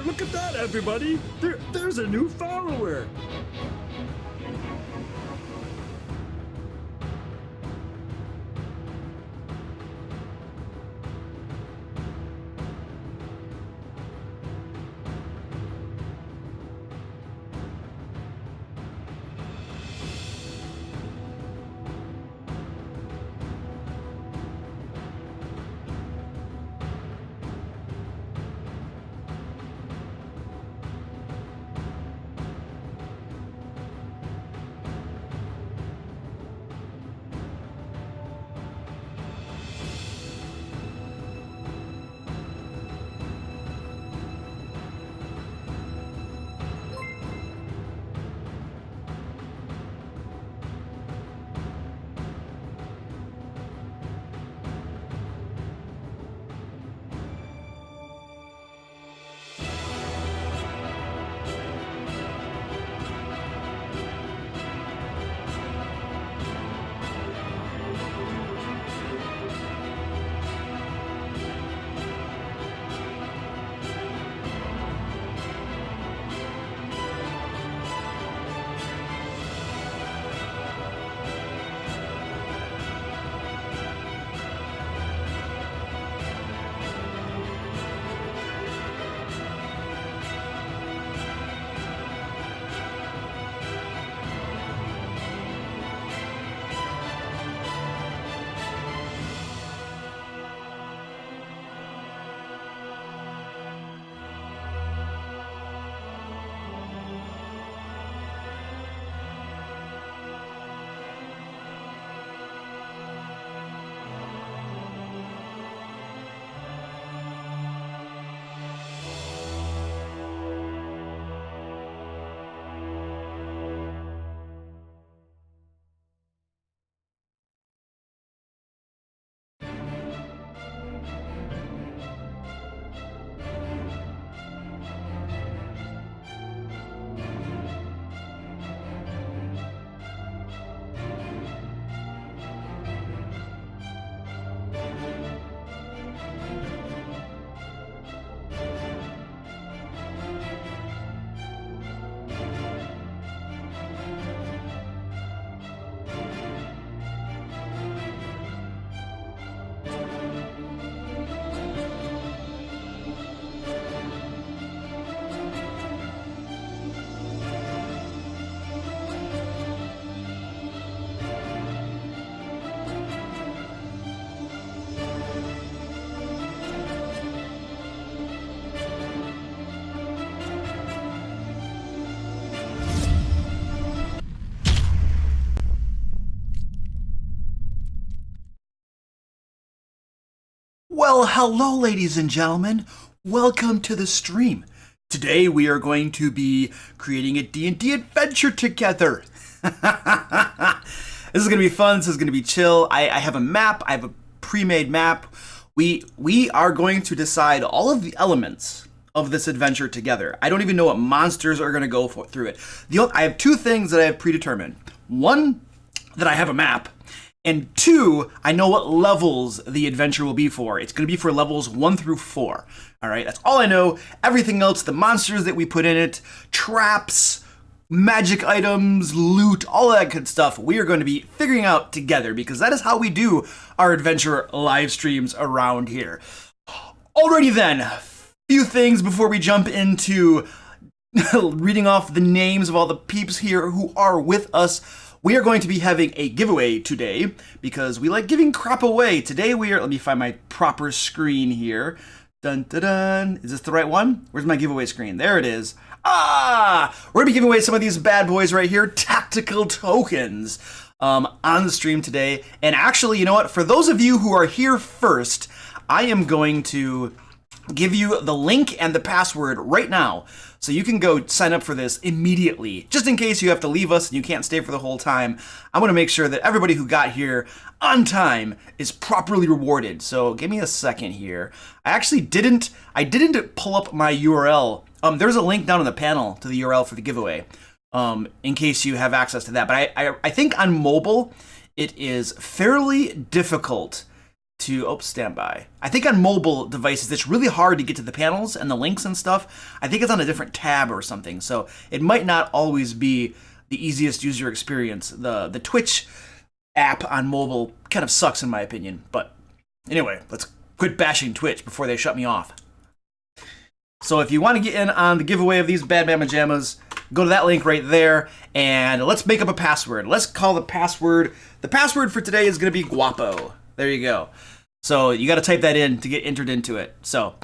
Look at that, everybody! There's a new follower! Well, hello, ladies and gentlemen. Welcome to the stream. Today we are going to be creating a D&D adventure together. This is going to be fun. This is going to be chill. I have a map. I have a pre-made map. We are going to decide all of the elements of this adventure together. I don't even know what monsters are going to go through it. I have two things that I have predetermined. One, that I have a map. And two, I know what levels the adventure will be for. It's going to be for levels 1 through 4. All right, that's all I know. Everything else, the monsters that we put in it, traps, magic items, loot, all that good stuff, we are going to be figuring out together because that is how we do our adventure live streams around here. Alrighty then, a few things before we jump into reading off the names of all the peeps here who are with us. We are going to be having a giveaway today because we like giving crap away. Today let me find my proper screen here. Dun dun dun. Is this the right one? Where's my giveaway screen? There it is. We're gonna be giving away some of these bad boys right here, tactical tokens, on the stream today. And actually, you know what? For those of you who are here first, I am going to give you the link and the password right now. So you can go sign up for this immediately. Just in case you have to leave us and you can't stay for the whole time, I want to make sure that everybody who got here on time is properly rewarded. So give me a second here. I didn't pull up my URL. There's a link down in the panel to the URL for the giveaway, in case you have access to that. But I think on mobile, it is fairly difficult to stand by. I think on mobile devices it's really hard to get to the panels and the links and stuff. I think it's on a different tab or something, so it might not always be the easiest user experience. The Twitch app on mobile kind of sucks in my opinion, but anyway, let's quit bashing Twitch before they shut me off. So if you want to get in on the giveaway of these Bad Mama Jammas, go to that link right there, and let's make up a password. Let's call the password for today is going to be Guapo. There you go. So you got to type that in to get entered into it. So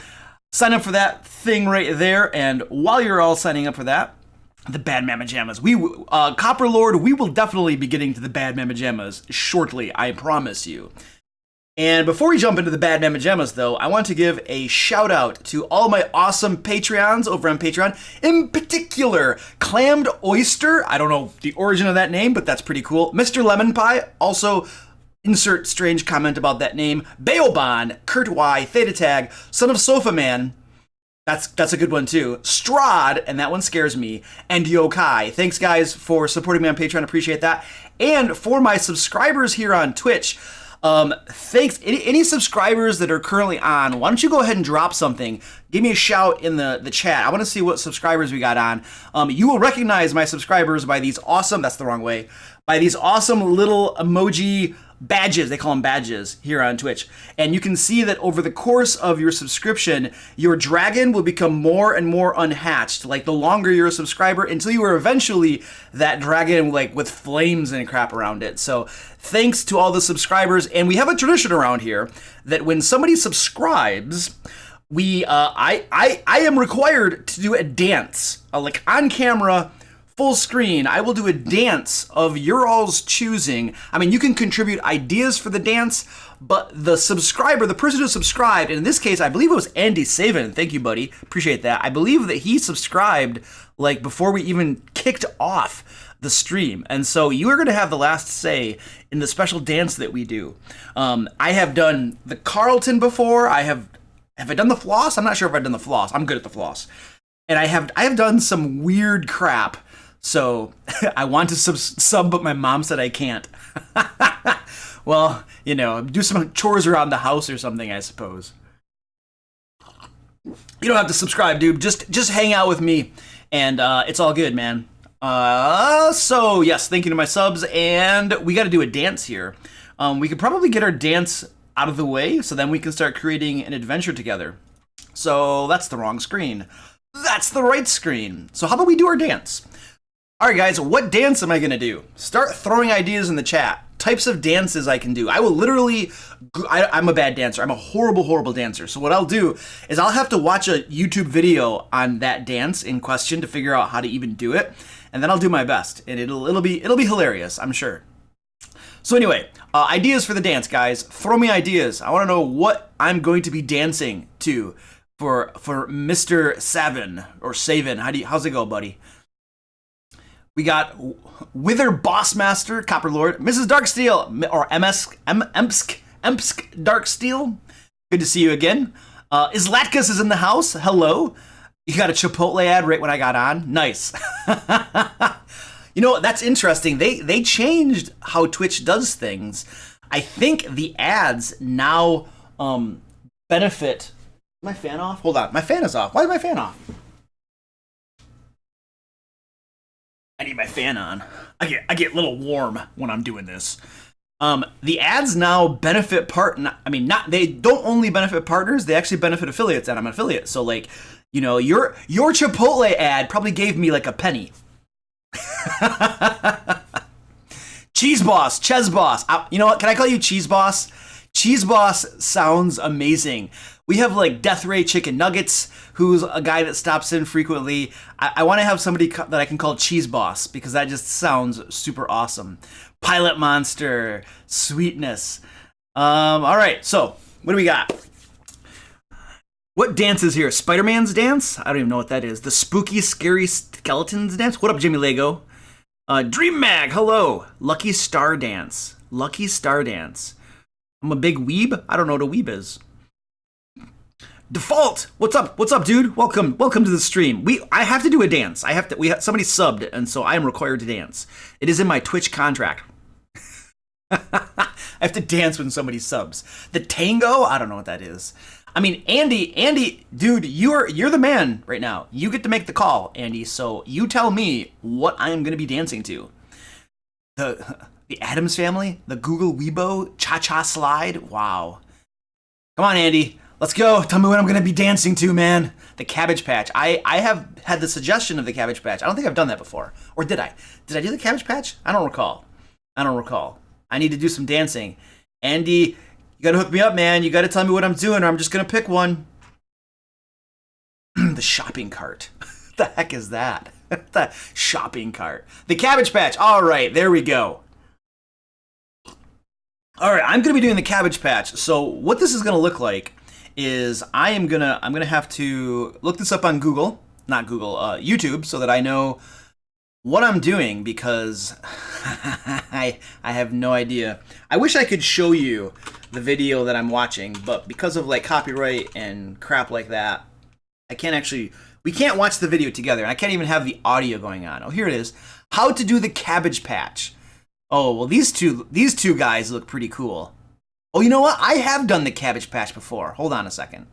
sign up for that thing right there, and while you're all signing up for that, the Bad Mama Jammas, Copper Lord, we will definitely be getting to the Bad Mama Jammas shortly, I promise you. And before we jump into the Bad Mama Jammas, though, I want to give a shout out to all my awesome Patreons over on Patreon. In particular, Clammed Oyster. I don't know the origin of that name, but that's pretty cool. Mr. Lemon Pie. Also, insert strange comment about that name. Baobon, Kurt Y, Theta Tag, Son of Sofa Man. That's a good one too. Strahd, and that one scares me. And Yokai. Thanks, guys, for supporting me on Patreon. Appreciate that. And for my subscribers here on Twitch. Thanks. Any subscribers that are currently on, why don't you go ahead and drop something? Give me a shout in the chat. I want to see what subscribers we got on. You will recognize my subscribers by these awesome, that's the wrong way, by these awesome little emoji badges. They call them badges here on Twitch. And you can see that over the course of your subscription, your dragon will become more and more unhatched. Like the longer you're a subscriber until you are eventually that dragon like with flames and crap around it. So thanks to all the subscribers. And we have a tradition around here that when somebody subscribes, I am required to do a dance, like on camera, full screen. I will do a dance of your all's choosing. I mean, you can contribute ideas for the dance, but the subscriber, the person who subscribed, and in this case, I believe it was Andy Savan. Thank you, buddy. Appreciate that. I believe that he subscribed like before we even kicked off the stream. And so you are going to have the last say in the special dance that we do. I have done the Carlton before. Have I done the floss? I'm not sure if I've done the floss. I'm good at the floss. And I have done some weird crap. So I want to sub, but my mom said I can't. Well, you know, do some chores around the house or something, I suppose. You don't have to subscribe, dude. Just hang out with me, and it's all good, man. So yes, thank you to my subs, and we got to do a dance here. We could probably get our dance out of the way, so then we can start creating an adventure together. So that's the wrong screen. That's the right screen. So how about we do our dance? All right, guys, what dance am I going to do? Start throwing ideas in the chat. Types of dances I can do. I will literally, I'm a bad dancer. I'm a horrible, horrible dancer. So what I'll do is I'll have to watch a YouTube video on that dance in question to figure out how to even do it. And then I'll do my best. And it'll be hilarious, I'm sure. So anyway, ideas for the dance, guys. Throw me ideas. I want to know what I'm going to be dancing to for Mr. Savin or Savin. How's it go, buddy? We got Wither Bossmaster, Copper Lord, Mrs. Darksteel, or Emsk Darksteel. Good to see you again. Islatkus is in the house. Hello. You got a Chipotle ad right when I got on. Nice. You know, that's interesting. They changed how Twitch does things. I think the ads now benefit. Is my fan off? Hold on. My fan is off. Why is my fan off? I need my fan on. I get a little warm when I'm doing this. The ads now benefit they don't only benefit partners, they actually benefit affiliates, and I'm an affiliate. So like, you know, your Chipotle ad probably gave me like a penny. Cheese Boss, Ches Boss. You know what? Can I call you Cheese Boss? Cheese Boss sounds amazing. We have like Death Ray Chicken Nuggets, who's a guy that stops in frequently. I want to have somebody that I can call Cheese Boss because that just sounds super awesome. Pilot Monster, Sweetness. All right, so what do we got? What dance is here? Spider-Man's dance? I don't even know what that is. The spooky, scary skeletons dance? What up, Jimmy Lego? Dream Mag, hello. Lucky Star Dance. Lucky Star Dance. I'm a big weeb. I don't know what a weeb is. Default, what's up? What's up, dude? Welcome to the stream. I have to do a dance. Somebody subbed, and so I am required to dance. It is in my Twitch contract. I have to dance when somebody subs. The tango? I don't know what that is. I mean, Andy, dude, you're the man right now. You get to make the call, Andy. So you tell me what I am going to be dancing to. The Addams Family, the Google Weibo cha-cha slide. Wow. Come on, Andy. Let's go. Tell me what I'm going to be dancing to, man. The Cabbage Patch. I have had the suggestion of the Cabbage Patch. I don't think I've done that before. Or did I? Did I do the Cabbage Patch? I don't recall. I need to do some dancing. Andy, you got to hook me up, man. You got to tell me what I'm doing or I'm just going to pick one. The shopping cart. The heck is that? The shopping cart. The Cabbage Patch. All right, there we go. All right, I'm going to be doing the Cabbage Patch. So what this is going to look like is I'm gonna have to look this up on YouTube, so that I know what I'm doing, because I have no idea. I wish I could show you the video that I'm watching, but because of like copyright and crap like that, we can't watch the video together, and I can't even have the audio going on. Oh, here it is. How to do the Cabbage Patch. Oh, well, these two guys look pretty cool. Oh, you know what? I have done the Cabbage Patch before. Hold on a second.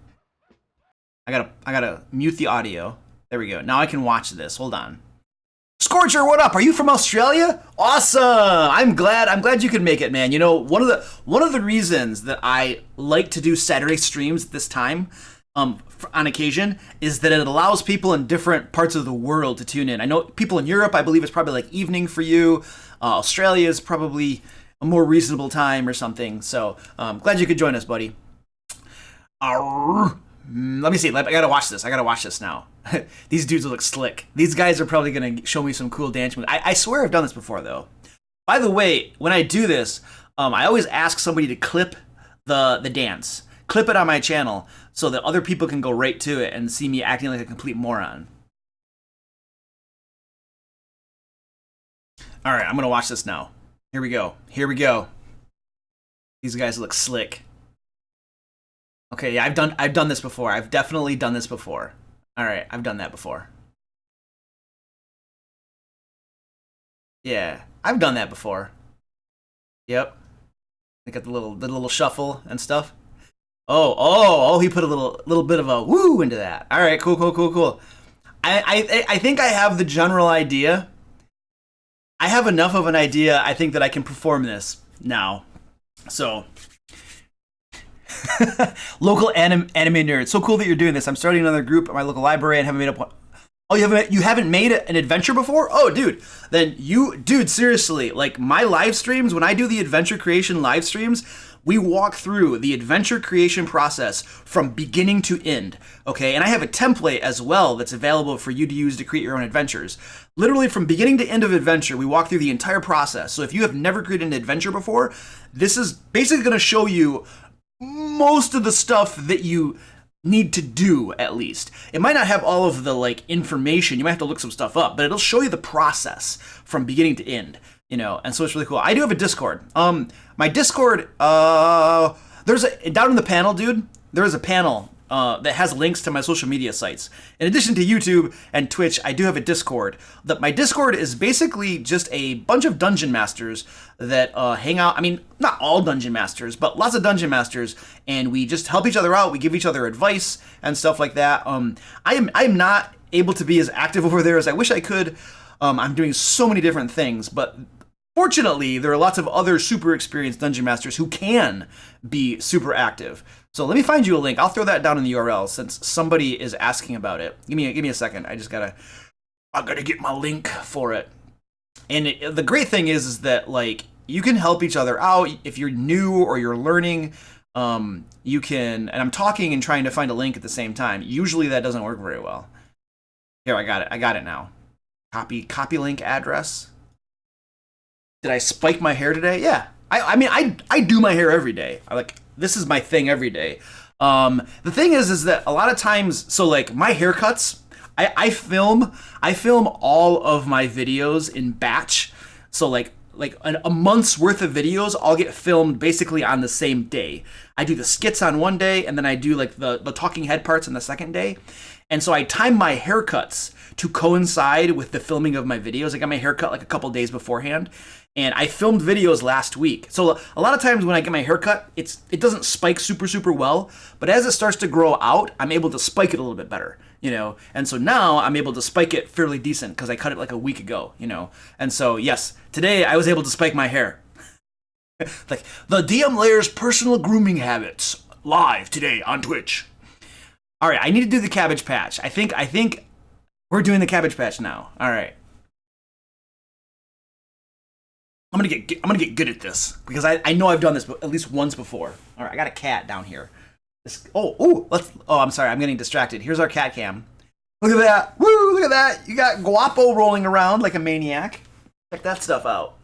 I gotta mute the audio. There we go. Now I can watch this. Hold on. Scorcher, what up? Are you from Australia? Awesome! I'm glad you could make it, man. You know, one of the reasons that I like to do Saturday streams at this time, on occasion, is that it allows people in different parts of the world to tune in. I know people in Europe, I believe it's probably like evening for you. Australia is probably a more reasonable time or something. So glad you could join us, buddy. Let me see. I gotta watch this now. These dudes look slick. These guys are probably gonna show me some cool dance moves. I swear I've done this before, though. By the way, when I do this, I always ask somebody to clip the dance. Clip it on my channel so that other people can go right to it and see me acting like a complete moron. All right, I'm gonna watch this now. Here we go. These guys look slick. Okay, yeah, I've done this before. I've definitely done this before. All right, I've done that before. Yeah, I've done that before. Yep. I got the little shuffle and stuff. Oh, he put a little bit of a woo into that. All right, cool. I think I have the general idea. I have enough of an idea, I think, that I can perform this now. So, local anime nerd. So cool that you're doing this. I'm starting another group at my local library and haven't made up one. Oh, you haven't made an adventure before? Oh, dude. Dude, seriously, like my live streams, when I do the adventure creation live streams, we walk through the adventure creation process from beginning to end, okay? And I have a template as well that's available for you to use to create your own adventures. Literally from beginning to end of adventure, we walk through the entire process. So if you have never created an adventure before, this is basically going to show you most of the stuff that you need to do, at least. It might not have all of the like information. You might have to look some stuff up, but it'll show you the process from beginning to end. You know, and so it's really cool. I do have a Discord. My Discord, down in the panel, dude, there is a panel that has links to my social media sites. In addition to YouTube and Twitch, I do have a Discord. My Discord is basically just a bunch of dungeon masters that hang out. I mean, not all dungeon masters, but lots of dungeon masters, and we just help each other out. We give each other advice and stuff like that. I am not able to be as active over there as I wish I could. I'm doing so many different things, but fortunately, there are lots of other super experienced dungeon masters who can be super active. So let me find you a link. I'll throw that down in the URL since somebody is asking about it. Give me a second. I gotta get my link for it. And the great thing is that like you can help each other out if you're new or you're learning. You can, and I'm talking and trying to find a link at the same time. Usually that doesn't work very well. Here, I got it now. Copy link address. Did I spike my hair today? Yeah. I mean, I do my hair every day. This is my thing every day. The thing is that a lot of times, so like my haircuts, I film all of my videos in batch. So like a month's worth of videos all get filmed basically on the same day. I do the skits on one day, and then I do like the talking head parts on the second day. And so I time my haircuts to coincide with the filming of my videos. I got my haircut like a couple days beforehand, and I filmed videos last week. So a lot of times when I get my haircut, it doesn't spike super well, but as it starts to grow out, I'm able to spike it a little bit better, you know? And so now I'm able to spike it fairly decent because I cut it like a week ago, you know? And so yes, today I was able to spike my hair. Like the DM Layers personal grooming habits live today on Twitch. All right, I need to do the Cabbage Patch. I think we're doing the Cabbage Patch now. All right. I'm gonna get good at this because I know I've done this at least once before. All right, I got a cat down here. I'm sorry, I'm getting distracted. Here's our cat cam. Look at that. Woo, look at that. You got Guapo rolling around like a maniac. Check that stuff out.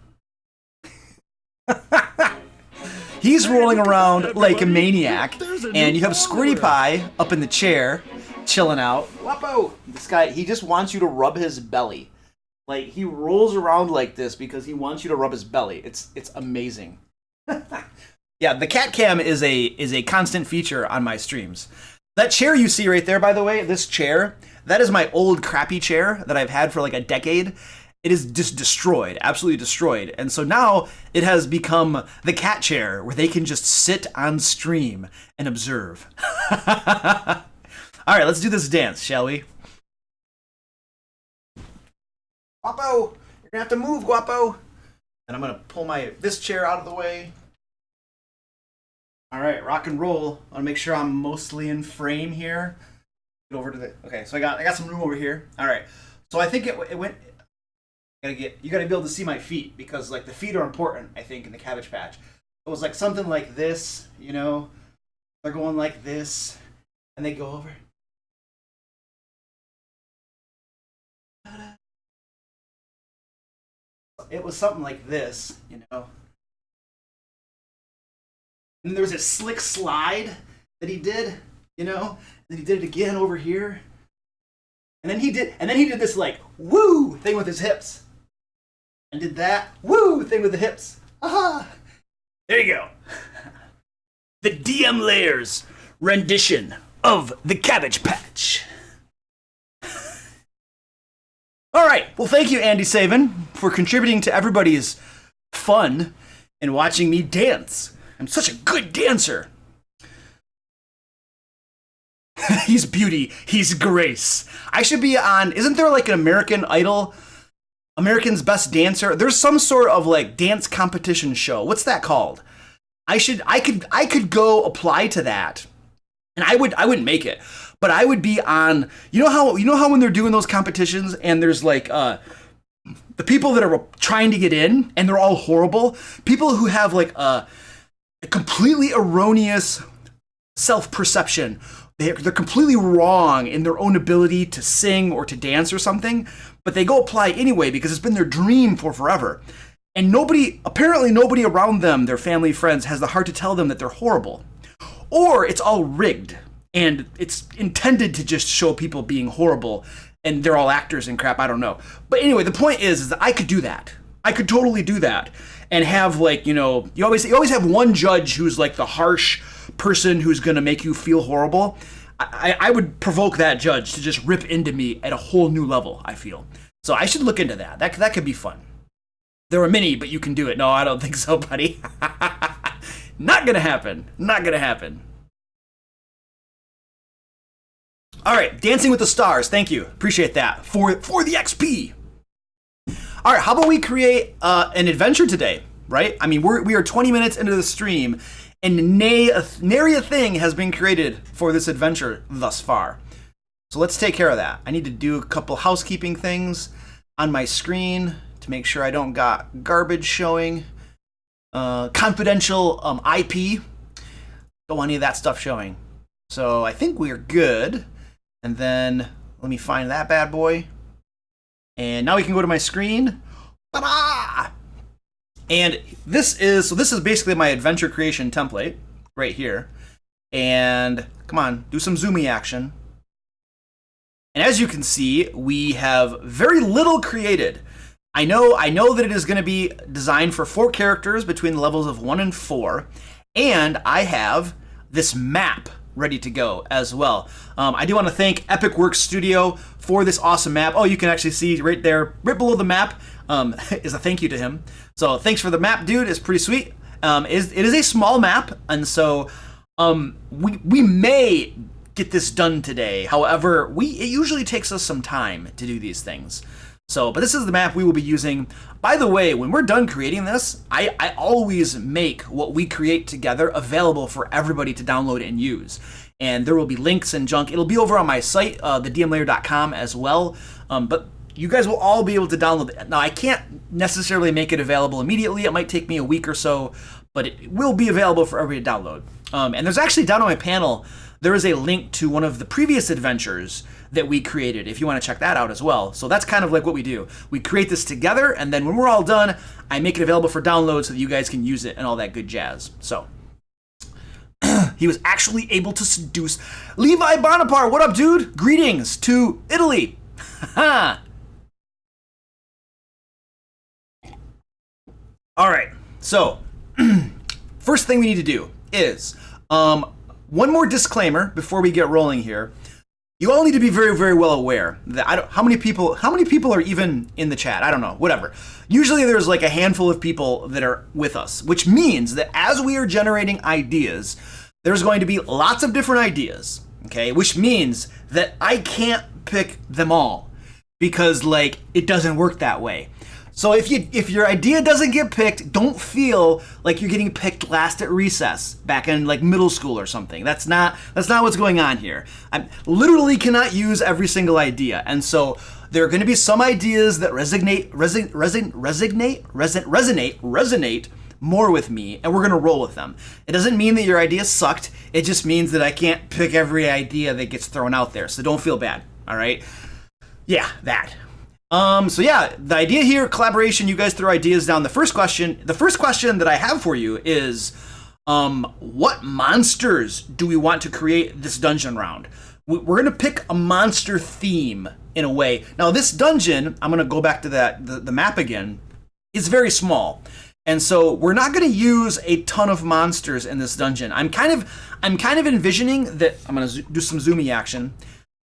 He's rolling around like a maniac, and you have Squirty Pie up in the chair, chilling out. Guapo! This guy, he just wants you to rub his belly. Like, he rolls around like this because he wants you to rub his belly. It's amazing. Yeah, the cat cam is a constant feature on my streams. That chair you see right there, by the way, this chair, that is my old crappy chair that I've had for like a decade. It is just destroyed, absolutely destroyed. And so now it has become the cat chair where they can just sit on stream and observe. All right, let's do this dance, shall we? Guapo, you're gonna have to move, Guapo. And I'm gonna pull this chair out of the way. All right, rock and roll. I wanna make sure I'm mostly in frame here. Get over to okay, so I got some room over here. All right, so I think it went. You gotta be able to see my feet because like the feet are important, I think, in the Cabbage Patch. It was like something like this, you know, they're going like this, and they go over. It was something like this, you know. And there was a slick slide that he did, you know, and then he did it again over here. And then he did this like woo thing with his hips. And did that woo thing with the hips. Aha! There you go. The DM Layers rendition of the Cabbage Patch. All right. Well, thank you, Andy Saban, for contributing to everybody's fun and watching me dance. I'm such a good dancer. He's beauty. He's grace. I should be on. Isn't there like an American Idol? American's Best Dancer. There's some sort of like dance competition show. What's that called? I could go apply to that, and I wouldn't make it, but I would be on. You know how when they're doing those competitions and there's like the people that are trying to get in and they're all horrible. People who have like a completely erroneous self-perception. They're completely wrong in their own ability to sing or to dance or something, but they go apply anyway because it's been their dream for forever. And apparently nobody around them, their family, friends, has the heart to tell them that they're horrible. Or it's all rigged and it's intended to just show people being horrible and they're all actors and crap, I don't know. But anyway, the point is that I could do that. I could totally do that and have like, you know, you always have one judge who's like the harsh person who's going to make you feel horrible. I would provoke that judge to just rip into me at a whole new level, I feel. So I should look into that. That could be fun. There are many, but you can do it. No, I don't think so, buddy. Not gonna happen. Not gonna happen. All right, Dancing with the Stars. Thank you. Appreciate that for the XP. All right, how about we create an adventure today, right? I mean, we are 20 minutes into the stream, and nary a thing has been created for this adventure thus far. So let's take care of that. I need to do a couple housekeeping things on my screen to make sure I don't got garbage showing. Confidential IP. Don't want any of that stuff showing. So I think we're good. And then let me find that bad boy. And now we can go to my screen. Ta-da! And this is basically my adventure creation template right here. And come on, do some zoomy action. And as you can see, we have very little created. I know that it is going to be designed for 4 characters between the levels of 1 and 4. And I have this map ready to go as well. I do want to thank Epic Works Studio for this awesome map. Oh, you can actually see right there, right below the map, is a thank you to him. So thanks for the map, dude. It's pretty sweet. It is a small map, and so we may get this done today. However, it usually takes us some time to do these things. So, but this is the map we will be using. By the way, when we're done creating this, I always make what we create together available for everybody to download and use. And there will be links and junk. It'll be over on my site, thedmlayer.com as well. But you guys will all be able to download it. Now, I can't necessarily make it available immediately. It might take me a week or so, but it will be available for everybody to download. And there's actually down on my panel, there is a link to one of the previous adventures that we created, if you want to check that out as well. So that's kind of like what we do. We create this together, and then when we're all done, I make it available for download so that you guys can use it and all that good jazz. So he was actually able to seduce Levi Bonaparte. What up, dude? Greetings to Italy. All right, so first thing we need to do is one more disclaimer before we get rolling here. You all need to be very, very well aware that how many people are even in the chat? I don't know, whatever. Usually there's like a handful of people that are with us, which means that as we are generating ideas, there's going to be lots of different ideas, okay? Which means that I can't pick them all because like it doesn't work that way. So if your idea doesn't get picked, don't feel like you're getting picked last at recess back in like middle school or something. That's not what's going on here. I literally cannot use every single idea, and so there are going to be some ideas that resonate more with me, and we're going to roll with them. It doesn't mean that your idea sucked. It just means that I can't pick every idea that gets thrown out there. So don't feel bad. All right? Yeah, that. So yeah, the idea here, collaboration, you guys throw ideas down. The first question that I have for you is, what monsters do we want to create this dungeon around? We're going to pick a monster theme in a way. Now this dungeon, I'm going to go back to the map again, is very small. And so we're not going to use a ton of monsters in this dungeon. I'm kind of envisioning that, I'm going to do some zoomy action.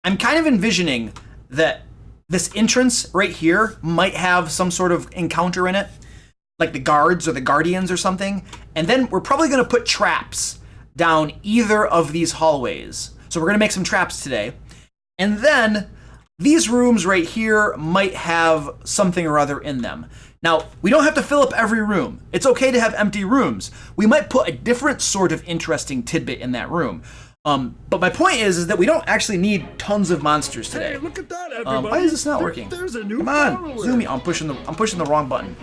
I'm kind of envisioning that this entrance right here might have some sort of encounter in it, like the guards or the guardians or something. And then we're probably going to put traps down either of these hallways. So we're going to make some traps today. And then these rooms right here might have something or other in them. Now, we don't have to fill up every room. It's okay to have empty rooms. We might put a different sort of interesting tidbit in that room. But my point is that we don't actually need tons of monsters today. Hey, look at that, everybody. Why is this not working? There's a new Come on, follower. zoom me. I'm pushing the wrong button.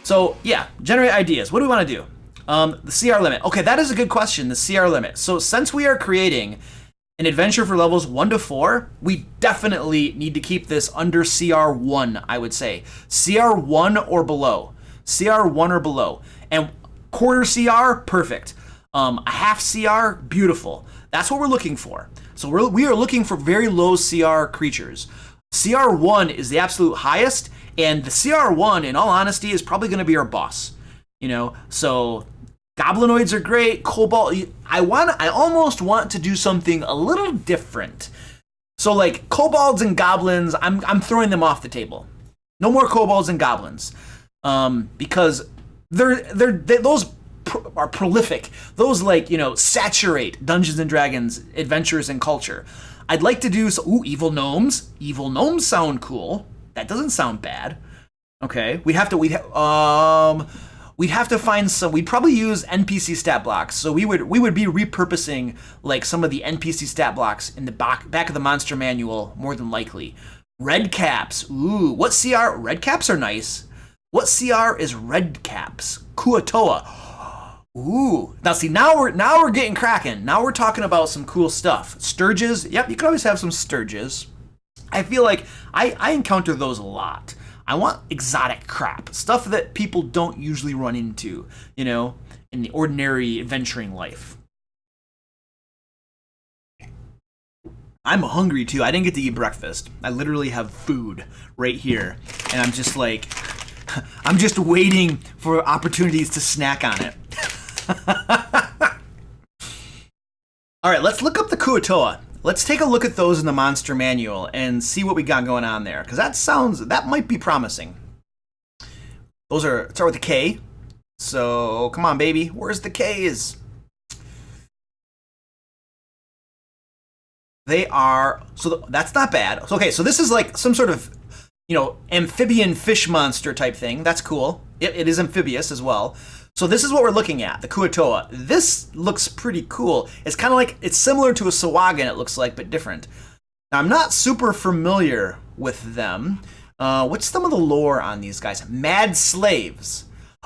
So yeah, generate ideas. What do we want to do? The CR limit. Okay, that is a good question. The CR limit. So since we are creating an adventure for levels 1 to 4, we definitely need to keep this under CR1. I would say CR1 or below. CR1 or below. And quarter CR, perfect. A half CR, beautiful. That's what we're looking for. So we are looking for very low CR creatures. CR1 is the absolute highest, and the CR1, in all honesty, is probably going to be our boss. You know, so goblinoids are great. Cobalt, I almost want to do something a little different. So like kobolds and goblins, I'm throwing them off the table. No more kobolds and goblins, because those are prolific. Those saturate Dungeons and Dragons adventures and culture. I'd like to do evil gnomes. Evil gnomes sound cool. That doesn't sound bad. Okay, we'd have to find some. We'd probably use NPC stat blocks. So we would be repurposing like some of the NPC stat blocks in the back of the monster manual, more than likely. Red caps. Ooh, what CR? Red caps are nice. What CR is red caps? Kuo-toa. Ooh, now see, now we're getting cracking. Now we're talking about some cool stuff. Sturges, yep, you can always have some sturges. I feel like I encounter those a lot. I want exotic crap, stuff that people don't usually run into, you know, in the ordinary adventuring life. I'm hungry too. I didn't get to eat breakfast. I literally have food right here, and I'm just like, I'm just waiting for opportunities to snack on it. All right, let's look up the kuo-toa. Let's take a look at those in the monster manual and see what we got going on there, because that might be promising. Those start with the K. So come on, baby, where's the K's? They are, so that's not bad. Okay, so this is like some sort of, amphibian fish monster type thing. That's cool. It is amphibious as well. So this is what we're looking at, the kuo-toa. This looks pretty cool. It's kind of like, it's similar to a sawagan, it looks like, but different. Now, I'm not super familiar with them. What's some of the lore on these guys? Mad slaves.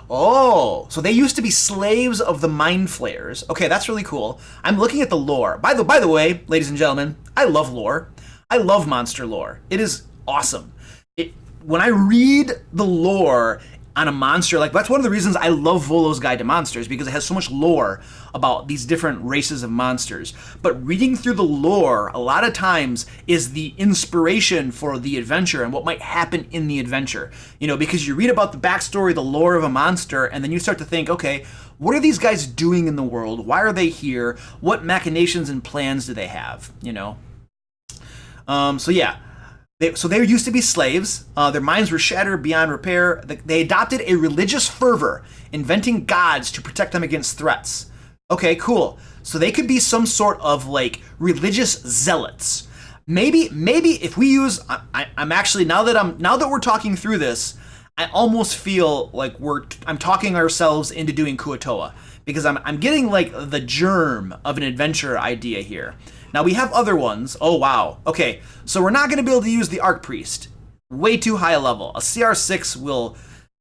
Oh, so they used to be slaves of the mind flayers. Okay, that's really cool. I'm looking at the lore. By the way, ladies and gentlemen, I love lore. I love monster lore. It is awesome. When I read the lore on a monster, like that's one of the reasons I love Volo's Guide to Monsters, because it has so much lore about these different races of monsters. But reading through the lore a lot of times is the inspiration for the adventure and what might happen in the adventure. Because you read about the backstory, the lore of a monster, and then you start to think, okay, what are these guys doing in the world? Why are they here? What machinations and plans do they have? So yeah. So they used to be slaves. Their minds were shattered beyond repair. They adopted a religious fervor, inventing gods to protect them against threats. Okay, cool. So they could be some sort of like religious zealots. Maybe if we use, I'm actually now that we're talking through this, I almost feel like I'm talking ourselves into doing kuo-toa, because I'm getting like the germ of an adventure idea here. Now we have other ones. Oh, wow. Okay, so we're not going to be able to use the Archpriest. Way too high a level. A CR6 will,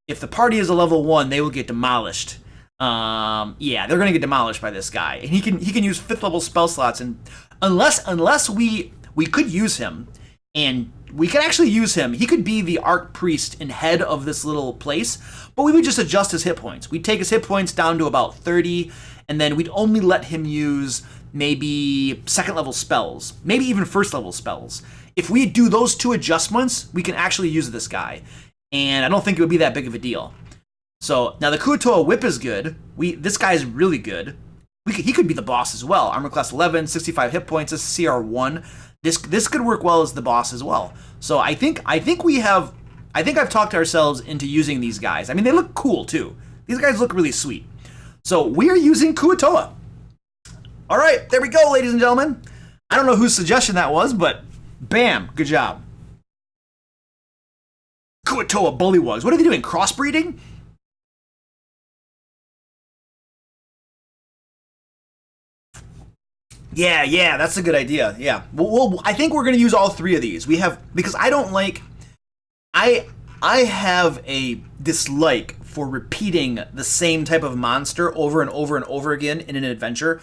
if the party is a level 1, they will get demolished. Yeah, they're going to get demolished by this guy. And he can use 5th level spell slots, and unless we could use him, and we could actually use him. He could be the Archpriest and head of this little place, but we would just adjust his hit points. We'd take his hit points down to about 30, and then we'd only let him use maybe 2nd level spells, maybe even 1st level spells. If we do those 2 adjustments, we can actually use this guy, and I don't think it would be that big of a deal. So now the kuo-toa whip is good. This guy is really good. He could be the boss as well. Armor class 11, 65 hit points, this is CR1. This could work well as the boss as well. So I think I've talked ourselves into using these guys. I mean, they look cool too. These guys look really sweet. So we are using kuo-toa. All right, there we go, ladies and gentlemen. I don't know whose suggestion that was, but bam, good job. Kuo-toa bullywugs. What are they doing? Crossbreeding? Yeah, that's a good idea. Yeah. Well, I think we're going to use all 3 of these. Because I don't like, I have a dislike for repeating the same type of monster over and over and over again in an adventure.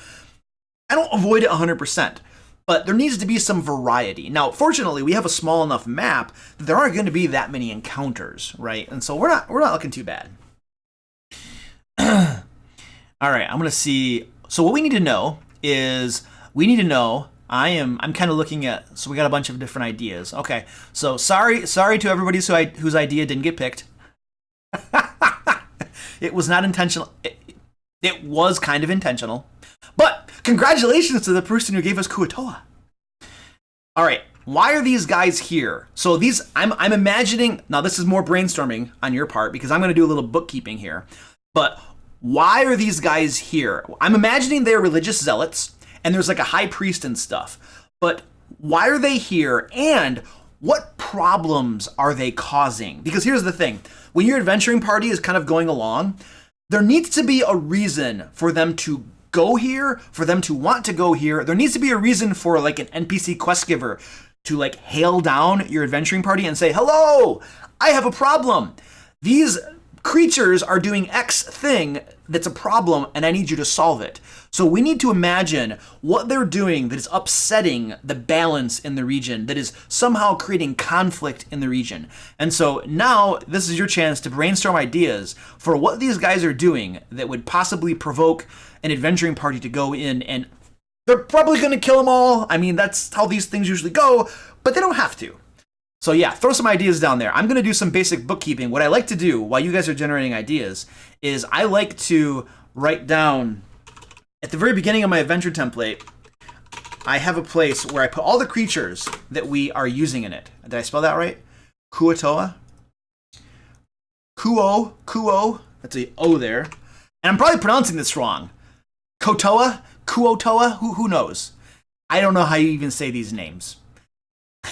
I don't avoid it 100%, but there needs to be some variety. Now, fortunately, we have a small enough map that there aren't going to be that many encounters, right? And so we're not looking too bad. All right, I'm going to see. So what we need to know is I'm kind of looking at, so we got a bunch of different ideas. Okay, so sorry to everybody whose idea didn't get picked. It was not intentional. It was kind of intentional. But congratulations to the person who gave us kuo-toa. All right, why are these guys here? So I'm imagining, now this is more brainstorming on your part because I'm going to do a little bookkeeping here. But why are these guys here? I'm imagining they're religious zealots and there's like a high priest and stuff. But why are they here and what problems are they causing? Because here's the thing. When your adventuring party is kind of going along, there needs to be a reason for them to go here, for them to want to go here. There needs to be a reason for like an NPC quest giver to like hail down your adventuring party and say, hello, I have a problem. These creatures are doing X thing that's a problem and I need you to solve it. So we need to imagine what they're doing that is upsetting the balance in the region, that is somehow creating conflict in the region. And so now this is your chance to brainstorm ideas for what these guys are doing that would possibly provoke an adventuring party to go in, and they're probably going to kill them all. I mean, that's how these things usually go, but they don't have to. So yeah, throw some ideas down there. I'm going to do some basic bookkeeping. What I like to do while you guys are generating ideas is I like to write down at the very beginning of my adventure template, I have a place where I put all the creatures that we are using in it. Did I spell that right? Kuo-toa. Kuo. That's a O there. And I'm probably pronouncing this wrong. Kuo-toa? Kuo-toa? Who knows? I don't know how you even say these names.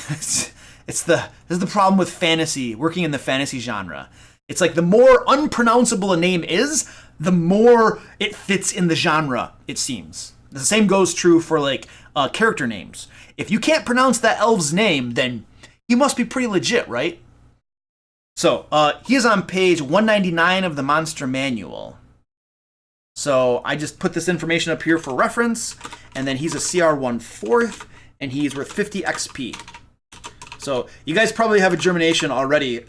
This is the problem with fantasy, working in the fantasy genre. It's like the more unpronounceable a name is, the more it fits in the genre, it seems. The same goes true for like character names. If you can't pronounce that elf's name, then he must be pretty legit, right? So he is on page 199 of the Monster Manual. So I just put this information up here for reference, and then he's a CR 1/4, and he's worth 50 XP. So you guys probably have a germination already,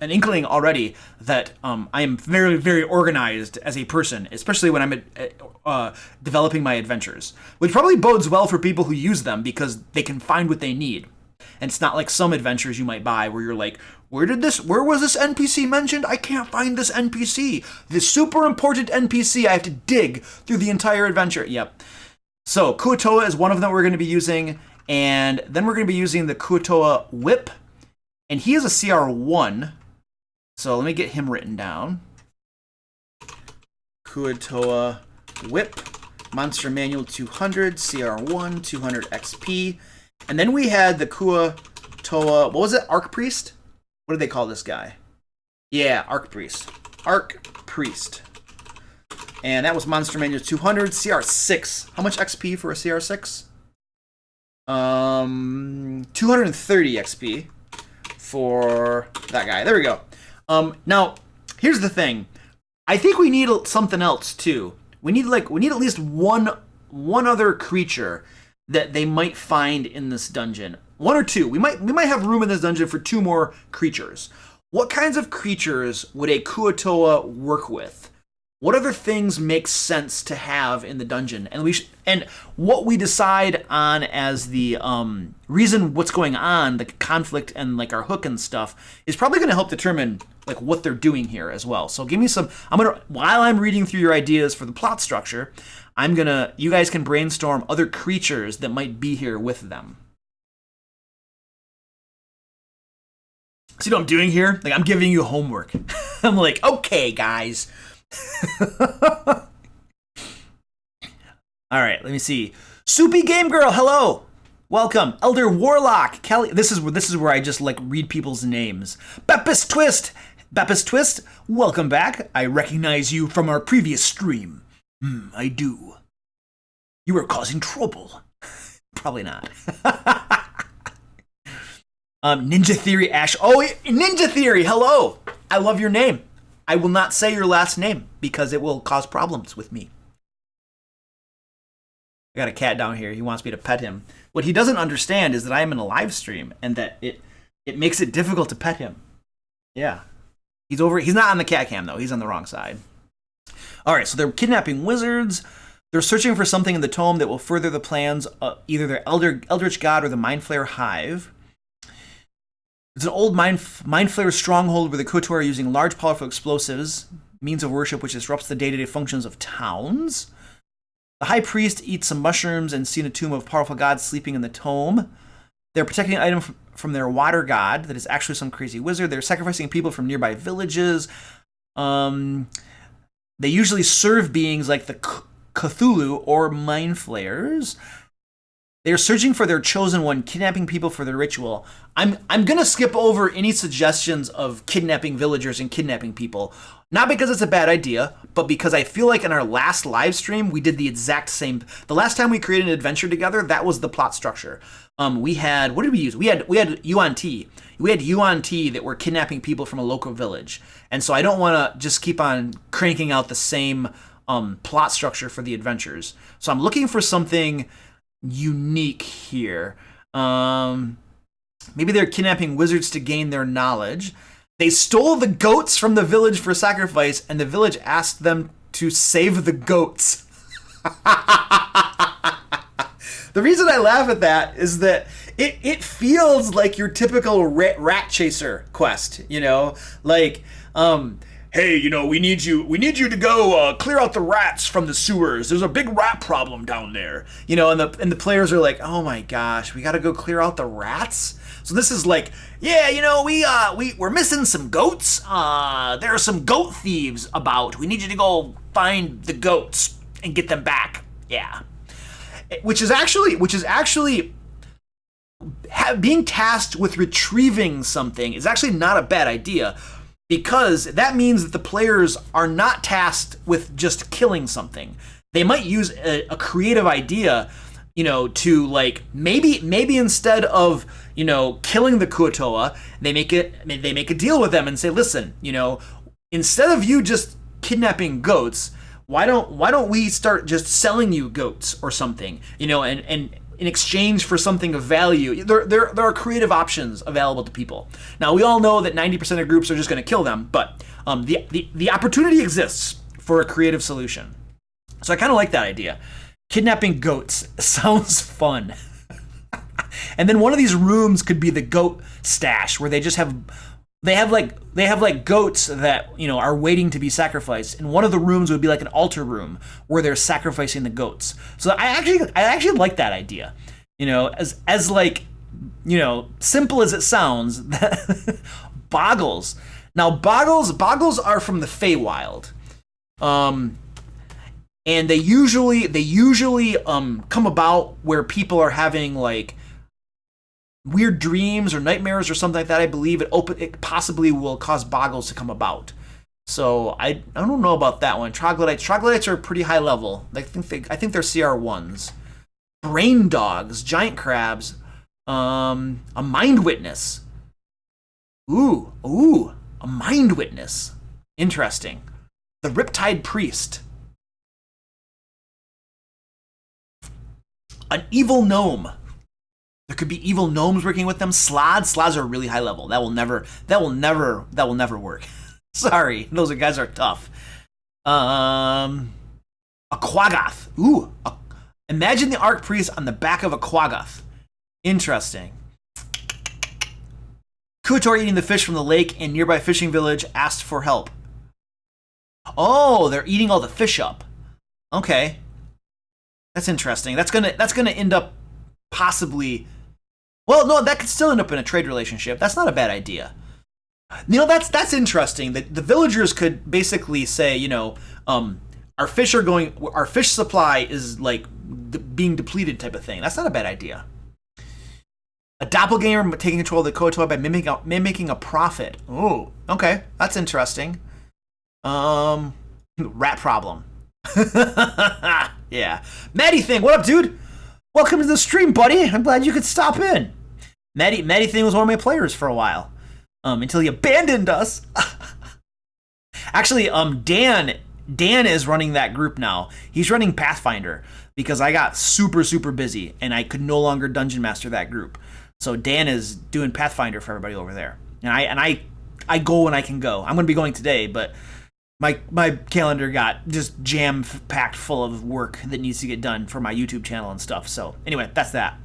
an inkling already that I am very, very organized as a person, especially when I'm developing my adventures, which probably bodes well for people who use them because they can find what they need. And it's not like some adventures you might buy where you're like, where was this NPC mentioned? I can't find this NPC. This super important NPC, I have to dig through the entire adventure. Yep. So kuo-toa is one of them we're going to be using. And then we're going to be using the kuo-toa whip. And he is a CR1. So let me get him written down. Kuo-toa whip. Monster Manual 200. CR1. 200 XP. And then we had the kuo-toa... What was it? Arc Priest? What did they call this guy? Yeah, Arc Priest. Arc Priest. And that was Monster Manual 200. CR6. How much XP for a CR6? 230 XP for that guy. There we go. Now, here's the thing. I think we need something else too. We need at least one other creature that they might find in this dungeon. One or two. We might have room in this dungeon for 2 more creatures. What kinds of creatures would a kuo-toa work with? What other things make sense to have in the dungeon? And what we decide on as the reason what's going on, the conflict and like our hook and stuff, is probably going to help determine like what they're doing here as well. So give me some. While I'm reading through your ideas for the plot structure, you guys can brainstorm other creatures that might be here with them. See what I'm doing here? Like I'm giving you homework. I'm like, okay, guys. All right, let me see. Soupy Game Girl, hello. Welcome. Elder Warlock, Kelly. This is where I just like read people's names. Beppis Twist, welcome back. I recognize you from our previous stream. I do. You were causing trouble. Probably not. Ninja Theory Ash. Oh, Ninja Theory, hello. I love your name. I will not say your last name because it will cause problems with me. I got a cat down here. He wants me to pet him. What he doesn't understand is that I am in a live stream and that it makes it difficult to pet him. Yeah. He's not on the cat cam though. He's on the wrong side. All right, so they're kidnapping wizards. They're searching for something in the tome that will further the plans of either their Eldritch God or the Mind Flayer Hive. It's an old Mind Flayer stronghold where the kuo-toa are using large, powerful explosives, means of worship which disrupts the day-to-day functions of towns. The high priest eats some mushrooms and seen a tomb of powerful gods sleeping in the tome. They're protecting an item from their water god that is actually some crazy wizard. They're sacrificing people from nearby villages. They usually serve beings like the Cthulhu or Mind Flayers. They are searching for their chosen one, kidnapping people for their ritual. I'm gonna skip over any suggestions of kidnapping villagers and kidnapping people. Not because it's a bad idea, but because I feel like in our last live stream, we did the exact same. The last time we created an adventure together, that was the plot structure. We had, what did we use? We had Yuan-Ti. We had Yuan-Ti that were kidnapping people from a local village. And so I don't want to just keep on cranking out the same plot structure for the adventures. So I'm looking for something unique here. Maybe they're kidnapping wizards to gain their knowledge. They stole the goats from the village for sacrifice, and the village asked them to save the goats. The reason I laugh at that is that it feels like your typical rat chaser quest, you know? Like, hey, we need you to go clear out the rats from the sewers. There's a big rat problem down there. And the players are like, oh my gosh, we got to go clear out the rats. So this is like, yeah, we're missing some goats. There are some goat thieves about. We need you to go find the goats and get them back. Yeah, which is actually being tasked with retrieving something is actually not a bad idea, because that means that the players are not tasked with just killing something. They might use a creative idea, to like maybe instead of killing the kuo-toa, they make a deal with them and say, listen, instead of you just kidnapping goats, why don't we start just selling you goats or something, and in exchange for something of value. There are creative options available to people. Now, we all know that 90% of groups are just going to kill them, but the opportunity exists for a creative solution. So I kind of like that idea. Kidnapping goats sounds fun. And then one of these rooms could be the goat stash, where they have goats that are waiting to be sacrificed, and one of the rooms would be like an altar room where they're sacrificing the goats. So I actually like that idea, as like simple as it sounds. Boggles. Now boggles are from the Feywild, and they usually come about where people are having like weird dreams or nightmares or something like that. I believe it possibly will cause boggles to come about. So I don't know about that one. Troglodytes are pretty high level. I think they're CR1s. Brain dogs, giant crabs, a mind witness. Ooh, a mind witness. Interesting. The Riptide Priest. An evil gnome. There could be evil gnomes working with them. Slods are really high level. That will never work. Sorry, those guys are tough. A Quaggoth. Ooh, imagine the Archpriest on the back of a Quaggoth. Interesting. Kuo-toa eating the fish from the lake in nearby fishing village asked for help. Oh, they're eating all the fish up. Okay, that's interesting. That's gonna end up possibly. Well, no, that could still end up in a trade relationship. That's not a bad idea. That's interesting. The villagers could basically say, our fish supply is like being depleted type of thing. That's not a bad idea. A doppelganger taking control of the kuo-toa by mimicking a prophet. Oh, okay, that's interesting. Rat problem. Yeah, Maddie Thing, what up, dude? Welcome to the stream, buddy. I'm glad you could stop in. Maddie Thing was one of my players for a while, until he abandoned us. Actually, Dan is running that group now. He's running Pathfinder because I got super, super busy and I could no longer dungeon master that group. So Dan is doing Pathfinder for everybody over there. And I go when I can go. I'm going to be going today, but my calendar got just jam-packed full of work that needs to get done for my YouTube channel and stuff. So anyway, that's that.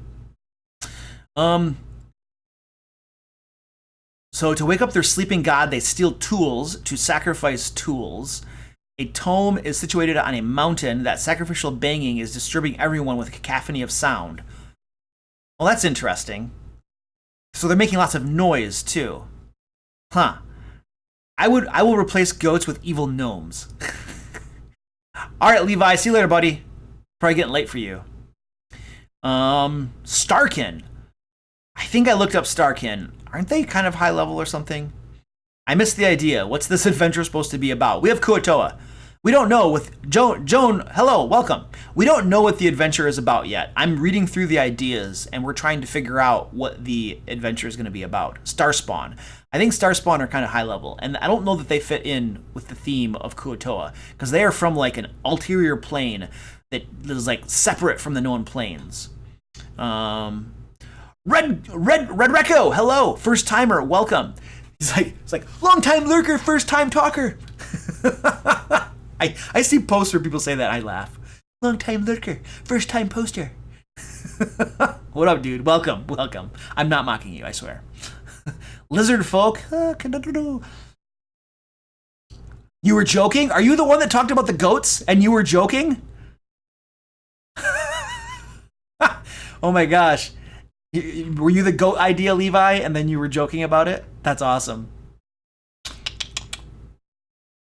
So to wake up their sleeping god, they steal tools to sacrifice tools. A tome is situated on a mountain. That sacrificial banging is disturbing everyone with a cacophony of sound. Well, that's interesting. So they're making lots of noise too. Huh. I will replace goats with evil gnomes. All right, Levi. See you later, buddy. Probably getting late for you. Starkin. I think I looked up Starkin. Aren't they kind of high level or something? I missed the idea. What's this adventure supposed to be about? We have kuo-toa. We don't know with Joan, hello, welcome. We don't know what the adventure is about yet. I'm reading through the ideas and we're trying to figure out what the adventure is going to be about. Starspawn. I think Starspawn are kind of high level, and I don't know that they fit in with the theme of kuo-toa because they are from like an ulterior plane that is like separate from the known planes. Red Recco, hello, first timer, welcome. It's like long time lurker, first time talker. I see posts where people say that, I laugh. Long time lurker, first time poster. What up, dude? Welcome. I'm not mocking you, I swear. Lizard folk. You were joking? Are you the one that talked about the goats and you were joking? Oh my gosh. Were you the goat idea, Levi, and then you were joking about it? That's awesome.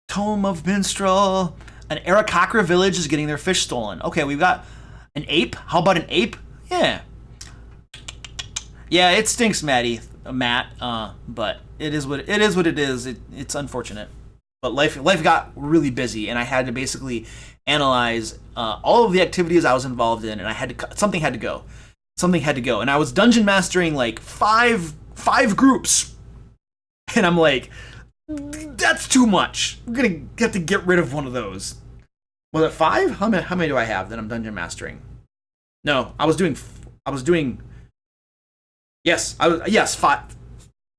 Tome of Minstrel. An Arakakra village is getting their fish stolen. Okay, we've got an ape. How about an ape? Yeah. Yeah, it stinks, Matt. But it is what it is. It's unfortunate. But life got really busy, and I had to basically analyze all of the activities I was involved in, and something had to go. Something had to go, and I was dungeon mastering like five groups, and I'm like, that's too much. I'm gonna have to get rid of one of those. Was it 5? How many do I have that I'm dungeon mastering? No, I was doing. Yes,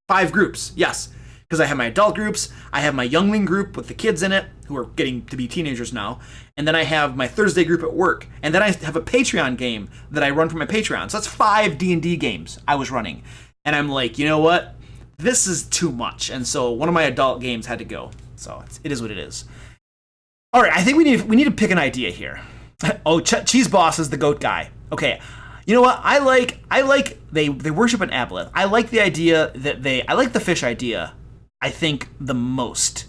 five groups. Yes, because I have my adult groups, I have my youngling group with the kids in it who are getting to be teenagers now, and then I have my Thursday group at work, and then I have a Patreon game that I run for my Patreon. So that's 5 D&D games I was running, and I'm like, you know what? This is too much, and so one of my adult games had to go. So it is what it is. All right, I think we need to pick an idea here. Oh, Cheese Boss is the goat guy. Okay. You know what? I like they worship an aboleth. I like the idea that I like the fish idea, I think, the most.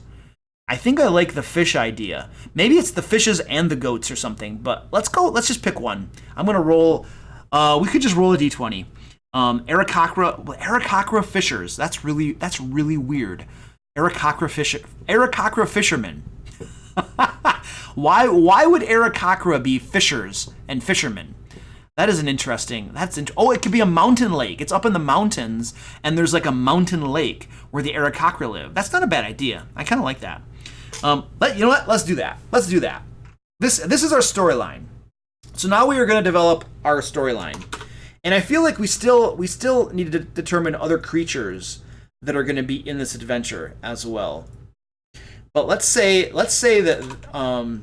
I think I like the fish idea. Maybe it's the fishes and the goats or something, but let's just pick one. I'm going to roll, we could just roll a d20. Arakakra fishers. That's really weird. Arakakra fishermen. Why would Arakakra be fishers and fishermen? That is an interesting. It could be a mountain lake. It's up in the mountains, and there's like a mountain lake where the Arakakra live. That's not a bad idea. I kind of like that. You know what? Let's do that. This is our storyline. So now we are going to develop our storyline, and I feel like we still need to determine other creatures that are going to be in this adventure as well. But let's say that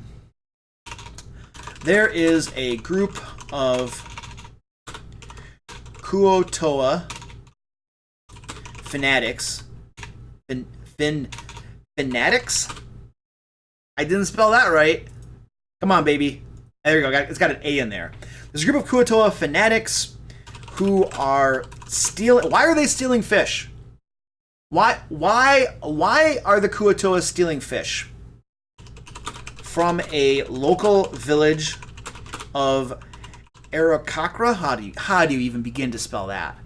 there is a group of kuo-toa fanatics. Fanatics? I didn't spell that right. Come on, baby. There you go. It's got an A in there. There's a group of kuo-toa fanatics who are stealing. Why are they stealing fish? Why are the kuo-toa stealing fish from a local village of Arakakra? How do you even begin to spell that?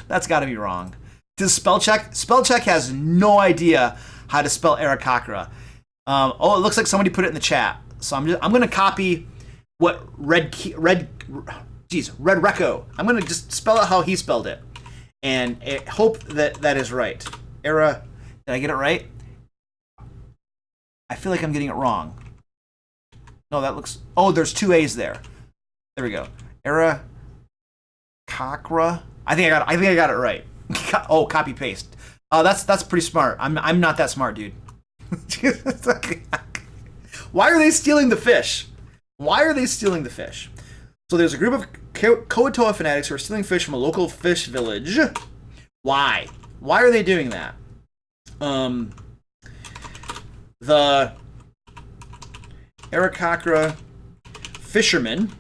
That's got to be wrong. Does spell check has no idea how to spell Arakakra. It looks like somebody put it in the chat. So I'm going to copy what Red Recco. I'm going to just spell it how he spelled it, and hope that is right. Did I get it right? I feel like I'm getting it wrong. No, that looks. Oh, there's 2 A's there. There we go. Arakakra. I think I got it right. Oh, copy paste. That's pretty smart. I'm not that smart, dude. Why are they stealing the fish? So there's a group of kuo-toa fanatics who are stealing fish from a local fish village. Why? Why are they doing that? The Arakakra fishermen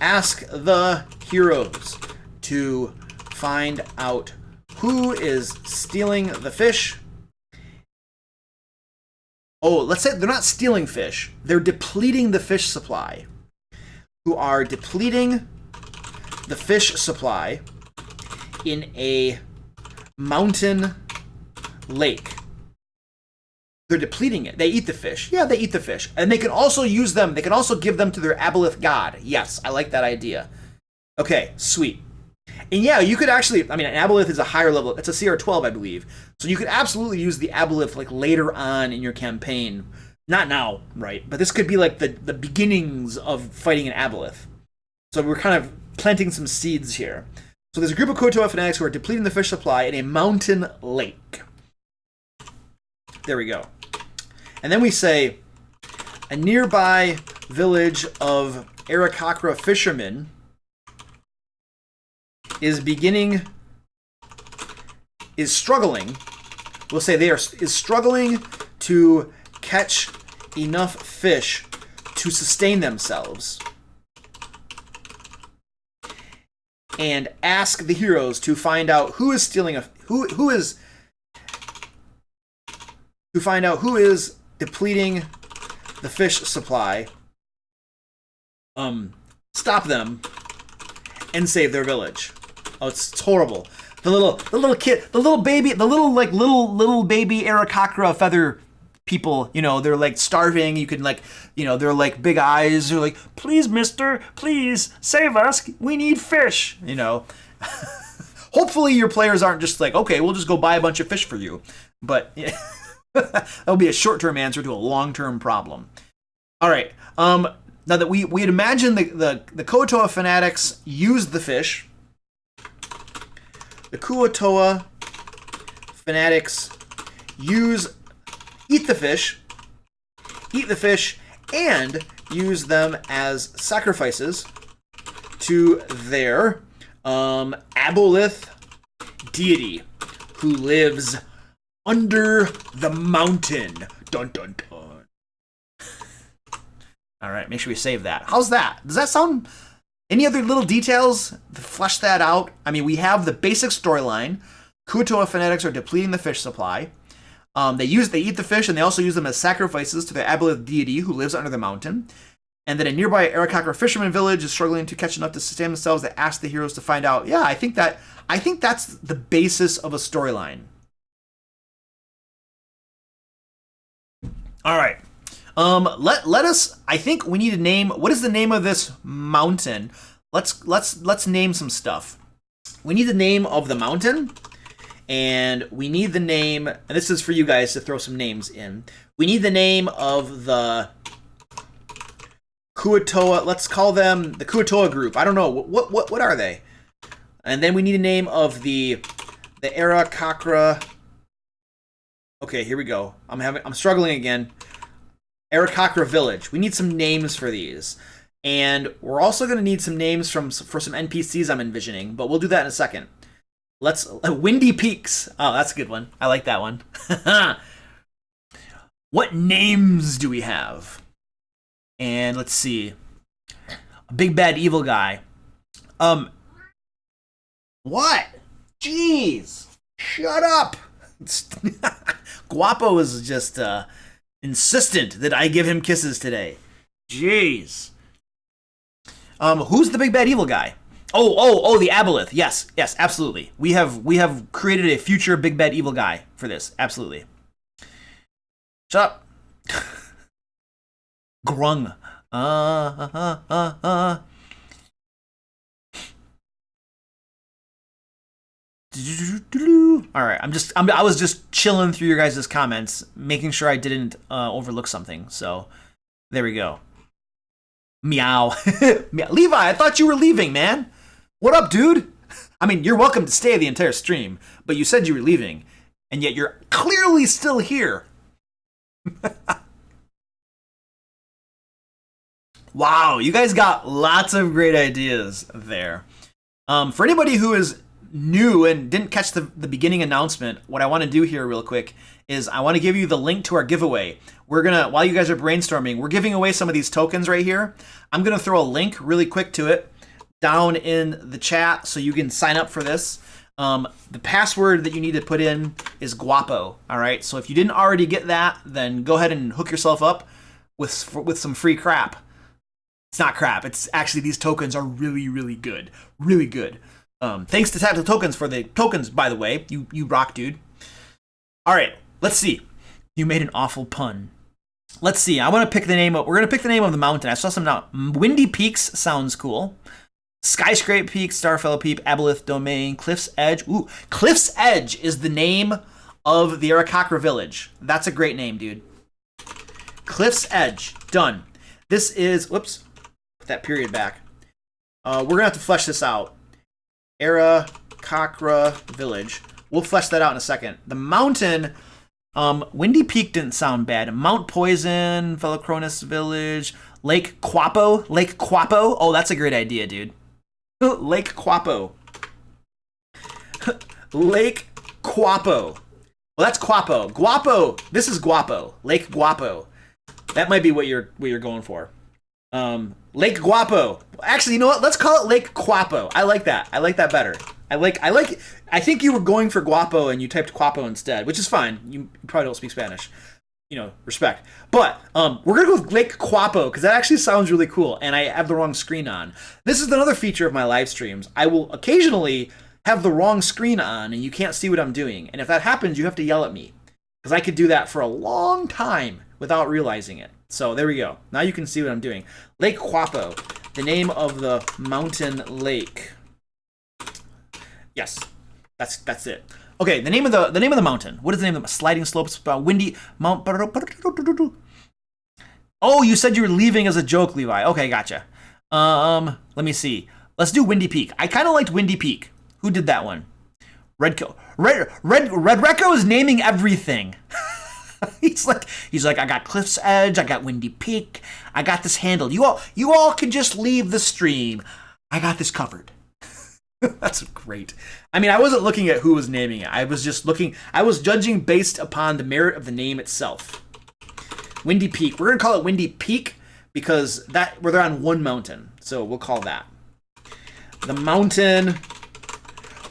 ask the heroes to find out who is stealing the fish. Oh, let's say they're not stealing fish. They're depleting the fish supply. Who are depleting the fish supply in a mountain lake. They're depleting it. They eat the fish. Yeah, they eat the fish. And they can also use them. They can also give them to their aboleth god. Yes, I like that idea. Okay, sweet. And yeah, you could actually, an aboleth is a higher level. It's a CR12, I believe. So you could absolutely use the aboleth like later on in your campaign. Not now, right? But this could be like the beginnings of fighting an aboleth. So we're kind of planting some seeds here. So there's a group of kuo-toa fanatics who are depleting the fish supply in a mountain lake. There we go. And then we say, a nearby village of Arakakra fishermen is beginning is struggling. We'll say is struggling to catch enough fish to sustain themselves. And ask the heroes to find out who is stealing who is depleting the fish supply. Stop them and save their village. Oh, it's horrible. The little kid, the little baby Aarakocra feather people, you know, they're like starving. You can like, you know, they're like big eyes. They're like, please, mister, please save us. We need fish, you know. Hopefully your players aren't just like, okay, we'll just go buy a bunch of fish for you. But yeah, that'll be a short-term answer to a long-term problem. All right. Now that we'd imagine the kuo-toa fanatics use the fish. The kuo-toa fanatics eat the fish, and use them as sacrifices to their aboleth deity who lives under the mountain. Dun dun dun. All right, make sure we save that. How's that? Does that sound... Any other little details to flesh that out? I mean, we have the basic storyline. Kuo-toa fanatics are depleting the fish supply. They eat the fish, and they also use them as sacrifices to the aboleth deity who lives under the mountain. And then a nearby Aarakocra fisherman village is struggling to catch enough to sustain themselves. They ask the heroes to find out. Yeah, I think that's the basis of a storyline. All right. Let us. I think we need to name. What is the name of this mountain? Let's name some stuff. We need the name of the mountain, and we need the name. And this is for you guys to throw some names in. We need the name of the kuo-toa. Let's call them the kuo-toa group. I don't know what are they. And then we need a name of the Aarakocra. Okay, here we go. I'm struggling again. Aarakocra Village. We need some names for these. And we're also going to need some names for some NPCs I'm envisioning, but we'll do that in a second. Let's... Windy Peaks. Oh, that's a good one. I like that one. What names do we have? And let's see. A big bad evil guy. What? Jeez. Shut up. Guapo is just... insistent that I give him kisses today. Jeez. Who's the big bad evil guy? Oh, the aboleth. Yes, absolutely. We have created a future big bad evil guy for this. Absolutely. Shut up. Grung. All right, I was just chilling through your guys' comments, making sure I didn't overlook something. So there we go. Meow. Levi, I thought you were leaving, man. What up, dude? I mean, you're welcome to stay the entire stream, but you said you were leaving, and yet you're clearly still here. Wow, you guys got lots of great ideas there. For anybody who is new and didn't catch the beginning announcement, what I want to do here real quick is I want to give you the link to our giveaway. We're gonna, while you guys are brainstorming, we're giving away some of these tokens right here. I'm gonna throw a link really quick to it down in the chat so you can sign up for this. The password that you need to put in is Guapo. All right, so if you didn't already get that, then go ahead and hook yourself up with some free crap. It's not crap. It's actually, these tokens are really, really good. Really good. Thanks to Tactical Tokens for the tokens, by the way. You rock, dude. All right, let's see. You made an awful pun. Let's see. I want to pick the name of... We're going to pick the name of the mountain. I saw some now. Windy Peaks sounds cool. Skyscrape Peak, Starfellow Peak, Aboleth Domain, Cliff's Edge. Ooh, Cliff's Edge is the name of the Aarakocra village. That's a great name, dude. Cliff's Edge. Done. This is... Whoops. Put that period back. We're going to have to flesh this out. Aarakocra Village. We'll flesh that out in a second. The mountain, Windy Peak didn't sound bad. Mount Poison, Velocronus Village, Lake Quapo. Lake Quapo. Oh, that's a great idea, dude. Lake Quapo. Lake Guapo. Well, that's Guapo. Guapo. This is Guapo. Lake Guapo. That might be what you're going for. Lake Guapo. Actually, you know what? Let's call it Lake Guapo. I like that. I like that better. I think you were going for Guapo and you typed Guapo instead, which is fine. You probably don't speak Spanish. You know, respect. But we're gonna go with Lake Guapo because that actually sounds really cool, and I have the wrong screen on. This is another feature of my live streams. I will occasionally have the wrong screen on and you can't see what I'm doing. And if that happens, you have to yell at me because I could do that for a long time without realizing it. So there we go. Now you can see what I'm doing. Lake Guapo, the name of the mountain lake. Yes, that's it. Okay, the name of the mountain. What is the name of the sliding slopes? Windy Mount. Oh, you said you were leaving as a joke, Levi. Okay, gotcha. Let me see. Let's do Windy Peak. I kind of liked Windy Peak. Who did that one? Red Recco is naming everything. He's like, I got Cliff's Edge, I got Windy Peak, I got this handled. You all can just leave the stream. I got this covered. That's great. I mean, I wasn't looking at who was naming it. I was judging based upon the merit of the name itself. Windy Peak. We're gonna call it Windy Peak because where they're on one mountain. So we'll call that the mountain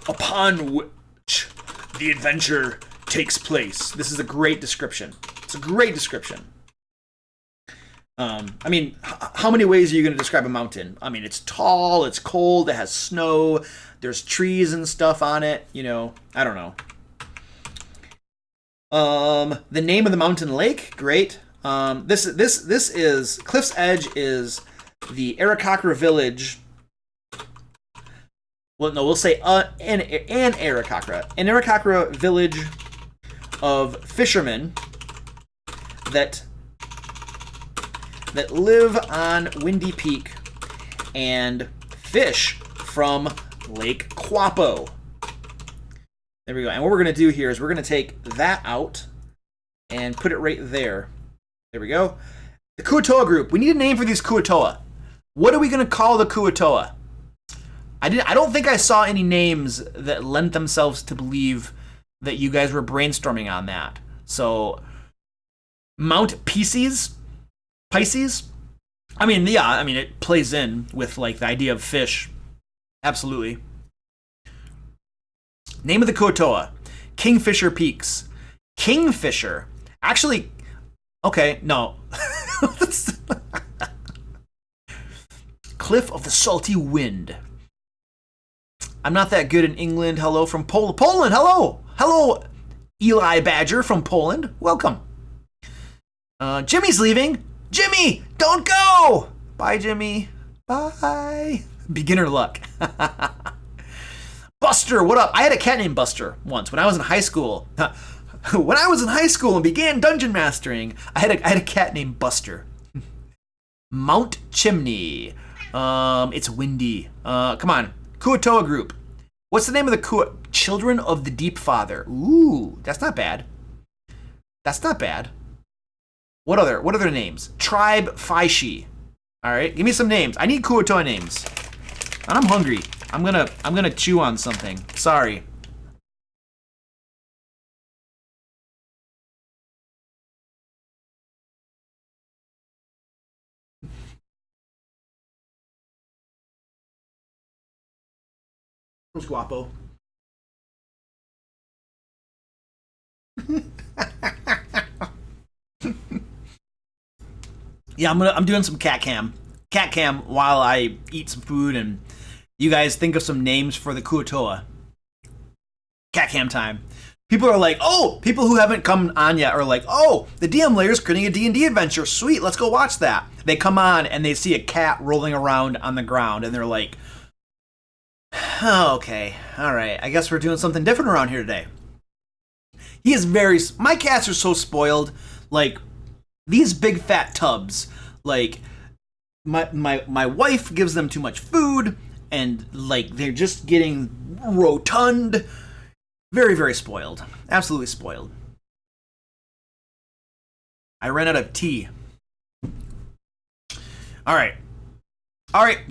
upon which the adventure takes place. This is a great description. It's a great description. I mean, how many ways are you going to describe a mountain? I mean, it's tall, it's cold, it has snow, there's trees and stuff on it. You know, I don't know. The name of the mountain lake, great. This is Cliff's Edge is the Arakakra village. Well, no, we'll say an Arakakra. An Arakakra village of fishermen that live on Windy Peak and fish from Lake Guapo. There we go. And what we're going to do here is we're going to take that out and put it right there. There we go. The kuo-toa group. We need a name for these kuo-toa. What are we going to call the kuo-toa? I don't think I saw any names that lent themselves to believe that you guys were brainstorming on that. So, Mount Pisces? I mean, yeah, I mean, it plays in with, like, the idea of fish. Absolutely. Name of the kuo-toa. Kingfisher Peaks. Kingfisher. Actually, okay, no. Cliff of the Salty Wind. I'm not that good in England. Hello from Poland. Poland, hello! Hello, Eli Badger from Poland. Welcome. Jimmy's leaving. Jimmy, don't go! Bye, Jimmy. Bye. Beginner luck. Buster, what up? I had a cat named Buster once when I was in high school. When I was in high school and began dungeon mastering, I had a cat named Buster. Mount Chimney. It's windy. Come on. Kuo-toa group. What's the name of the Children of the Deep Father? Ooh, that's not bad. That's not bad. What other names? Tribe Fishy. All right, give me some names. I need kuo-toa names. And I'm hungry. I'm gonna chew on something. Sorry. Who's Guapo? Yeah, I'm doing some cat cam while I eat some food and you guys think of some names for the kuo-toa. Cat cam time. People are like, oh, people who haven't come on yet are like, oh, the DM Layer's creating a D&D adventure. Sweet, let's go watch that. They come on and they see a cat rolling around on the ground and they're like, oh, okay, all right, I guess we're doing something different around here today. My cats are so spoiled. Like, these big fat tubs, like, my wife gives them too much food, and, like, they're just getting rotund. Very, very spoiled. Absolutely spoiled. I ran out of tea. All right.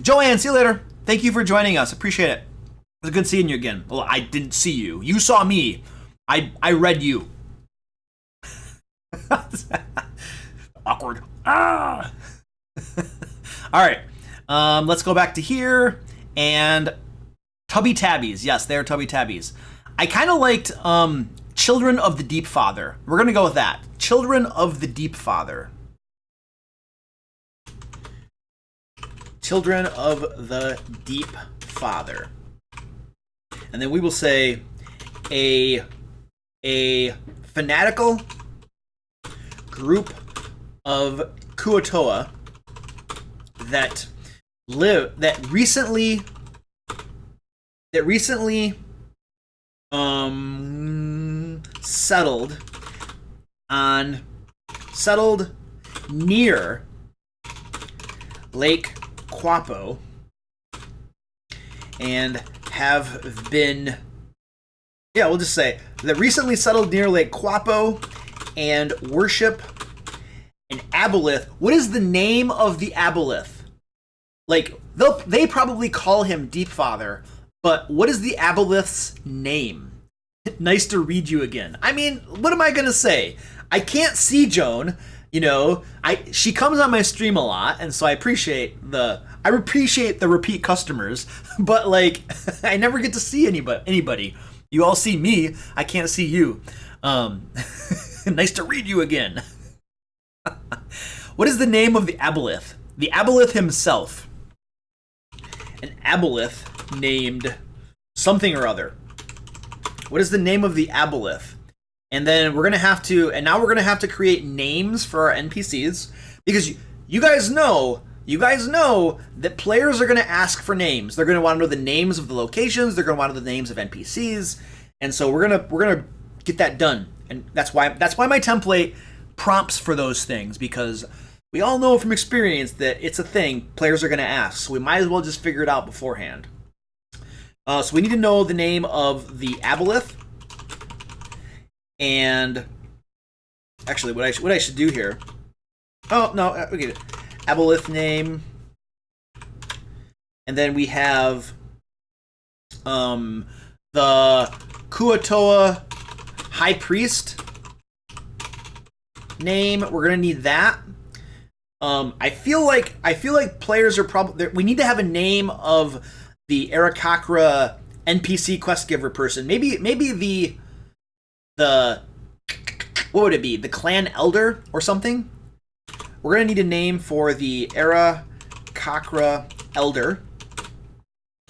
Joanne, see you later. Thank you for joining us. Appreciate it. It was good seeing you again. Well, I didn't see you. You saw me. I read you. Awkward. Ah. All right. Let's go back to here and Tubby Tabbies. Yes, they're Tubby Tabbies. I kind of liked Children of the Deep Father. We're gonna go with that. Children of the Deep Father. Children of the Deep Father. And then we will say a fanatical group of kuo-toa that recently settled near Lake Quapo and have been, yeah, we'll just say that recently settled near Lake Quapo and worship an aboleth. What is the name of the aboleth? Like, they probably call him Deep Father, but what is the aboleth's name? Nice to read you again. I mean, what am I gonna say? I can't see Joan. You know, she comes on my stream a lot, and so I appreciate the repeat customers. But like, I never get to see anybody. You all see me. I can't see you. Nice to read you again. What is the name of the aboleth? The aboleth himself. An aboleth named something or other. What is the name of the aboleth? And then we're gonna have to create names for our NPCs, because you guys know that players are gonna ask for names. They're gonna want to know the names of the locations. They're gonna want to know the names of NPCs, and so we're gonna get that done. And that's why my template prompts for those things, because we all know from experience that it's a thing players are gonna ask. So we might as well just figure it out beforehand. So we need to know the name of the aboleth. And actually, what I should do here? Oh no, we get it. Aboleth name, and then we have the kuo-toa high priest name. We're gonna need that. I feel like players are probably. We need to have a name of the Arakakra NPC quest giver person. Maybe the what would it be? The clan elder or something? We're gonna need a name for the Arakakra elder,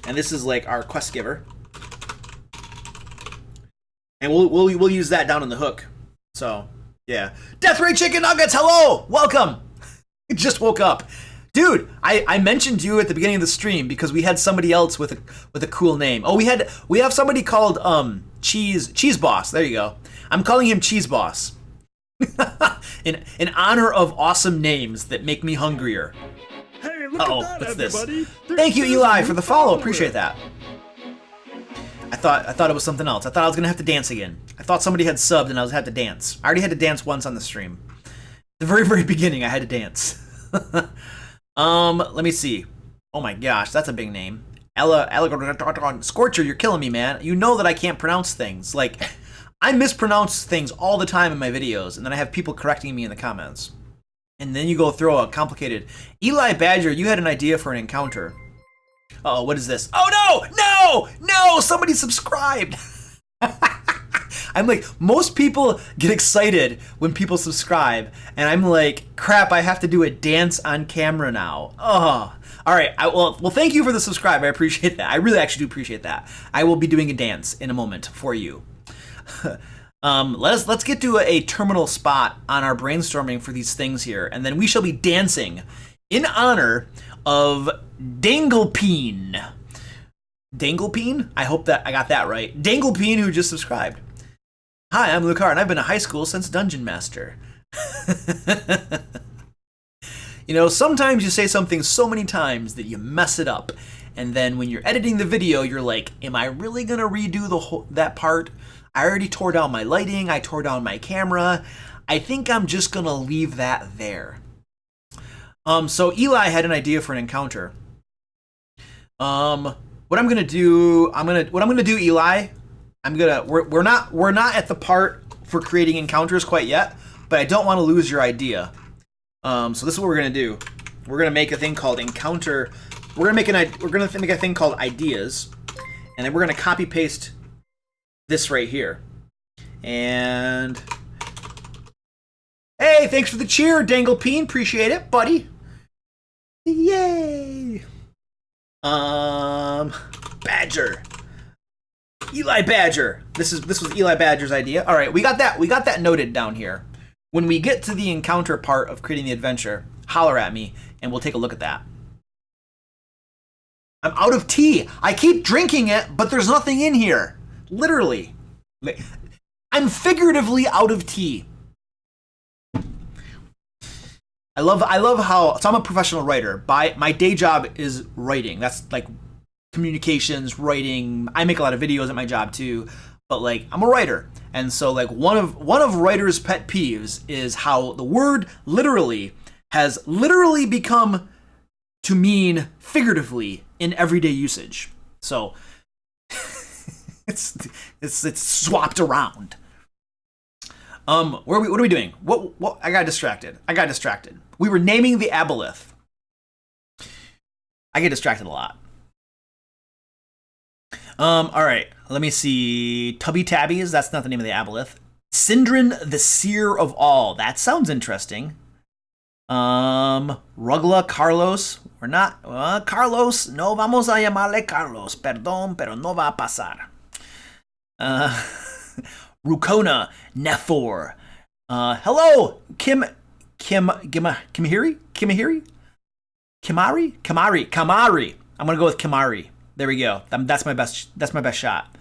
and this is like our quest giver, and we'll use that down in the hook. So yeah, Death Ray Chicken Nuggets, hello, welcome. Just woke up, dude. I mentioned you at the beginning of the stream because we had somebody else with a cool name. Oh, we have somebody called Cheese Boss. There you go. I'm calling him Cheese Boss. in honor of awesome names that make me hungrier. Hey, look at that, what's everybody. this? Thank you, Eli, for the follow. Appreciate that. I thought it was something else. I thought I was gonna have to dance again. I thought somebody had subbed and I was had to dance. I already had to dance once on the stream. The very beginning, I had to dance. Let me see. Oh my gosh, that's a big name. Scorcher, you're killing me, man. You know that I can't pronounce things. Like, I mispronounce things all the time in my videos, and then I have people correcting me in the comments. And then you go throw a complicated... Eli Badger, you had an idea for an encounter. Uh-oh, what is this? Oh, no! Somebody subscribed! I'm like, most people get excited when people subscribe, and I'm like, crap, I have to do a dance on camera now. Oh, all right. Well, thank you for the subscribe. I appreciate that. I really actually do appreciate that. I will be doing a dance in a moment for you. Let's get to a terminal spot on our brainstorming for these things here, and then we shall be dancing in honor of Danglepeen. Danglepeen? I hope that I got that right. Danglepeen, who just subscribed. Hi, I'm Lucar, and I've been in high school since Dungeon Master. You know, sometimes you say something so many times that you mess it up, and then when you're editing the video, you're like, am I really gonna redo that part? I already tore down my lighting, I tore down my camera. I think I'm just gonna leave that there. So Eli had an idea for an encounter. What I'm gonna do, Eli, we're not at the part for creating encounters quite yet, but I don't want to lose your idea. So this is what we're gonna do. We're gonna make a thing called encounter. We're gonna make a thing called ideas, and then we're gonna copy paste this right here. And hey, thanks for the cheer, Danglepeen. Appreciate it, buddy. Yay. Badger. Eli Badger. This was Eli Badger's idea. All right, we got that noted down here. When we get to the encounter part of creating the adventure, holler at me and we'll take a look at that. I'm out of tea. I keep drinking it, but there's nothing in here. Literally. I'm figuratively out of tea. I love how, so I'm a professional writer. My day job is writing. That's like communications, writing. I make a lot of videos at my job too, but like I'm a writer. And so like one of writers' pet peeves is how the word literally has literally become to mean figuratively in everyday usage. So it's swapped around. What are we doing? What I got distracted. We were naming the aboleth. I get distracted a lot. All right, let me see. Tubby Tabbies, that's not the name of the aboleth. Sindrin, the seer of all. That sounds interesting. Rugla Carlos. We're not. Carlos, no vamos a llamarle Carlos. Perdón, pero no va a pasar. Rukona Nefor. Hello, Kimahiri? Kamari. I'm gonna go with Kamari. There we go. That's my best shot.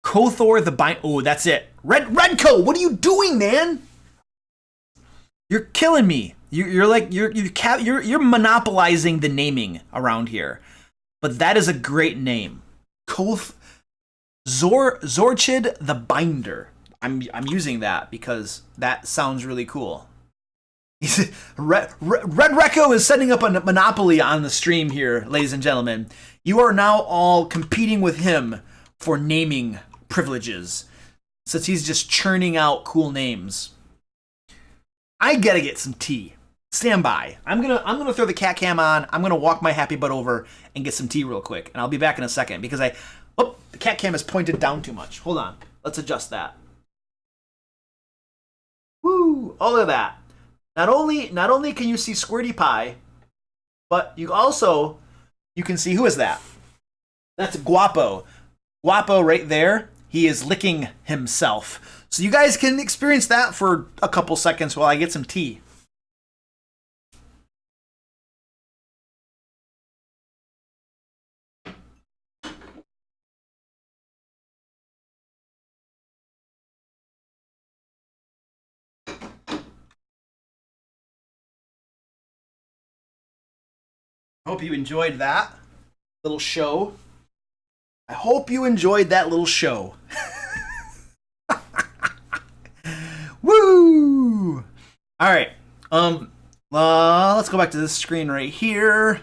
Kothor the Bind. Oh, that's it. Redco, what are you doing, man? You're killing me. You're monopolizing the naming around here. But that is a great name. Zorchid the Binder. I'm using that because that sounds really cool. Red Recco is setting up a monopoly on the stream here, ladies and gentlemen. You are now all competing with him for naming privileges, since he's just churning out cool names. I gotta get some tea. Stand by. I'm gonna throw the cat cam on. I'm gonna walk my happy butt over and get some tea real quick, and I'll be back in a second because the cat cam is pointed down too much. Hold on. Let's adjust that. Woo! Oh, look at that. Not only can you see Squirty Pie, but you can see, who is that? That's Guapo. Guapo right there. He is licking himself. So you guys can experience that for a couple seconds while I get some tea. Hope you enjoyed that little show. Woo! All right. Let's go back to this screen right here.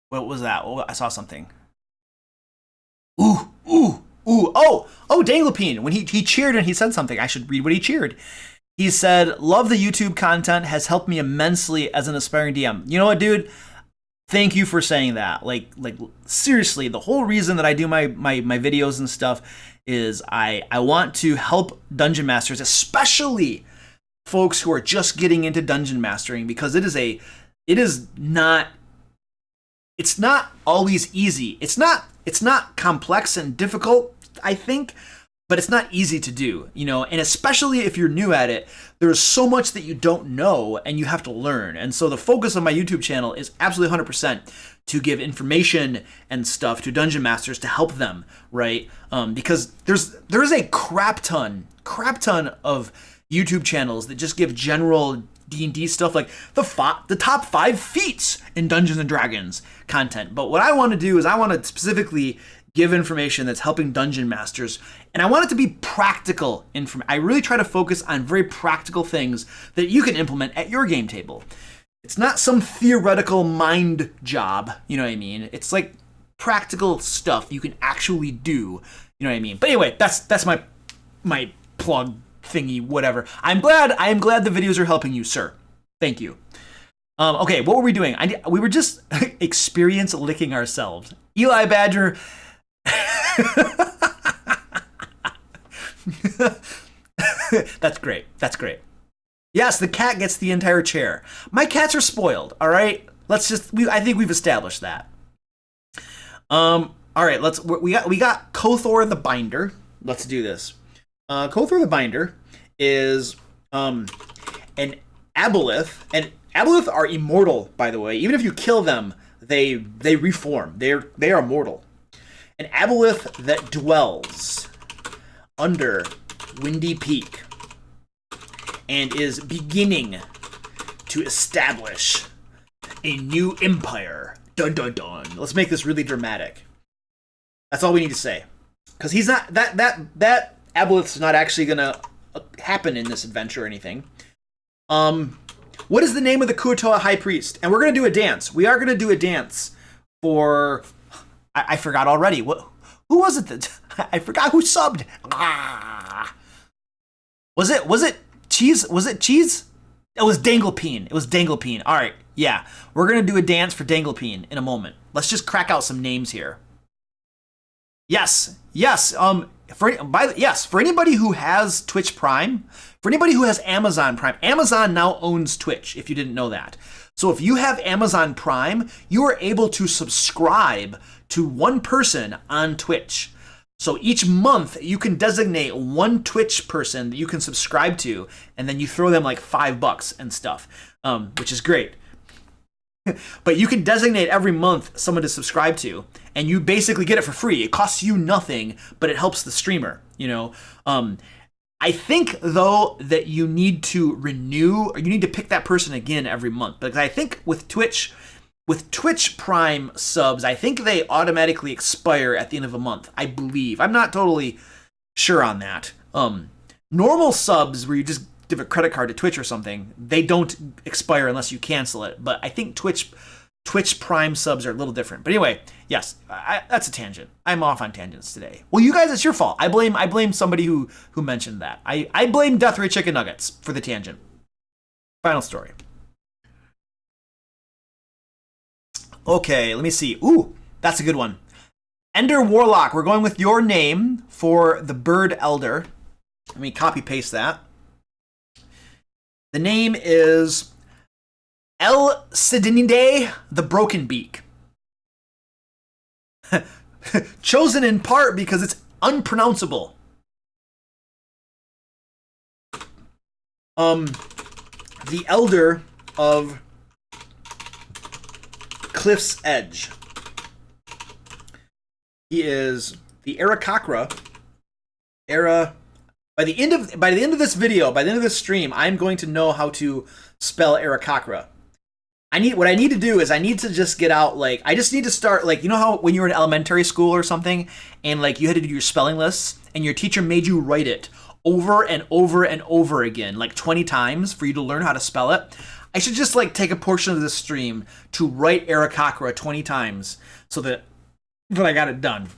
What was that? Oh, I saw something. Ooh. Oh, Danglepeen. When he cheered and he said something, I should read what he cheered. He said, "Love the YouTube content, has helped me immensely as an aspiring DM." You know what, dude? Thank you for saying that. Like seriously, the whole reason that I do my videos and stuff is I want to help dungeon masters, especially folks who are just getting into dungeon mastering, because it's not always easy. It's not complex and difficult, I think, but it's not easy to do, and especially if you're new at it, there's so much that you don't know and you have to learn. And so the focus of my YouTube channel is absolutely 100% to give information and stuff to dungeon masters to help them, right? Because there's a crap ton of YouTube channels that just give general D&D stuff, like the top 5 feats in Dungeons and Dragons content. But what I want to do is I want to specifically give information that's helping dungeon masters, and I want it to be practical information. I really try to focus on very practical things that you can implement at your game table. It's not some theoretical mind job, you know what I mean? It's like practical stuff you can actually do. You know what I mean? But anyway, that's my plug thingy, whatever. I am glad the videos are helping you, sir. Thank you. Okay, what were we doing? We were just experience licking ourselves. Eli Badger. That's great. That's great. Yes, the cat gets the entire chair. My cats are spoiled. All right. I think we've established that. All right. We got kuo-toa the binder. Let's do this. Kuo-toa the binder is an aboleth, and aboleth are immortal, by the way. Even if you kill them, they reform. They are immortal. An aboleth that dwells under Windy Peak and is beginning to establish a new empire. Dun dun dun. Let's make this really dramatic. That's all we need to say. Because he's not that aboleth's not actually gonna happen in this adventure or anything. What is the name of the kuo-toa high priest? And we're gonna do a dance. We are gonna do a dance for I forgot already. Who was it that I forgot who subbed? Was it cheese? Was it cheese? It was Danglepeen. It was Danglepeen. All right, yeah. We're gonna do a dance for Danglepeen in a moment. Let's just crack out some names here. Yes. For anybody who has Twitch Prime, for anybody who has Amazon Prime, Amazon now owns Twitch, if you didn't know that. So if you have Amazon Prime, you are able to subscribe to one person on Twitch. So each month you can designate one Twitch person that you can subscribe to, and then you throw them like $5 and stuff, which is great. But you can designate every month someone to subscribe to, and you basically get it for free. It costs you nothing, but it helps the streamer, you know. I think, though, that you need to renew, or you need to pick that person again every month. Because I think with Twitch Prime subs, I think they automatically expire at the end of a month, I believe. I'm not totally sure on that. Normal subs, where you just give a credit card to Twitch or something, they don't expire unless you cancel it. But I think Twitch Prime subs are a little different. But anyway, yes, that's a tangent. I'm off on tangents today. Well, you guys, it's your fault. I blame somebody who mentioned that. I blame Death Ray Chicken Nuggets for the tangent. Final story. Okay, let me see. Ooh, that's a good one. Ender Warlock. We're going with your name for the Bird Elder. Let me copy paste that. The name is El Sidinide the Broken Beak. Chosen in part because it's unpronounceable. The Elder of Cliff's Edge. He is the Arakakra. By the end of this video, by the end of this stream, I'm going to know how to spell Arakakra. What I need to do is I need to just get out, like, I just need to start, like, you know how when you were in elementary school or something, and like you had to do your spelling lists, and your teacher made you write it over and over and over again, like 20 times for you to learn how to spell it. I should just like take a portion of this stream to write Arakakra 20 times so that I got it done.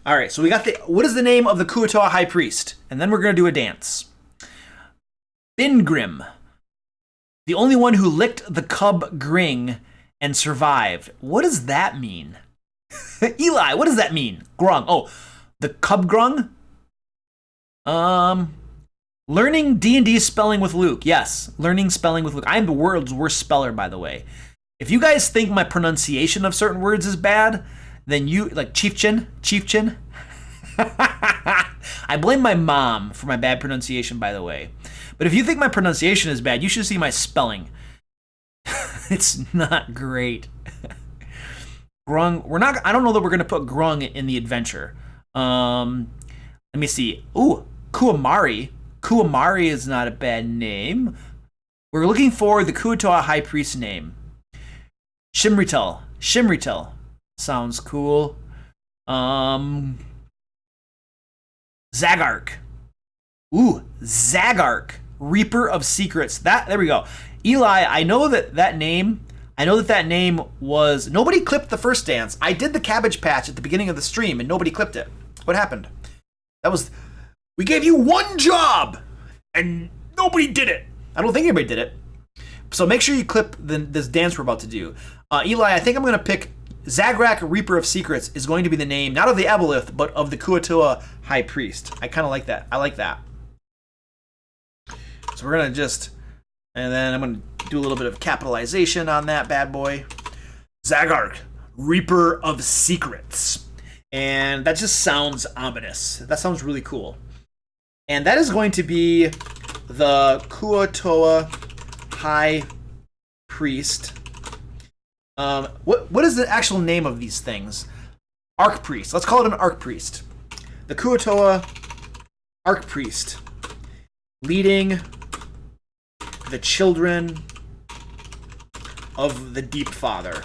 All right, so we got what is the name of the kuo-toa high priest? And then we're going to do a dance. Bingrim. The only one who licked the cub Gring and survived. What does that mean? Eli, what does that mean? Grung. Oh, the cub Grung? Learning D&D spelling with Luke. Yes, learning spelling with Luke. I'm the world's worst speller, by the way. If you guys think my pronunciation of certain words is bad, then you, like Chiefchin. I blame my mom for my bad pronunciation, by the way. But if you think my pronunciation is bad, you should see my spelling. It's not great. Grung, I don't know that we're gonna put Grung in the adventure. Let me see. Ooh, Kuamari. Kuamari is not a bad name. We're looking for the kuo-toa high priest name. Shimritel. Sounds cool. Zagark. Ooh, Zagark. Reaper of Secrets. There we go. Eli, I know that name, I know that that name was... Nobody clipped the first dance. I did the Cabbage Patch at the beginning of the stream, and nobody clipped it. What happened? That was... We gave you one job, and nobody did it. I don't think anybody did it. So make sure you clip this dance we're about to do. Eli, I think I'm going to pick Zagrak, Reaper of Secrets is going to be the name, not of the Aboleth, but of the kuo-toa High Priest. I kind of like that. I like that. So we're going to just... And then I'm going to do a little bit of capitalization on that bad boy. Zagrak, Reaper of Secrets. And that just sounds ominous. That sounds really cool. And that is going to be the kuo-toa High Priest. What is the actual name of these things? Arch Priest. Let's call it an Arch Priest. The kuo-toa Arch Priest. Leading the children of the Deep Father.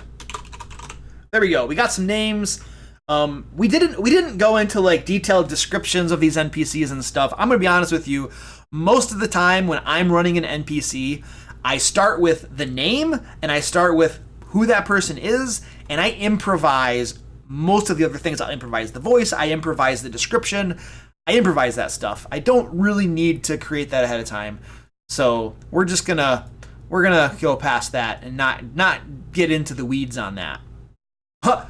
There we go. We got some names. We didn't go into like detailed descriptions of these NPCs and stuff. I'm gonna be honest with you. Most of the time when I'm running an NPC, I start with the name and I start with who that person is, and I improvise most of the other things. I'll improvise the voice, I improvise the description, I improvise that stuff. I don't really need to create that ahead of time. So we're gonna go past that and not get into the weeds on that. Huh.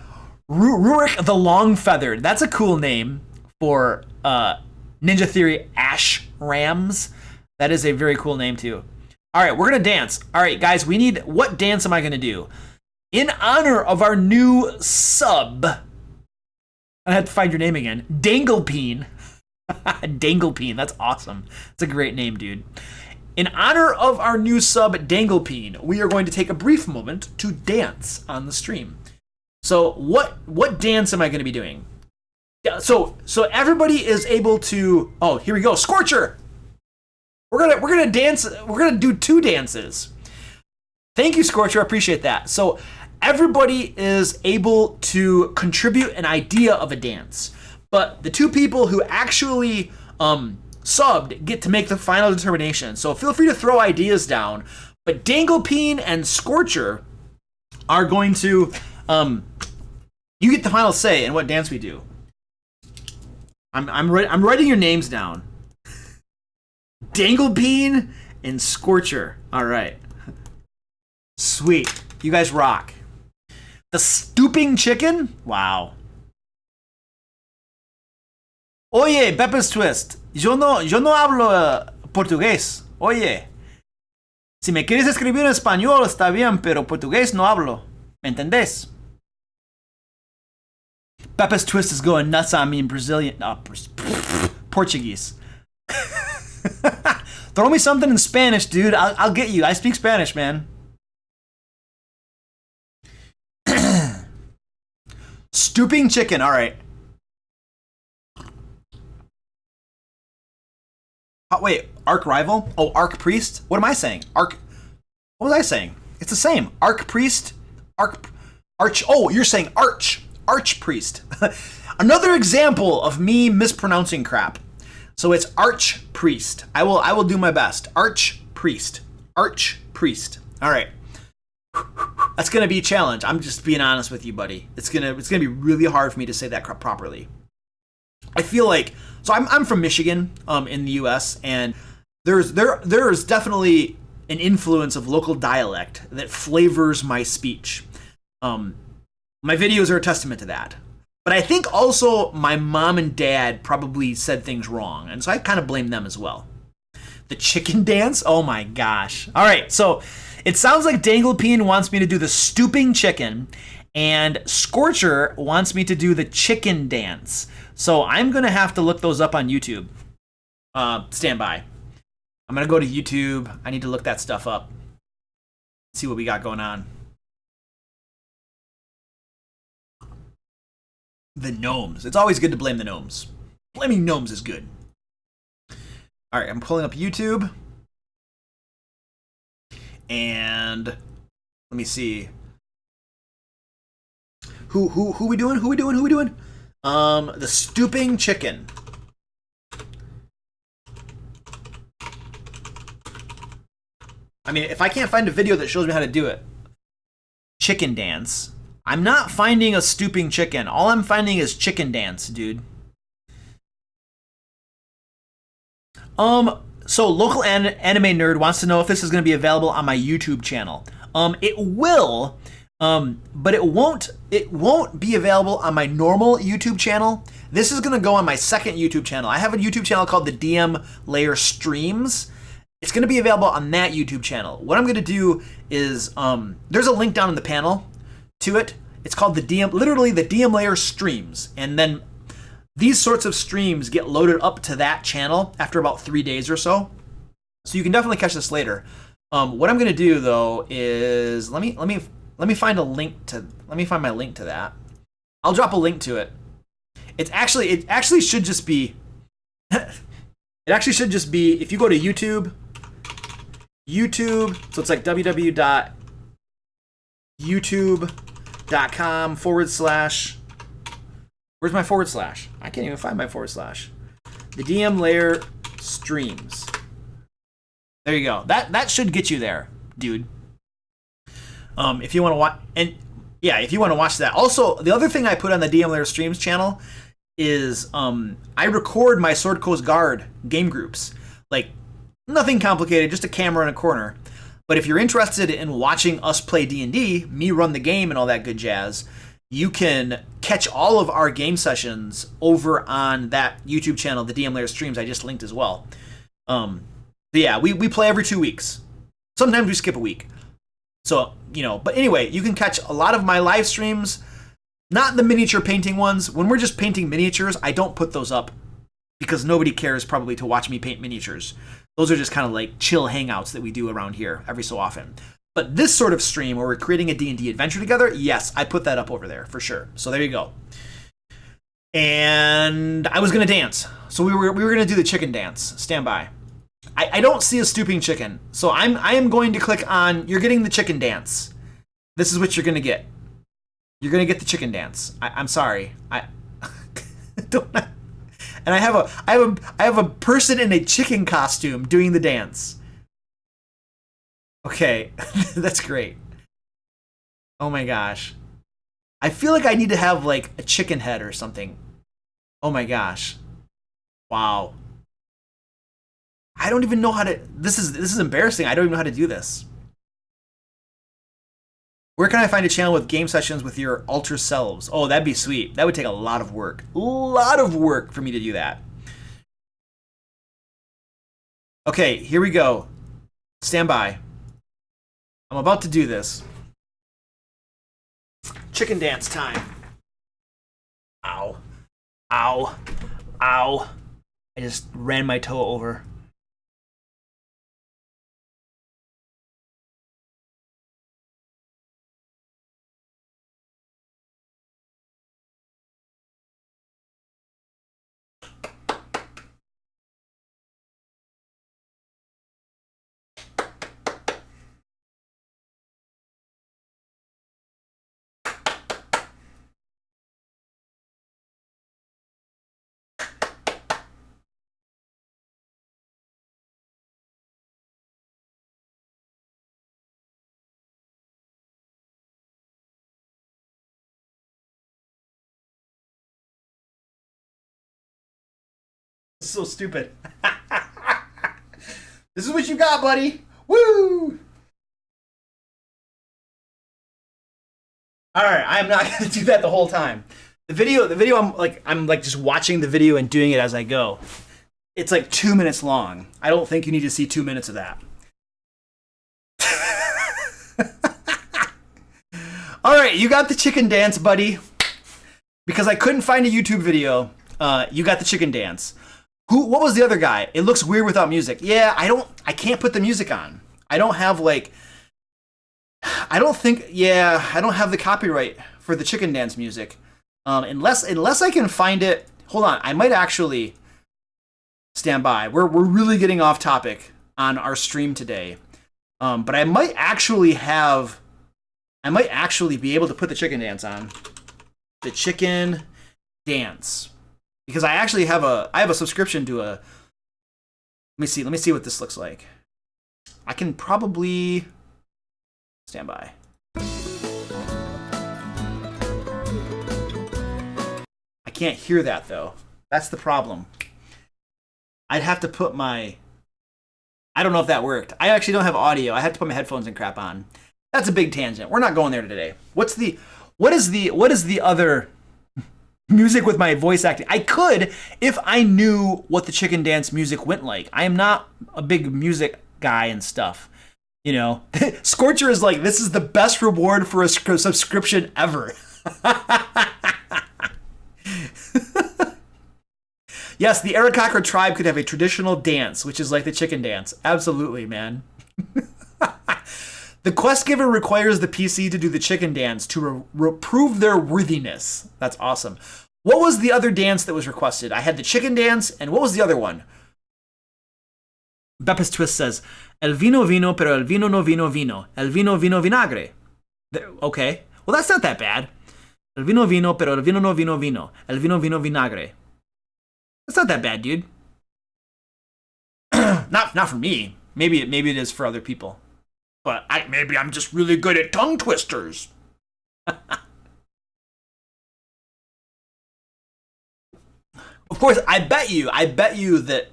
Rurik the Long-Feathered. That's a cool name for Ninja Theory Ash Rams. That is a very cool name too. All right, we're gonna dance. All right, guys, we need... What dance am I gonna do? In honor of our new sub... I had to find your name again. Danglepeen. Danglepeen, that's awesome. It's a great name, dude. In honor of our new sub, Danglepeen, we are going to take a brief moment to dance on the stream. So what dance am I going to be doing? So everybody is able to... Oh, here we go. Scorcher! We're gonna dance. We're gonna do 2 dances. Thank you, Scorcher. I appreciate that. So everybody is able to contribute an idea of a dance, but the 2 people who actually subbed get to make the final determination. So feel free to throw ideas down. But Danglepeen and Scorcher are going to... you get the final say in what dance we do. I'm writing your names down. Danglepeen and Scorcher. All right. Sweet. You guys rock. The Stooping Chicken? Wow. Oye, Pepper's Twist. Yo no hablo portugués. Oye. Si me quieres escribir en español está bien, pero portugués no hablo. ¿Me entendés? Pepper's Twist is going nuts on me in Brazilian... Portuguese. Throw me something in Spanish, dude. I'll get you. I speak Spanish, man. Stooping Chicken. All right. Oh, wait. Arch Rival? Oh, Arch Priest? What am I saying? What was I saying? It's the same. Arch Priest. Arch. Oh, you're saying Arch. Arch Priest. Another example of me mispronouncing crap. So it's Arch Priest. I will do my best. Arch Priest. Arch Priest. All right. That's gonna be a challenge. I'm just being honest with you, buddy. It's gonna be really hard for me to say that crap properly. I feel like... So I'm from Michigan, in the U.S., and there's definitely an influence of local dialect that flavors my speech. My videos are a testament to that. But I think also my mom and dad probably said things wrong, and so I kind of blame them as well. The chicken dance? Oh my gosh. All right, so it sounds like Danglepeen wants me to do the stooping chicken, and Scorcher wants me to do the chicken dance. So I'm going to have to look those up on YouTube. Stand by. I'm going to go to YouTube. I need to look that stuff up. See what we got going on. The gnomes. It's always good to blame the gnomes. Blaming gnomes is good. All right, I'm pulling up YouTube. And let me see. Who we doing? Who we doing? The stooping chicken. I mean, if I can't find a video that shows me how to do it, chicken dance. I'm not finding a stooping chicken. All I'm finding is chicken dance, dude. So local anime nerd wants to know if this is going to be available on my YouTube channel. It will, but it won't be available on my normal YouTube channel. This is going to go on my second YouTube channel. I have a YouTube channel called the DM Layer Streams. It's going to be available on that YouTube channel. What I'm going to do is, there's a link down in the panel to it. It's called literally the DM Layer Streams. And then these sorts of streams get loaded up to that channel after about 3 days or so. So you can definitely catch this later. What I'm going to do though is let me find my link to that. I'll drop a link to it. It actually should just be if you go to YouTube, so it's like www.youtube.com/ where's my / I can't even find my / the DM Layer Streams. There you go. That should get you there, dude. If you want to watch, and yeah, if you want to watch that. Also, the other thing I put on the DM Layer Streams channel is I record my Sword Coast Guard game groups. Like, nothing complicated, just a camera in a corner. But if you're interested in watching us play D&D, me run the game and all that good jazz, you can catch all of our game sessions over on that YouTube channel, the DM Layer Streams I just linked as well. But yeah, we play every 2 weeks. Sometimes we skip a week. So, but anyway, you can catch a lot of my live streams, not the miniature painting ones. When we're just painting miniatures, I don't put those up because nobody cares probably to watch me paint miniatures. Those are just kind of like chill hangouts that we do around here every so often. But this sort of stream where we're creating a D&D adventure together, yes, I put that up over there for sure. So there you go. And I was going to dance. So we were going to do the chicken dance. Stand by. I don't see a stooping chicken. So I am going to click on, you're getting the chicken dance. This is what you're going to get. You're going to get the chicken dance. I'm sorry. I don't. And I have a person in a chicken costume doing the dance. Okay, that's great. Oh my gosh. I feel like I need to have like a chicken head or something. Oh my gosh. Wow. I don't even know how to, this is embarrassing. I don't even know how to do this. Where can I find a channel with game sessions with your alter selves? Oh, that'd be sweet. That would take a lot of work. A lot of work for me to do that. Okay, here we go. Stand by. I'm about to do this. Chicken dance time. Ow. Ow. Ow. I just ran my toe over. So stupid. This is what you got, buddy. Woo! All right, I'm not gonna do that the whole time. The video, I'm like just watching the video and doing it as I go. It's like 2 minutes long. I don't think you need to see 2 minutes of that. All right, you got the chicken dance, buddy. Because I couldn't find a YouTube video, you got the chicken dance. What was the other guy? It looks weird without music. Yeah, I can't put the music on. I don't have I don't have the copyright for the chicken dance music. Unless I can find it. Hold on, I might actually stand by. We're really getting off topic on our stream today. But I might actually be able to put the chicken dance on. The chicken dance. Because I actually have a subscription to a. Let me see what this looks like. I can probably stand by. can't hear that though. That's the problem. I'd have to put my... I don't know if that worked. I actually don't have audio. I have to put my headphones and crap on. That's a big tangent. We're not going there today. What is the other music with my voice acting? I could if I knew what the chicken dance music went like. I am not a big music guy and stuff. You know, Scorcher is like, this is the best reward for a subscription ever. Yes, the Arakocra tribe could have a traditional dance, which is like the chicken dance. Absolutely, man. The quest giver requires the PC to do the chicken dance to prove their worthiness. That's awesome. What was the other dance that was requested? I had the chicken dance, and what was the other one? Beppis Twist says, El vino vino, pero el vino no vino vino. El vino vino vinagre. Okay, well that's not that bad. El vino vino, pero el vino no vino vino. El vino vino vinagre. That's not that bad, dude. Not for me. Maybe it is for other people. But maybe I'm just really good at tongue twisters. Of course, I bet you that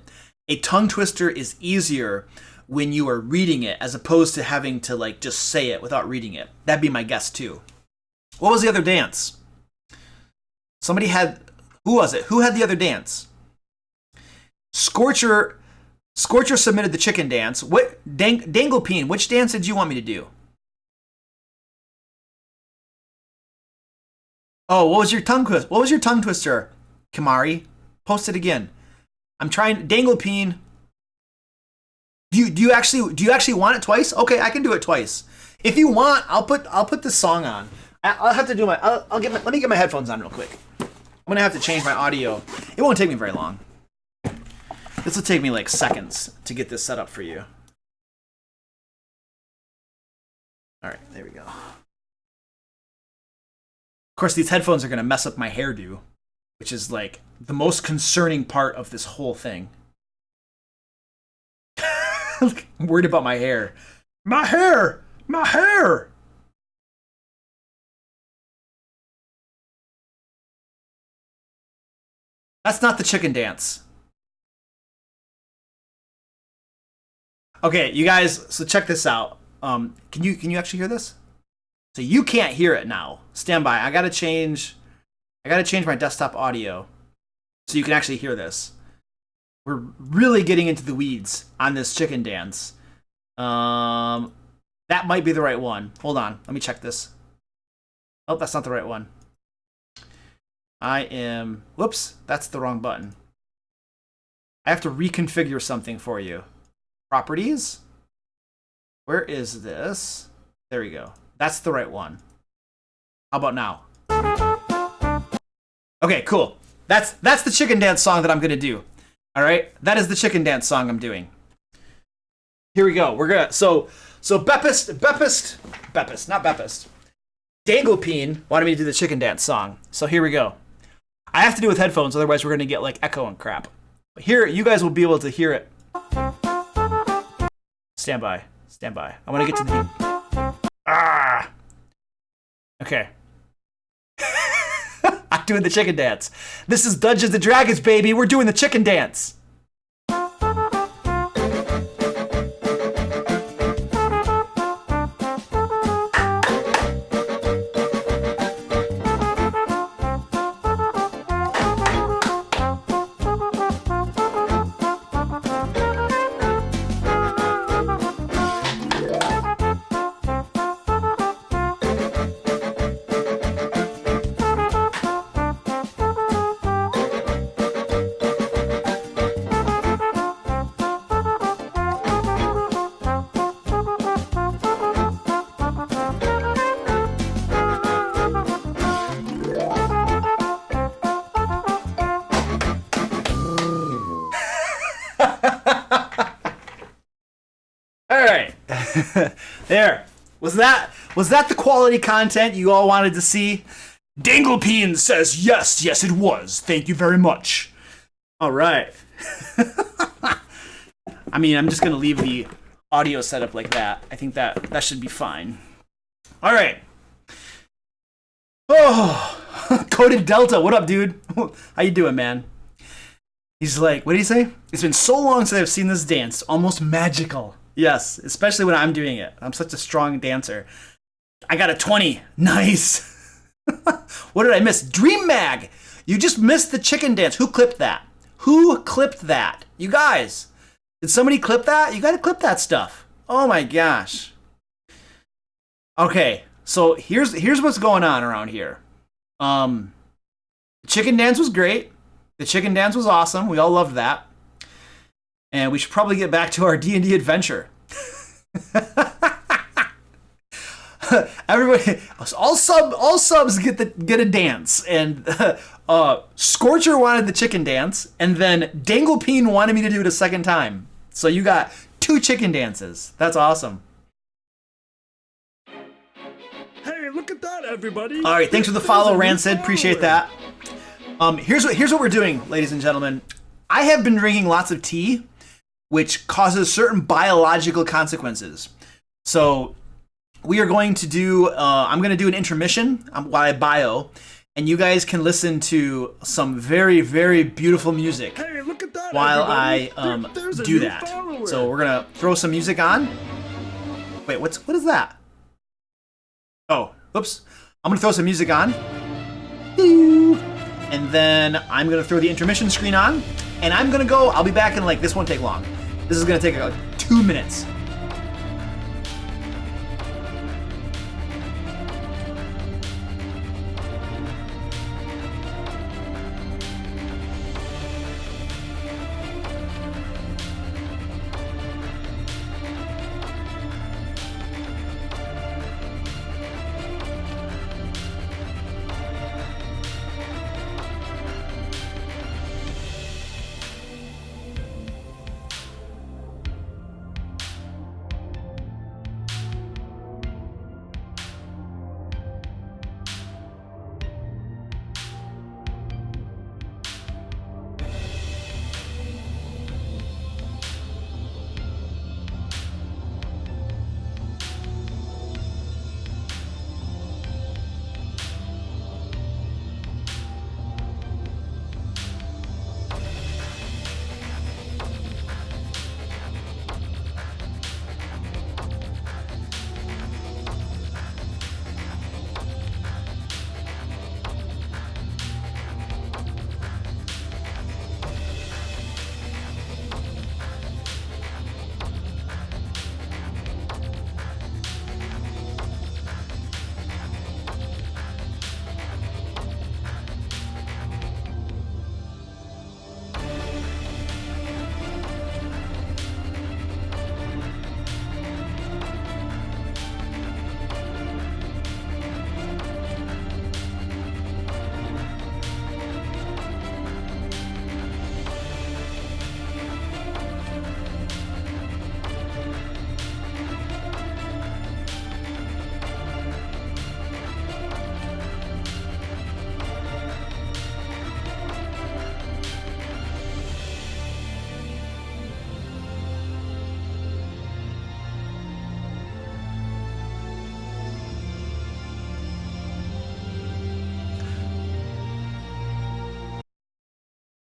a tongue twister is easier when you are reading it as opposed to having to like just say it without reading it. That'd be my guess too. What was the other dance? Somebody had... Who was it? Who had the other dance? Scorcher submitted the chicken dance. What Danglepeen, which dance did you want me to do? Oh, what was your tongue twist? What was your tongue twister, Kamari? Post it again. I'm trying. Danglepeen. Do you actually want it twice? Okay, I can do it twice. If you want, I'll put the song on. I'll have to do my. Let me get my headphones on real quick. I'm gonna have to change my audio. It won't take me very long. This will take me like seconds to get this set up for you. All right, there we go. Of course, these headphones are gonna mess up my hairdo, which is like the most concerning part of this whole thing. I'm worried about my hair. My hair! My hair! That's not the chicken dance. Okay, you guys, so check this out. Can you actually hear this? So you can't hear it now. Stand by. I gotta change my desktop audio so you can actually hear this. We're really getting into the weeds on this chicken dance. That might be the right one. Hold on, let me check this. Oh, that's not the right one. Whoops, that's the wrong button. I have to reconfigure something for you. Properties? Where is this? There we go. That's the right one. How about now? Okay, cool. That's the chicken dance song that I'm gonna do. All right, that is the chicken dance song I'm doing. Here we go. We're gonna so Beppist, not Beppist. Danglepeen wanted me to do the chicken dance song. So here we go. I have to do it with headphones, otherwise we're gonna get like echo and crap. But here, you guys will be able to hear it. Stand by. I want to get to the... Okay. I'm doing the chicken dance. This is Dungeons & Dragons, baby. We're doing the chicken dance. There. Was that the quality content you all wanted to see? Danglepeen says yes, it was. Thank you very much. All right. I mean, I'm just going to leave the audio set up like that. I think that should be fine. All right. Oh, Coded Delta, what up, dude? How you doing, man? He's like, what did he say? It's been so long since I've seen this dance. Almost magical. Yes, especially when I'm doing it. I'm such a strong dancer. I got a 20. Nice. What did I miss? Dream Mag. You just missed the chicken dance. Who clipped that? Who clipped that? You guys. Did somebody clip that? You got to clip that stuff. Oh my gosh. Okay, so here's what's going on around here. The chicken dance was great. The chicken dance was awesome. We all loved that. And we should probably get back to our D&D adventure. Everybody, all subs get a dance, and Scorcher wanted the chicken dance, and then Danglepeen wanted me to do it a second time. So you got 2 chicken dances. That's awesome. Hey, look at that, everybody! All right, thanks for the follow, Rancid. Appreciate that. Here's what we're doing, ladies and gentlemen. I have been drinking lots of tea, which causes certain biological consequences. So we are going to do, I'm going to do an intermission while I bio, and you guys can listen to some very, very beautiful music Look at that, while everybody. I do that. Follower. So we're going to throw some music on. Wait, what is that? Oh, oops. I'm going to throw some music on. And then I'm going to throw the intermission screen on. And I'm going to go, I'll be back in this won't take long. This is going to take 2 minutes.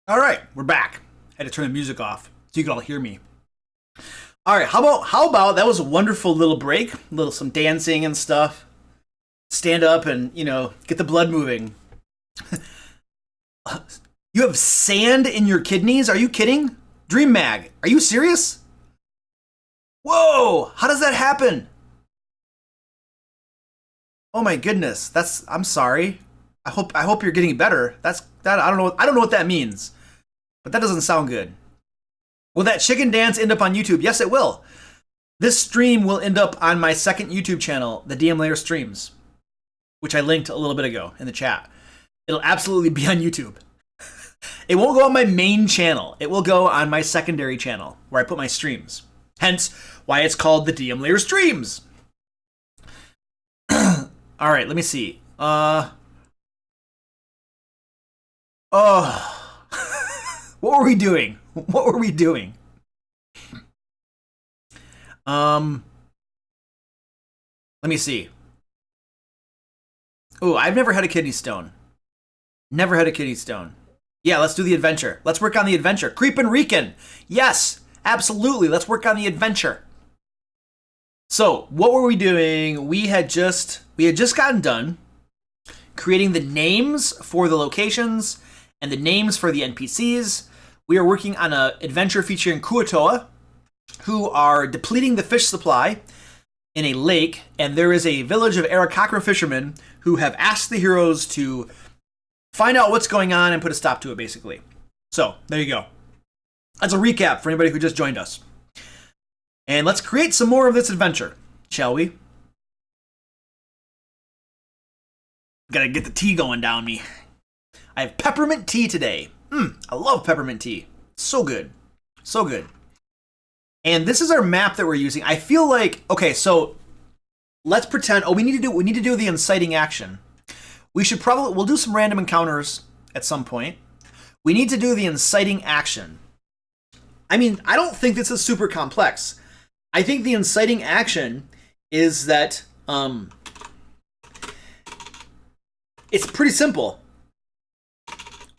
All right, we're back. I had to turn the music off so you could all hear me. All right, how about that was a wonderful little break, some dancing and stuff. Stand up and, get the blood moving. You have sand in your kidneys? Are you kidding? Dream Mag, are you serious? Whoa, how does that happen? Oh my goodness, I'm sorry. I hope you're getting better. I don't know what that means. But that doesn't sound good. Will that chicken dance end up on YouTube? Yes, it will. This stream will end up on my second YouTube channel, the DM Layer Streams, which I linked a little bit ago in the chat. It'll absolutely be on YouTube. It won't go on my main channel. It will go on my secondary channel where I put my streams. Hence why it's called the DM Layer Streams. All right, let me see. Oh. What were we doing? Let me see. Oh, I've never had a kidney stone. Never had a kidney stone. Yeah, let's do the adventure. Let's work on the adventure. Creepin' Rican. Yes, absolutely. Let's work on the adventure. So what were we doing? We had just gotten done creating the names for the locations and the names for the NPCs. We are working on an adventure featuring kuo-toa, who are depleting the fish supply in a lake, and there is a village of Arakakra fishermen who have asked the heroes to find out what's going on and put a stop to it, basically. So, there you go. That's a recap for anybody who just joined us. And let's create some more of this adventure, shall we? Gotta get the tea going down me. I have peppermint tea today. I love peppermint tea. So good. So good. And this is our map that we're using. I feel like, okay, so let's pretend, we need to do the inciting action. We'll do some random encounters at some point. We need to do the inciting action. I mean, I don't think this is super complex. I think the inciting action is that, it's pretty simple.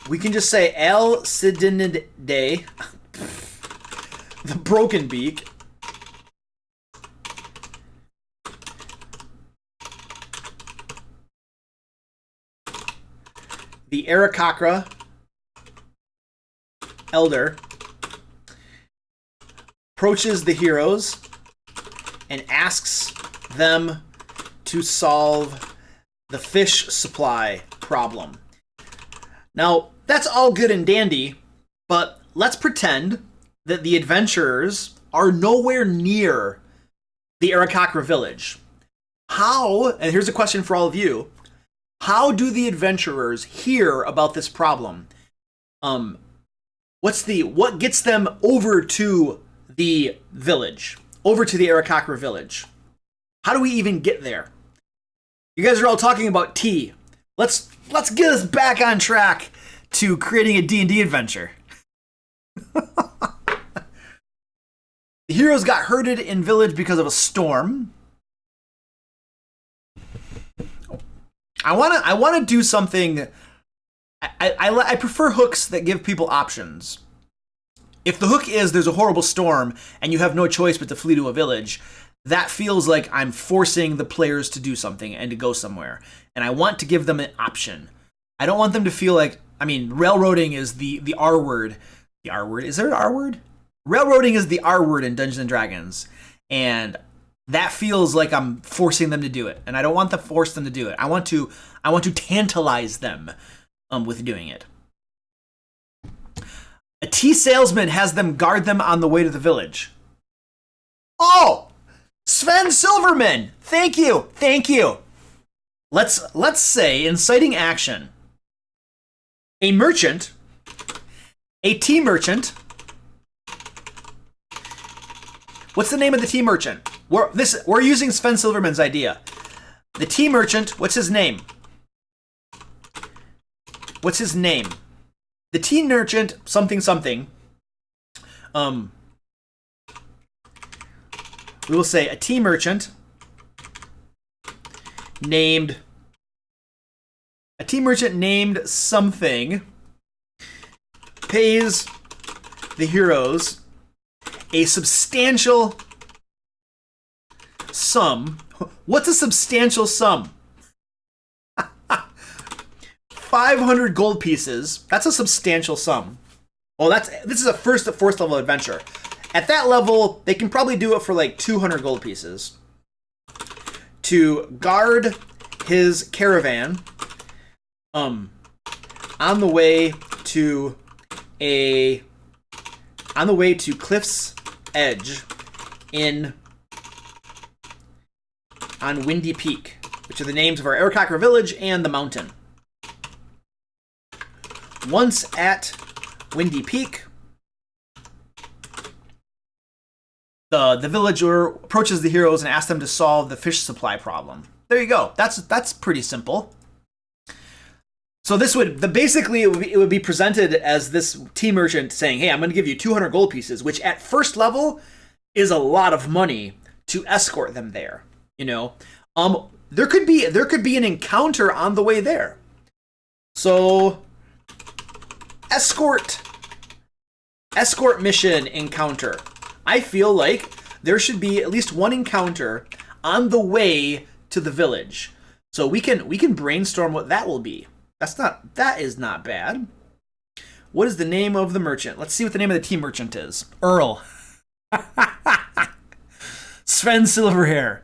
We can just say El Sidinide, the broken beak, the Arakakra elder approaches the heroes and asks them to solve the fish supply problem. Now, that's all good and dandy, but let's pretend that the adventurers are nowhere near the Arakakra village. How, and here's a question for all of you, how do the adventurers hear about this problem? What gets them over to the village, over to the Arakakra village? How do we even get there? You guys are all talking about tea. Let's get us back on track to creating a D&D adventure. The heroes got herded in village because of a storm. I wanna do something. I prefer hooks that give people options. If the hook is there's a horrible storm and you have no choice but to flee to a village, that feels like I'm forcing the players to do something and to go somewhere. And I want to give them an option. I don't want them to feel like, I mean, railroading is the R word. The R word? Is there an R word? Railroading is the R word in Dungeons and Dragons. And that feels like I'm forcing them to do it. And I don't want to force them to do it. I want to tantalize them with doing it. A tea salesman has them guard them on the way to the village. Oh! Sven Silverman! Thank you! Thank you! Let's say inciting action. A merchant, a tea merchant. What's the name of the tea merchant? We're using Sven Silverman's idea. The tea merchant, what's his name? What's his name? The tea merchant, something something. We will say a tea merchant named something pays the heroes a substantial sum. What's a substantial sum? 500 gold pieces. That's a substantial sum. Well, this is a first level adventure. At that level, they can probably do it for like 200 gold pieces to guard his caravan on the way to Cliff's Edge on Windy Peak, which are the names of our Arakakra village and the mountain. Once at Windy Peak, the villager approaches the heroes and asks them to solve the fish supply problem. There you go. That's pretty simple. So this basically it would be presented as this tea merchant saying, "Hey, I'm going to give you 200 gold pieces," which at first level is a lot of money to escort them there. You know, there could be an encounter on the way there. So, escort mission encounter. I feel like there should be at least one encounter on the way to the village. So we can brainstorm what that will be. That is not bad. What is the name of the merchant? Let's see what the name of the tea merchant is. Earl. Sven Silverhair.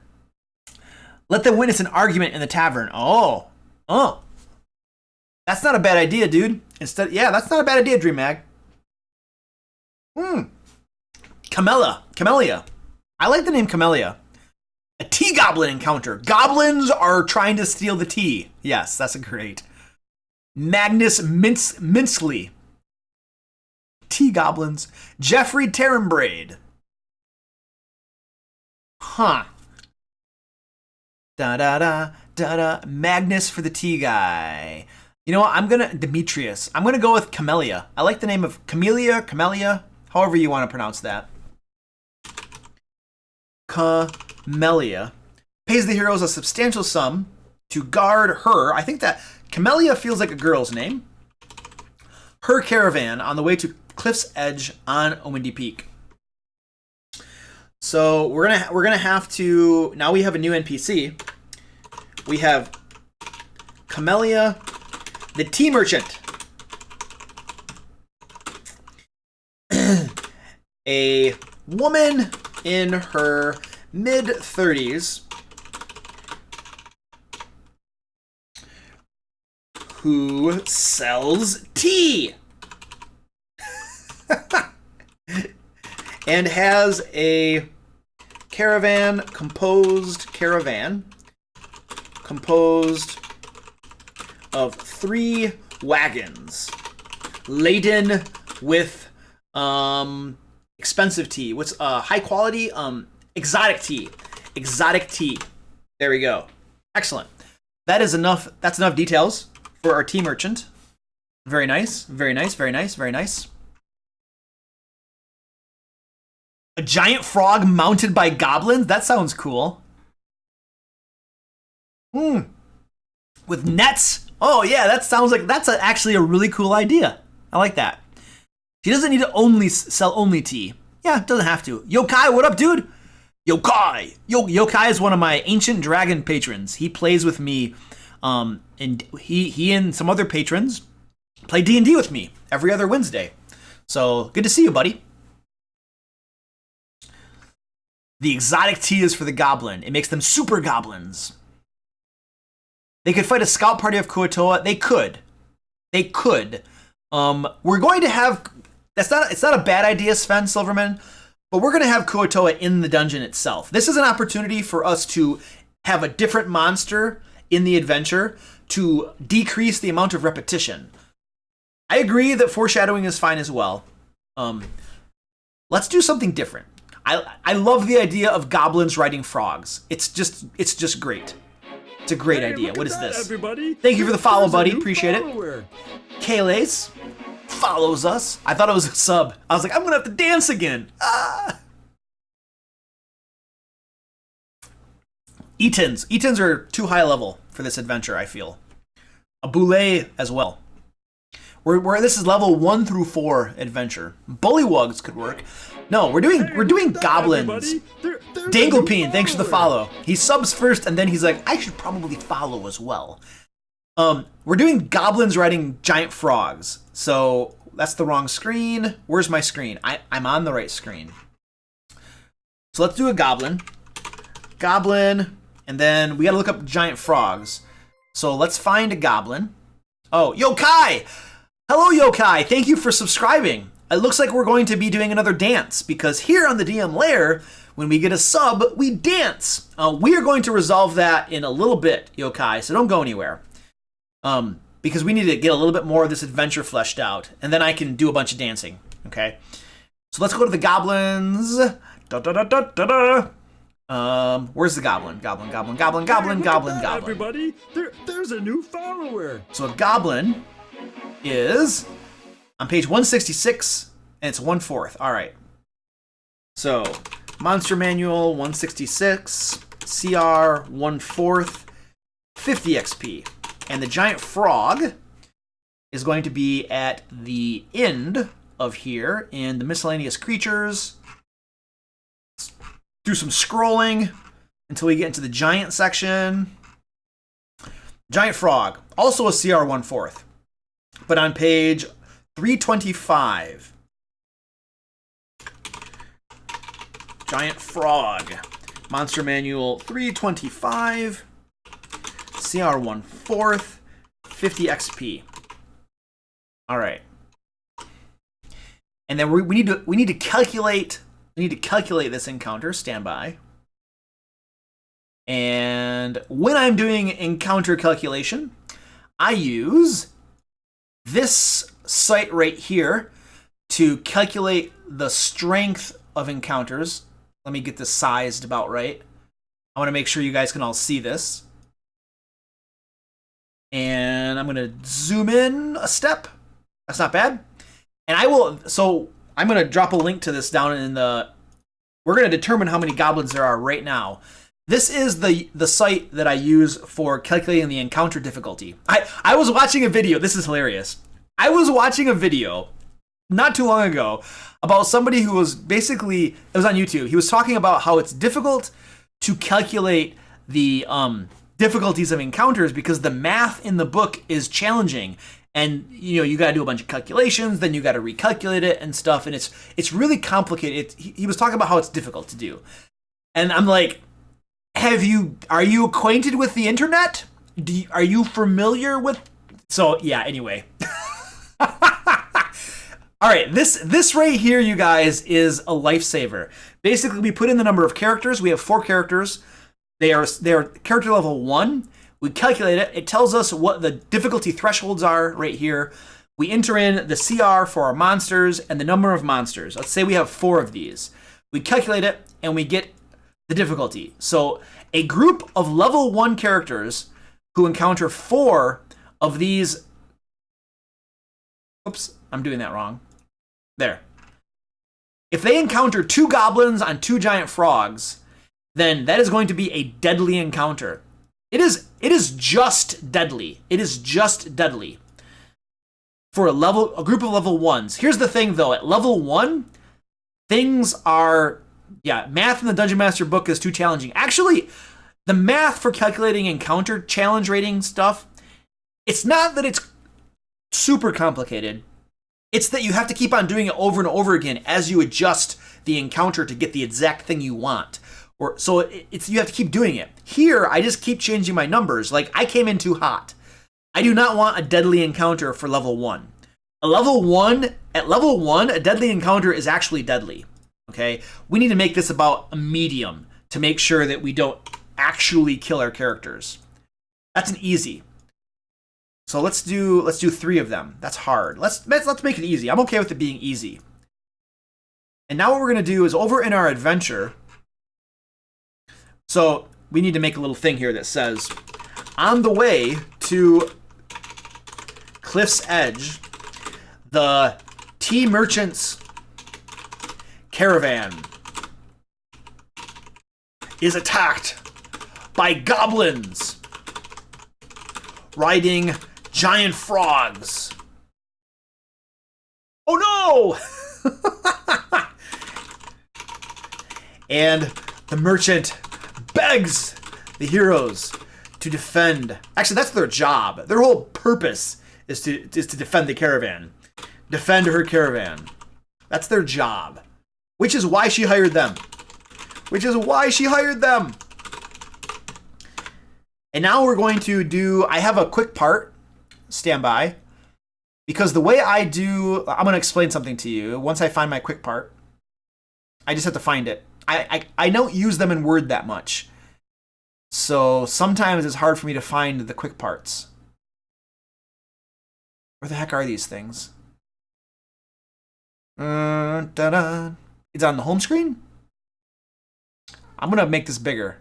Let them witness an argument in the tavern. Oh. That's not a bad idea, dude. That's not a bad idea, DreamMag. Camellia. I like the name Camellia. A tea goblin encounter. Goblins are trying to steal the tea. Yes, that's great. Magnus Minsley. Tea goblins. Jeffrey Terenbraid. Huh. Magnus for the tea guy. You know what? Demetrius. I'm gonna go with Camellia. I like the name of Camellia, however you want to pronounce that. Camellia pays the heroes a substantial sum to guard her. I think that Camellia feels like a girl's name. Her caravan on the way to Cliff's Edge on a windy peak. So we're gonna have to, now we have a new NPC. We have Camellia, the tea merchant. A woman in her mid-30s who sells tea and has a caravan composed of 3 wagons laden with expensive tea. What's high quality exotic tea. There we go. Excellent. That's enough details for our tea merchant. Very nice. A giant frog mounted by goblins? That sounds cool. With nets? Oh yeah, that sounds like actually a really cool idea. I like that. She doesn't need to sell only tea. Yeah, doesn't have to. Yokai, what up, dude? Yokai! Yokai is one of my ancient dragon patrons. He plays with me, and he and some other patrons play D&D with me every other Wednesday. So, good to see you, buddy. The exotic tea is for the goblin. It makes them super goblins. They could fight a scout party of kuo-toa. They could. We're going to have... It's not a bad idea, Sven Silverman, but we're going to have kuo-toa in the dungeon itself. This is an opportunity for us to have a different monster in the adventure to decrease the amount of repetition. I agree that foreshadowing is fine as well. Let's do something different. I love the idea of goblins riding frogs. It's just great. It's a great idea. What is this? Everybody. Thank you for the follow, buddy. Appreciate it. Follower. Kaylace follows us. I thought it was a sub. I was like, I'm gonna have to dance again. Etons are too high level for this adventure, I feel. A boulet as well. This is level 1 through 4 adventure. Bullywugs could work. No, we're doing goblins. Danglepeen, thanks for the follow. He subs first and then he's like, I should probably follow as well. We're doing goblins riding giant frogs. So that's the wrong screen. Where's my screen? I'm on the right screen. So let's do a goblin. And then we gotta look up giant frogs. So let's find a goblin. Oh, Yokai! Hello, Yokai! Thank you for subscribing. It looks like we're going to be doing another dance, because here on the DM lair, when we get a sub, we dance. We are going to resolve that in a little bit, Yokai, so don't go anywhere. Because we need to get a little bit more of this adventure fleshed out, and then I can do a bunch of dancing, okay? So let's go to the goblins. Where's the goblin? Goblin. Everybody, there's a new follower. So a goblin is on page 166, and it's 1/4. All right. So Monster Manual 166, CR 1/4, 50 XP, and the giant frog is going to be at the end of here in the miscellaneous creatures. Let's do some scrolling until we get into the giant section. Giant frog, also a CR 1/4, but on page 325. Giant frog, Monster Manual 325, CR 1/4, 50 XP. All right, and then we need to calculate this encounter. Stand by. And when I'm doing encounter calculation, I use this site right here to calculate the strength of encounters. Let me get this sized about right. I want to make sure you guys can all see this. And I'm going to zoom in a step. That's not bad. And I'm going to drop a link to this down in the... We're going to determine how many goblins there are right now. This is the site that I use for calculating the encounter difficulty. I was watching a video. This is hilarious. I was watching a video not too long ago about somebody who was basically, it was on YouTube. He was talking about how it's difficult to calculate the difficulties of encounters because the math in the book is challenging. And you got to do a bunch of calculations, then you got to recalculate it and stuff, and it's really complicated. He was talking about how it's difficult to do. And I'm like, are you acquainted with the internet? Are you familiar with? So yeah, anyway. All right, this right here, you guys, is a lifesaver. Basically, we put in the number of characters. We have 4 characters. They are character level 1. We calculate it. It tells us what the difficulty thresholds are right here. We enter in the CR for our monsters and the number of monsters. Let's say we have 4 of these. We calculate it and we get the difficulty. So a group of level 1 characters who encounter 4 of these... Oops, I'm doing that wrong. There. If they encounter 2 goblins on 2 giant frogs, then that is going to be a deadly encounter. It is just deadly. It is just deadly for a group of level 1s. Here's the thing, though. At level 1, things are... Yeah, math in the Dungeon Master book is too challenging. Actually, the math for calculating encounter challenge rating stuff, it's not that it's super complicated. It's that you have to keep on doing it over and over again as you adjust the encounter to get the exact thing you want. So you have to keep doing it. Here, I just keep changing my numbers. Like, I came in too hot. I do not want a deadly encounter for level 1. At level 1, a deadly encounter is actually deadly. Okay? We need to make this about a medium to make sure that we don't actually kill our characters. That's an easy. So let's do 3 of them. That's hard. Let's make it easy. I'm okay with it being easy. And now what we're going to do is over in our adventure. So we need to make a little thing here that says, on the way to Cliff's Edge, the tea merchant's caravan is attacked by goblins riding giant frogs. Oh no! And the merchant begs the heroes to defend. Actually, that's their job. Their whole purpose is to defend the caravan. Defend her caravan. That's their job. Which is why she hired them. And now we're going to do, I have a quick part. Stand by. Because the way I'm going to explain something to you. Once I find my quick part, I just have to find it. I don't use them in Word that much. So sometimes it's hard for me to find the quick parts. Where the heck are these things? It's on the home screen? I'm going to make this bigger.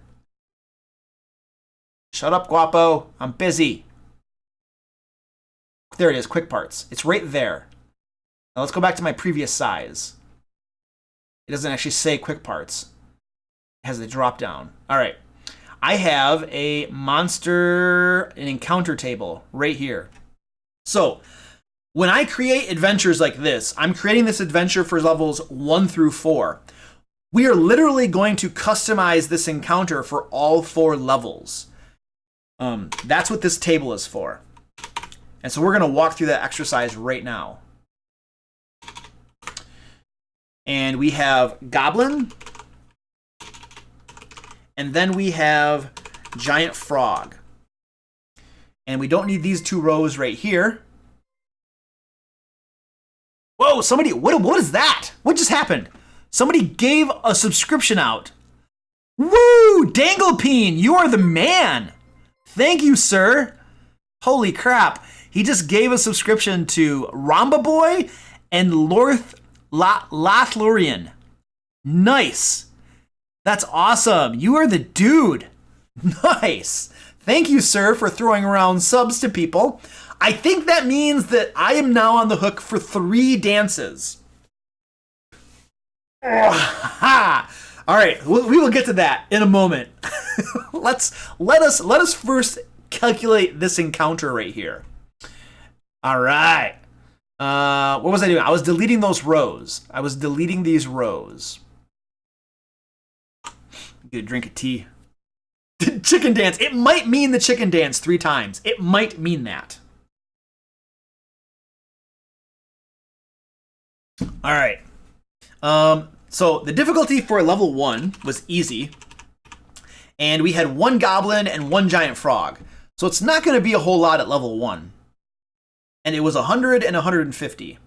Shut up, Guapo. I'm busy. There it is, quick parts. It's right there. Now let's go back to my previous size. It doesn't actually say quick parts. It has the drop down. All right. I have an encounter table right here. So When I create adventures like this, I'm creating this adventure for levels 1 through 4. We are literally going to customize this encounter for all 4 levels. That's what this table is for. And so we're going to walk through that exercise right now. And we have Goblin. And then we have Giant Frog. And we don't need these 2 rows right here. Whoa, somebody, what is that? What just happened? Somebody gave a subscription out. Woo! Danglepeen, you are the man. Thank you, sir. Holy crap. He just gave a subscription to Ramba Boy and Lothlorian. Nice. That's awesome. You are the dude. Nice. Thank you, sir, for throwing around subs to people. I think that means that I am now on the hook for 3 dances. All right, we will get to that in a moment. let us first calculate this encounter right here. All right. What was I doing? I was deleting those rows. I was deleting these rows. Get a drink of tea. Chicken dance. It might mean the chicken dance 3 times. It might mean that. All right. So the difficulty for level 1 was easy. And we had 1 goblin and 1 giant frog. So it's not going to be a whole lot at level 1. And it was 100 and 150.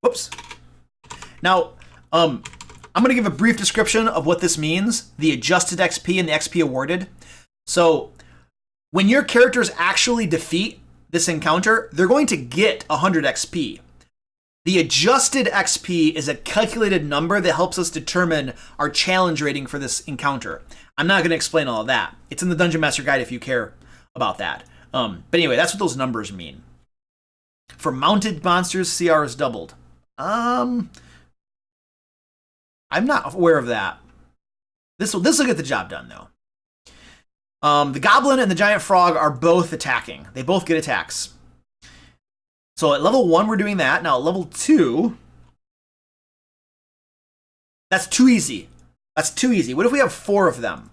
Whoops. Now, I'm going to give a brief description of what this means, the adjusted XP and the XP awarded. So when your characters actually defeat this encounter, they're going to get 100 XP. The adjusted XP is a calculated number that helps us determine our challenge rating for this encounter. I'm not going to explain all of that. It's in the Dungeon Master Guide if you care about that. But anyway, that's what those numbers mean. For mounted monsters, CR is doubled. I'm not aware of that. This will get the job done, though. The goblin and the giant frog are both attacking. They both get attacks. So at level 1, we're doing that. Now at level 2, that's too easy. That's too easy. What if we have 4 of them?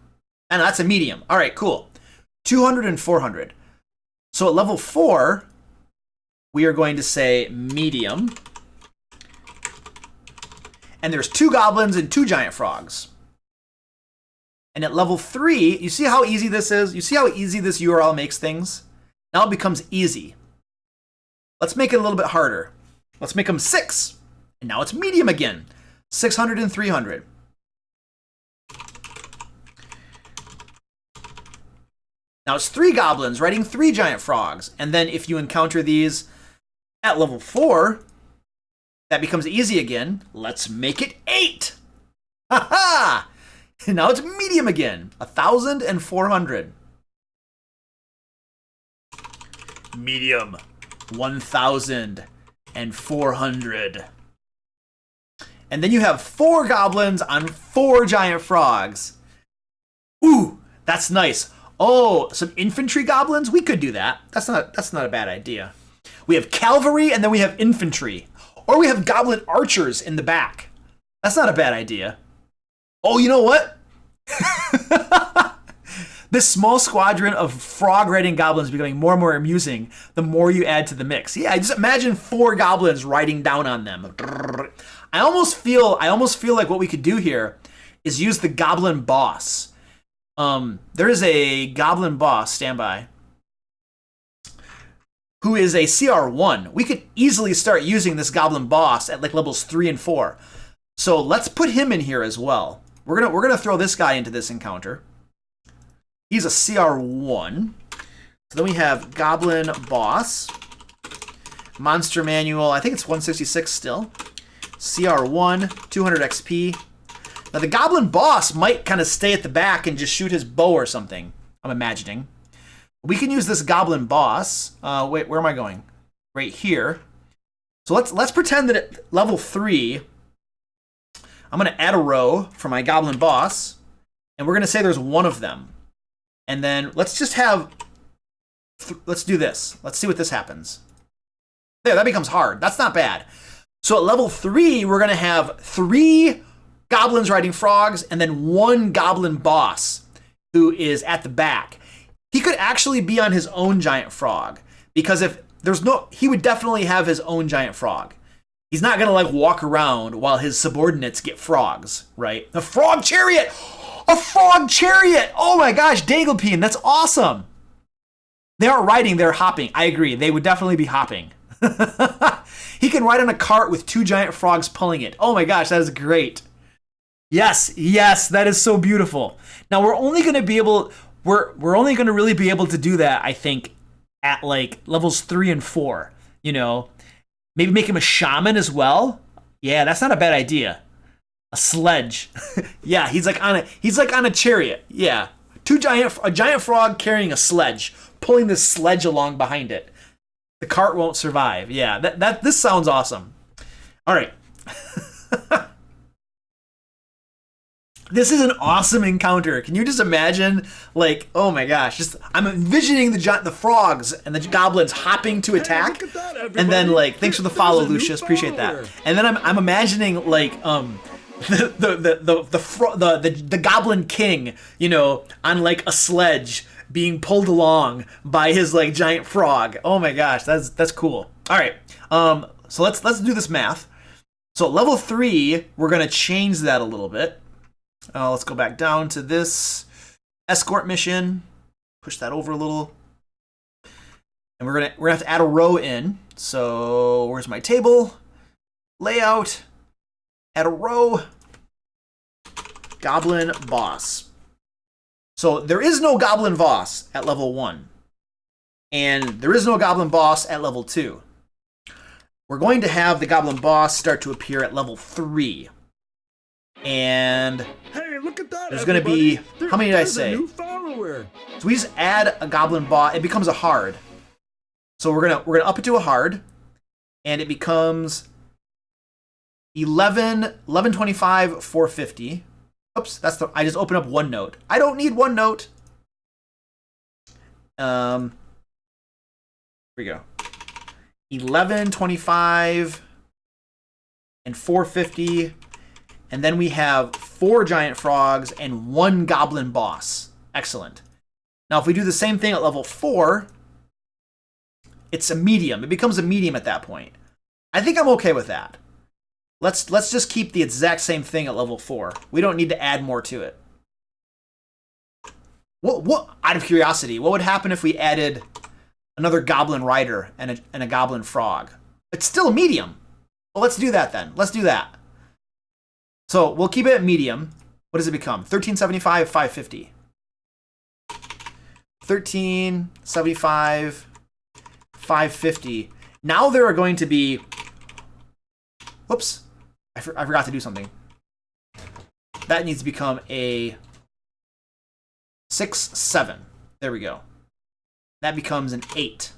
And that's a medium. All right, cool. 200 and 400. So at level 4, we are going to say medium. And there's 2 goblins and 2 giant frogs. And at level 3, you see how easy this is? You see how easy this URL makes things? Now it becomes easy. Let's make it a little bit harder. Let's make them 6. And now it's medium again. 600 and 300. Now it's 3 goblins riding 3 giant frogs. And then if you encounter these at level 4, that becomes easy again. Let's make it 8. Ha ha! And now it's medium again. 1,000 and 400. Medium. 1,400. And then you have 4 goblins on 4 giant frogs. Ooh, that's nice. Oh, some infantry goblins? We could do that. That's not a bad idea. We have cavalry and then we have infantry. Or we have goblin archers in the back. That's not a bad idea. Oh, you know what? This small squadron of frog-riding goblins is becoming more and more amusing the more you add to the mix. Yeah, just imagine 4 goblins riding down on them. I almost feel like what we could do here is use the goblin boss. There is a goblin boss, standby, who is a CR1. We could easily start using this goblin boss at like levels 3 and 4. So let's put him in here as well. We're gonna throw this guy into this encounter. He's a CR1. So then we have Goblin Boss. Monster Manual, I think it's 166 still. CR1, 200 XP. Now the Goblin Boss might kind of stay at the back and just shoot his bow or something, I'm imagining. We can use this Goblin Boss. Wait, where am I going? Right here. So let's pretend that at level 3, I'm gonna add a row for my Goblin Boss, and we're gonna say there's 1 of them. And then let's just have let's do this. Let's see what this happens. There, that becomes hard. That's not bad. So at level 3, we're going to have 3 goblins riding frogs and then 1 goblin boss who is at the back. He could actually be on his own giant frog, because if there's no, he would definitely have his own giant frog. He's not going to like walk around while his subordinates get frogs, right? A frog chariot! A frog chariot! Oh my gosh, Dagelpeen, that's awesome. They aren't riding, they're hopping. I agree, they would definitely be hopping. He can ride on a cart with 2 giant frogs pulling it. Oh my gosh, that is great. Yes, that is so beautiful. Now we're only going to be able, we're only going to really be able to do that, I think, at like levels 3 and 4. You know, maybe make him a shaman as well. Yeah, that's not a bad idea. A sledge. Yeah, he's like on a chariot. Yeah, a giant frog carrying a sledge, pulling this sledge along behind it. The cart won't survive. Yeah, this sounds awesome. All right. This is an awesome encounter. Can you just imagine, like, oh my gosh, just I'm envisioning the frogs and the goblins hopping to attack, and then like, thanks for the follow, Lucius, appreciate that. And then I'm imagining like the goblin king, you know, on like a sledge being pulled along by his like giant frog. Oh my gosh, that's cool. All right, so let's do this math. So at level 3, we're gonna change that a little bit. Let's go back down to this escort mission. Push that over a little, and we're gonna have to add a row in. So where's my table? Layout. Add a row. Goblin boss. So there is no goblin boss at level 1, and there is no goblin boss at level 2. We're going to have the goblin boss start to appear at level 3. And hey, look at that, there's going to be, how many did I say? A new follower. So we just add a goblin boss. It becomes a hard. So we're gonna up it to a hard, and it becomes 1125 450. Oops, I just opened up OneNote. I don't need OneNote. Here we go. 1125 and 450. And then we have 4 giant frogs and 1 goblin boss. Excellent. Now, if we do the same thing at level 4, it's a medium. It becomes a medium at that point. I think I'm okay with that. Let's just keep the exact same thing at level 4. We don't need to add more to it. What? Out of curiosity, what would happen if we added another goblin rider and a goblin frog? It's still a medium. Well, let's do that then. Let's do that. So we'll keep it at medium. What does it become? 1375, 550. 1375, 550. Now there are going to be... Whoops. I forgot to do something. That needs to become a 6, 7. There we go. That becomes an 8.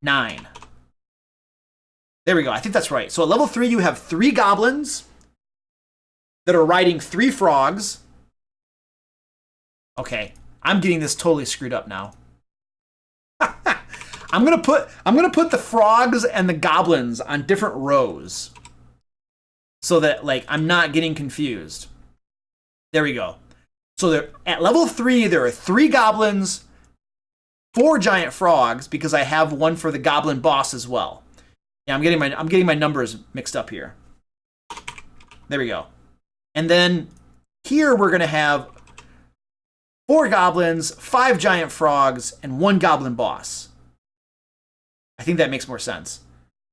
9. There we go. I think that's right. So at level 3, you have 3 goblins that are riding 3 frogs. Okay, I'm getting this totally screwed up now. I'm gonna put the frogs and the goblins on different rows so that like I'm not getting confused. There we go. So at level 3, there are 3 goblins, 4 giant frogs, because I have one for the goblin boss as well. Yeah, I'm getting my numbers mixed up here. There we go. And then here we're going to have 4 goblins, 5 giant frogs, and 1 goblin boss. I think that makes more sense.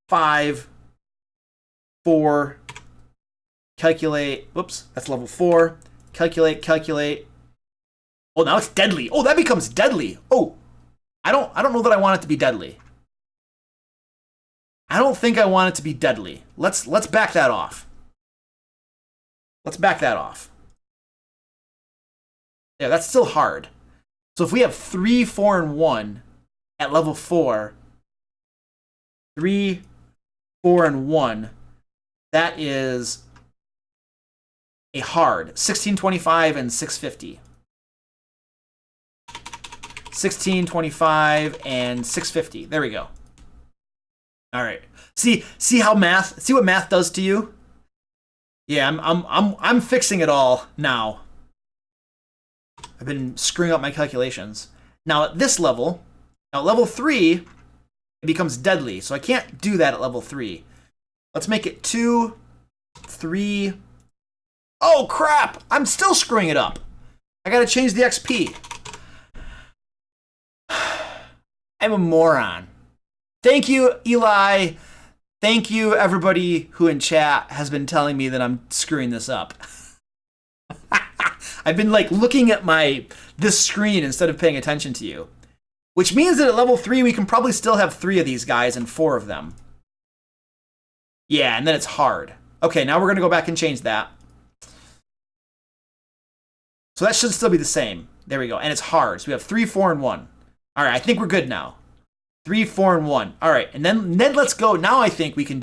5, 4, calculate. Whoops, that's level 4. Calculate. Oh, now it's deadly. Oh, that becomes deadly. Oh, I don't know that I want it to be deadly. I don't think I want it to be deadly. Let's back that off. Let's back that off. Yeah, that's still hard. So if we have 3, 4, and 1 at level 4, 3, 4, and 1, that is a hard. 1625 and 650. 16, 25, and 650. There we go. All right. See what math does to you? Yeah, I'm fixing it all now. I've been screwing up my calculations. Now at this level, level 3, it becomes deadly. So I can't do that at level 3. Let's make it 2, 3. Oh crap! I'm still screwing it up. I gotta change the XP. I'm a moron. Thank you, Eli. Thank you, everybody who in chat has been telling me that I'm screwing this up. I've been like looking at this screen instead of paying attention to you. Which means that at level 3, we can probably still have 3 of these guys and 4 of them. Yeah, and then it's hard. Okay, now we're going to go back and change that. So that should still be the same. There we go. And it's hard. So we have 3, 4, and 1. All right, I think we're good now. 3, 4, and 1. All right, and then let's go. Now I think we can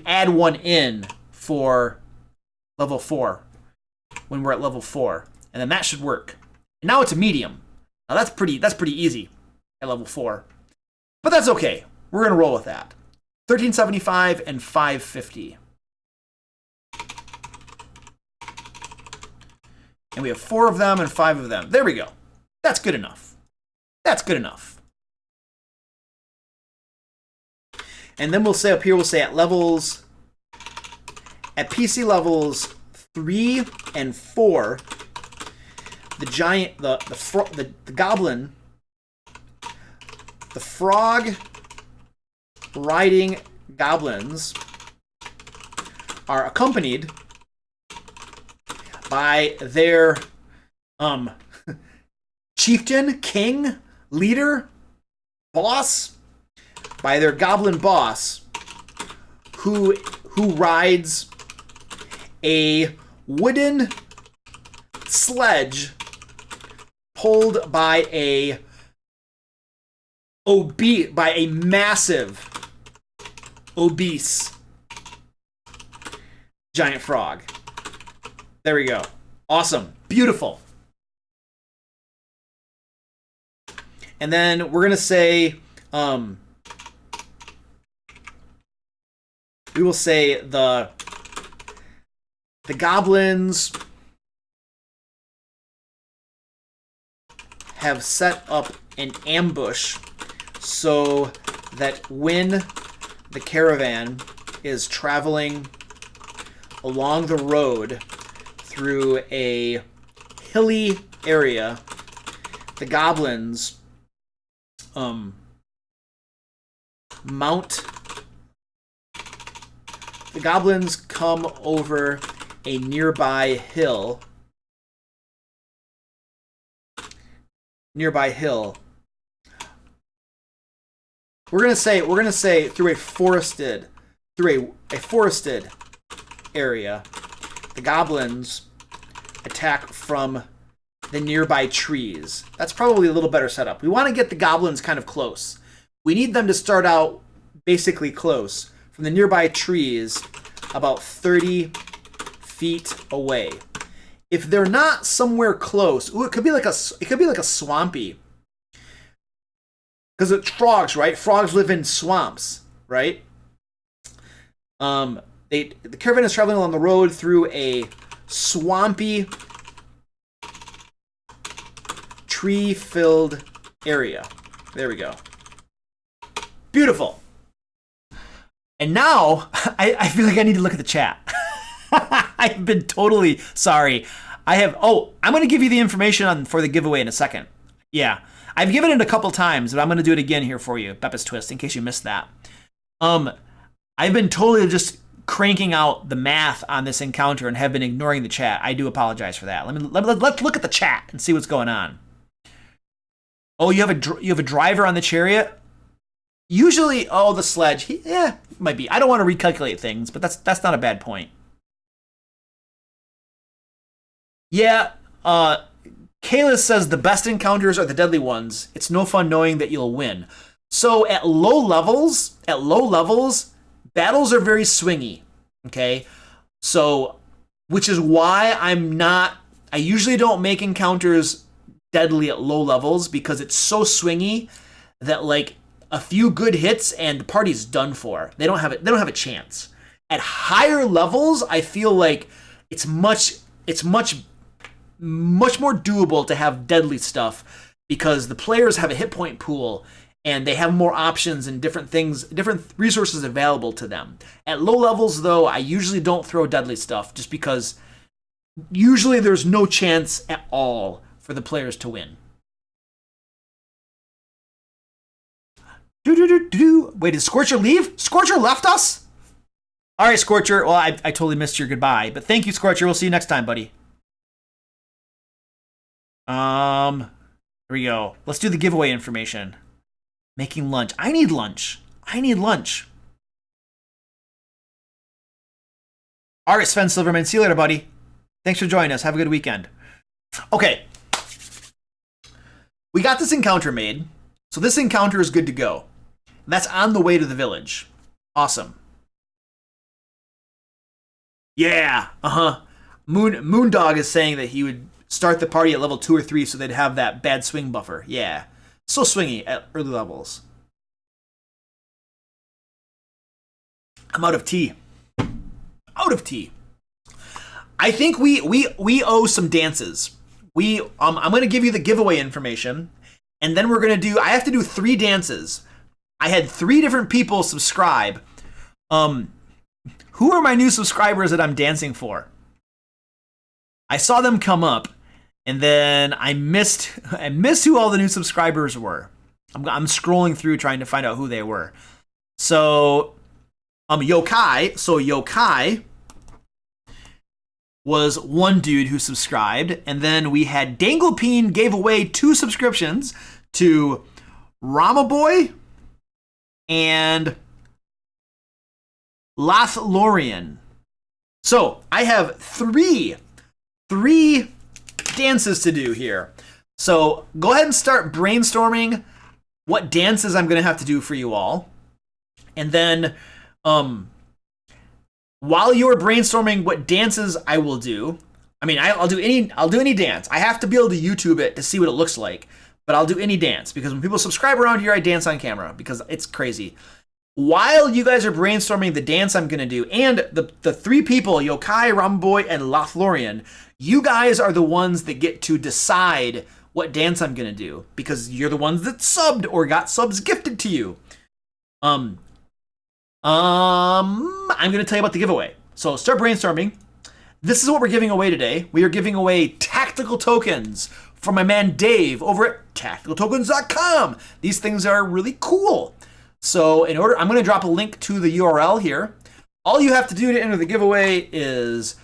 add 1 in for level 4 when we're at level 4. And then that should work. And now it's a medium. Now that's pretty easy at level 4. But that's okay. We're going to roll with that. 1375 and 550. And we have 4 of them and 5 of them. There we go. That's good enough. That's good enough. And then we'll say up here, at PC levels 3 and 4, the giant, the goblin, the frog riding goblins are accompanied by their chieftain, king, leader, boss, by their goblin boss, who rides a wooden sledge pulled by a massive, obese giant frog. There we go. Awesome. Beautiful. And then we're going to say, we will say the goblins have set up an ambush so that when the caravan is traveling along the road through a hilly area, the goblins the goblins come over a nearby hill. We're gonna say through a forested area. The goblins attack from the nearby trees. That's probably a little better setup. We want to get the goblins kind of close. We need them to start out basically close from the nearby trees, about 30 feet away. If they're not somewhere close, it could be like a swampy. Because it's frogs, right? Frogs live in swamps, right? The caravan is traveling along the road through a swampy, tree-filled area. There we go. Beautiful. And now, I feel like I need to look at the chat. I've been totally sorry. I'm going to give you the information for the giveaway in a second. Yeah. I've given it a couple times, but I'm going to do it again here for you, Beppis Twist, in case you missed that. I've been totally just cranking out the math on this encounter and have been ignoring the chat. I do apologize for that. Let's look at the chat and see what's going on. Oh, you have a driver on the chariot? Usually, the sledge. Might be. I don't want to recalculate things, but that's not a bad point. Yeah, Kayla says the best encounters are the deadly ones. It's no fun knowing that you'll win. So at low levels, battles are very swingy. Okay, so which is why I usually don't make encounters deadly at low levels because it's so swingy that like a few good hits and the party's done for. They don't have it. They don't have a chance. At higher levels, I feel like it's much more doable to have deadly stuff because the players have a hit point pool and they have more options and different things, different resources available to them. At low levels, though, I usually don't throw deadly stuff just because usually there's no chance at all for the players to win. Wait, did Scorcher leave? Scorcher left us? All right, Scorcher. Well, I totally missed your goodbye, but thank you, Scorcher. We'll see you next time, buddy. Here we go. Let's do the giveaway information. Making lunch. I need lunch. I need lunch. All right, Sven Silverman. See you later, buddy. Thanks for joining us. Have a good weekend. Okay. We got this encounter made. So this encounter is good to go. That's on the way to the village. Awesome. Yeah. Moondog is saying that he would start the party at level 2 or 3 so they'd have that bad swing buffer. Yeah. So swingy at early levels. I'm out of tea. Out of tea. I think we owe some dances. I'm going to give you the giveaway information, and then we're going to do. I have to do 3 dances. I had 3 different people subscribe. Who are my new subscribers that I'm dancing for? I saw them come up, and then I missed who all the new subscribers were. I'm scrolling through trying to find out who they were. So, Yokai. So Yokai was one dude who subscribed, and then we had Danglepeen gave away 2 subscriptions to Ramaboy and Lothlorian. So I have three dances to do here. So go ahead and start brainstorming what dances I'm going to have to do for you all. And then while you're brainstorming what dances I will do, I mean, I'll do any dance. I have to be able to YouTube it to see what it looks like, but I'll do any dance because when people subscribe around here, I dance on camera because it's crazy. While you guys are brainstorming the dance I'm going to do, and the 3 people, Yokai, Ramboy, and Lothlorian, you guys are the ones that get to decide what dance I'm going to do because you're the ones that subbed or got subs gifted to you. I'm going to tell you about the giveaway. So start brainstorming. This is what we're giving away today. We are giving away tactical tokens from my man Dave over at tacticaltokens.com. These things are really cool. So I'm going to drop a link to the URL here. All you have to do to enter the giveaway is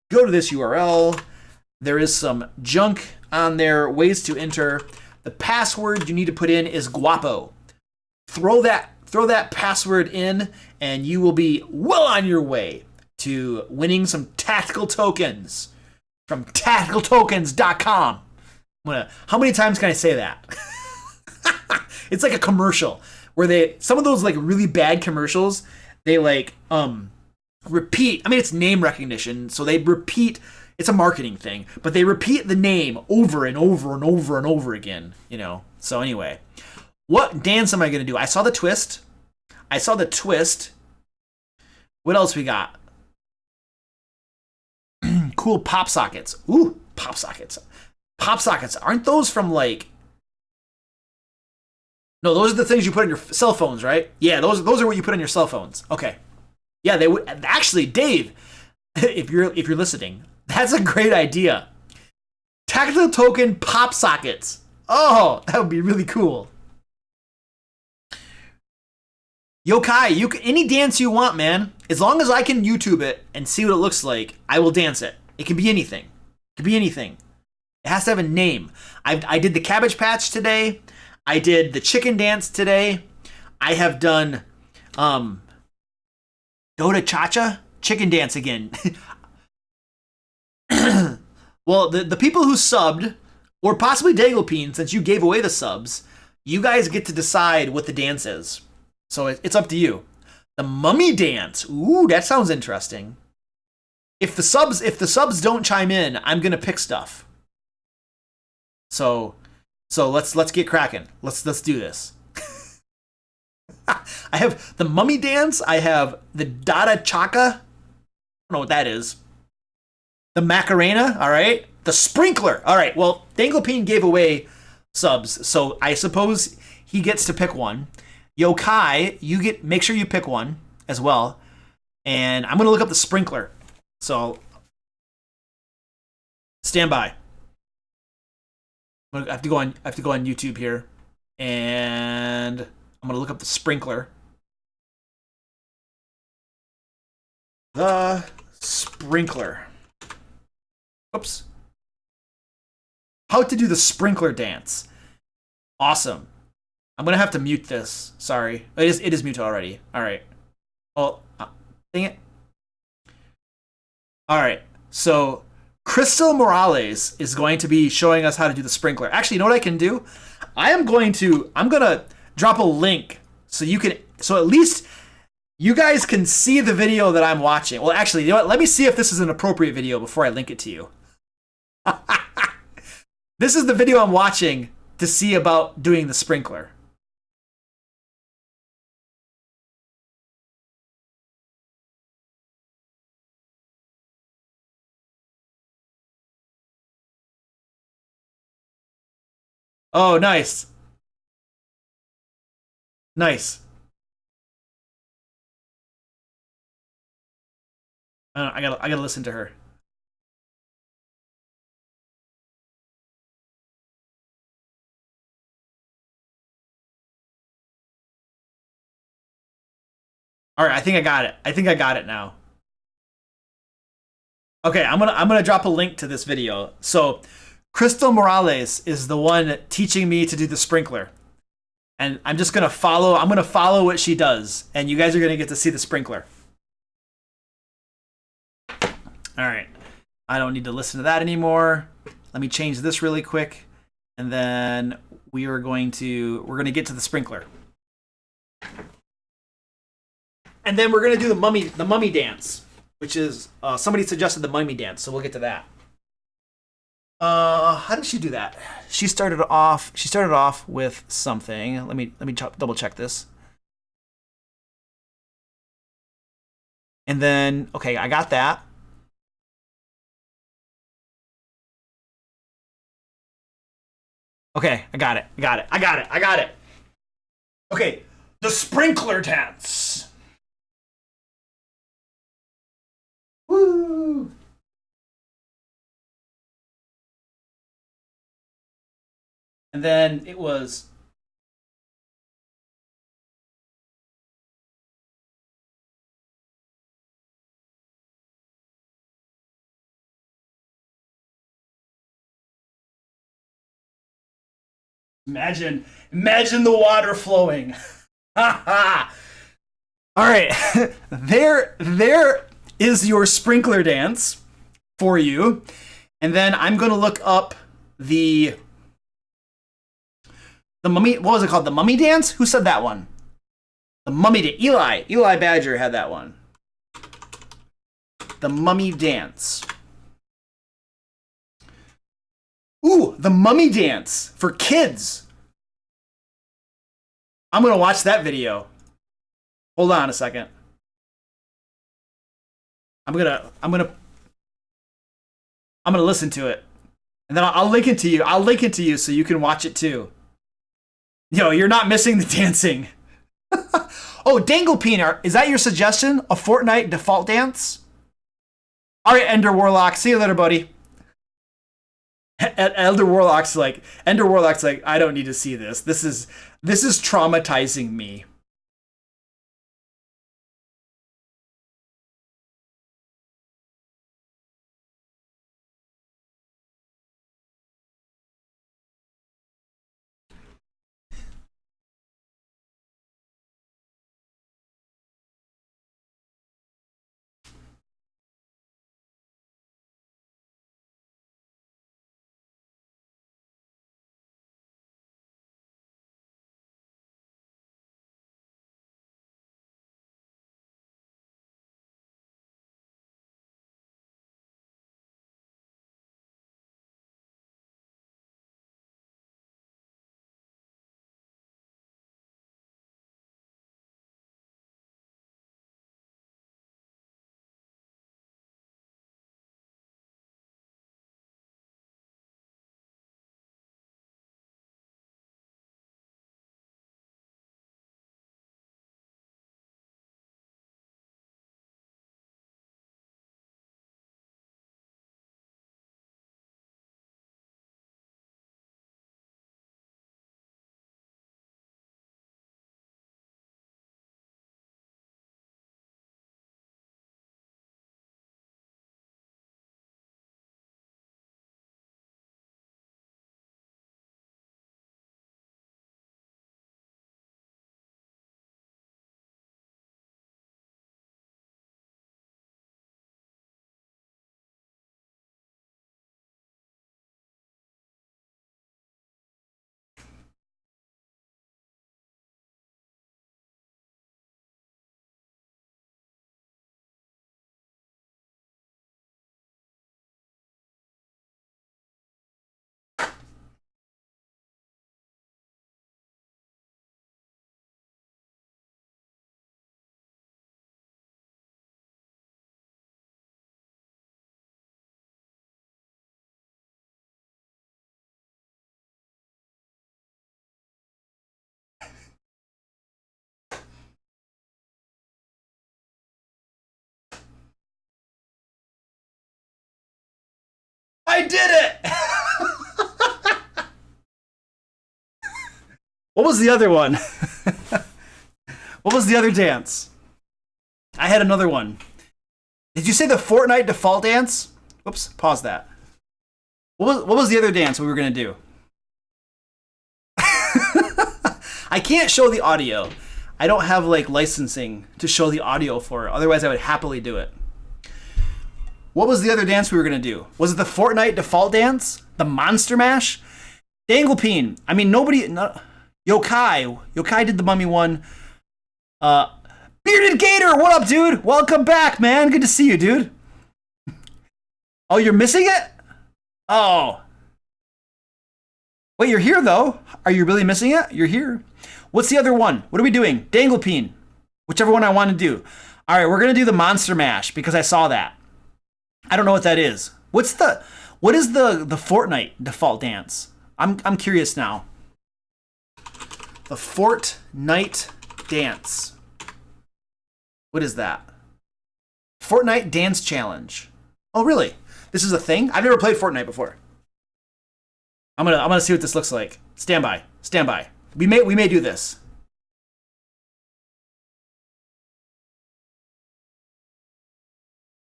go to this URL. There is some junk on there, ways to enter. The password you need to put in is Guapo. Throw that password in, and you will be well on your way to winning some tactical tokens from tacticaltokens.com. How many times can I say that? It's like a commercial where some of those like really bad commercials, they like repeat. I mean, it's name recognition, so they repeat. It's a marketing thing, but they repeat the name over and over and over and over again, you know. So anyway, what dance am I going to do? I saw the twist. What else we got? Cool pop sockets. Ooh, pop sockets. Pop sockets. Aren't those from like... No, those are the things you put on your cell phones, right? Yeah, those are what you put on your cell phones. Okay. Yeah, they would actually, Dave, if you're listening, that's a great idea. Tactical token pop sockets. Oh, that would be really cool. Yokai, any dance you want, man. As long as I can YouTube it and see what it looks like, I will dance it. It can be anything. It has to have a name. I did the Cabbage Patch today. I did the chicken dance today. I have done Dota Cha-Cha chicken dance again. Well, the people who subbed, or possibly Daglepeen, since you gave away the subs, you guys get to decide what the dance is. So it's up to you. The mummy dance. Ooh, that sounds interesting. If the subs don't chime in, I'm gonna pick stuff. So So let's get cracking. Let's do this. I have the mummy dance. I have the Dada Chaka. I don't know what that is. The Macarena. All right. The sprinkler. All right. Well, Danglepine gave away subs, so I suppose he gets to pick one. Yokai, make sure you pick one as well. And I'm gonna look up the sprinkler. So stand by. I have to go on YouTube here, and I'm gonna look up the sprinkler. The sprinkler. Oops. How to do the sprinkler dance. Awesome. I'm gonna have to mute this. Sorry. It is muted already. Alright. Oh, dang it. Alright. So Crystal Morales is going to be showing us how to do the sprinkler. Actually, you know what I can do? I'm gonna drop a link so at least you guys can see the video that I'm watching. Well, actually, you know what? Let me see if this is an appropriate video before I link it to you. This is the video I'm watching to see about doing the sprinkler. Oh, nice. Nice. I gotta listen to her. All right, I think I got it. I think I got it now. Okay, I'm gonna drop a link to this video. So, Crystal Morales is the one teaching me to do the sprinkler, and I'm just gonna follow. I'm gonna follow what she does, and you guys are gonna get to see the sprinkler. All right, I don't need to listen to that anymore. Let me change this really quick, and then we're gonna get to the sprinkler. And then we're gonna do the mummy dance, which is somebody suggested the mummy dance, so we'll get to that. How did she do that? She started off with something. Let me double check this. And then okay, I got that. Okay, I got it. Okay, the sprinkler dance. Woo! And then it was imagine the water flowing. All right, there is your sprinkler dance for you, and then I'm gonna look up the mummy. What was it called? The mummy dance? Who said that one? The mummy dance. Eli Badger had that one. The mummy dance. Ooh, the mummy dance for kids. I'm gonna watch that video. Hold on a second. I'm gonna listen to it, and then I'll link it to you. I'll link it to you so you can watch it too. Yo, you're not missing the dancing. Oh, Danglepine, is that your suggestion? A Fortnite default dance? All right, Ender Warlock. See you later, buddy. Ender Warlock's like, I don't need to see this. This is traumatizing me. I did it! What was the other one? What was the other dance? I had another one. Did you say the Fortnite default dance? Whoops, pause that. What was the other dance we were going to do? I can't show the audio. I don't have like licensing to show the audio for it. Otherwise, I would happily do it. What was the other dance we were going to do? Was it the Fortnite default dance? The Monster Mash? Danglepeen. I mean, nobody... No, Yokai did the mummy one. Bearded Gator, what up, dude? Welcome back, man. Good to see you, dude. Oh, you're missing it? Oh. Wait, you're here, though. Are you really missing it? You're here. What's the other one? What are we doing? Danglepeen. Whichever one I want to do. All right, we're going to do the Monster Mash because I saw that. I don't know what that is. What is the Fortnite default dance? I'm curious now. The Fortnite dance. What is that? Fortnite Dance Challenge. Oh, really? This is a thing? I've never played Fortnite before. I'm gonna see what this looks like. Stand by. Stand by. We may do this.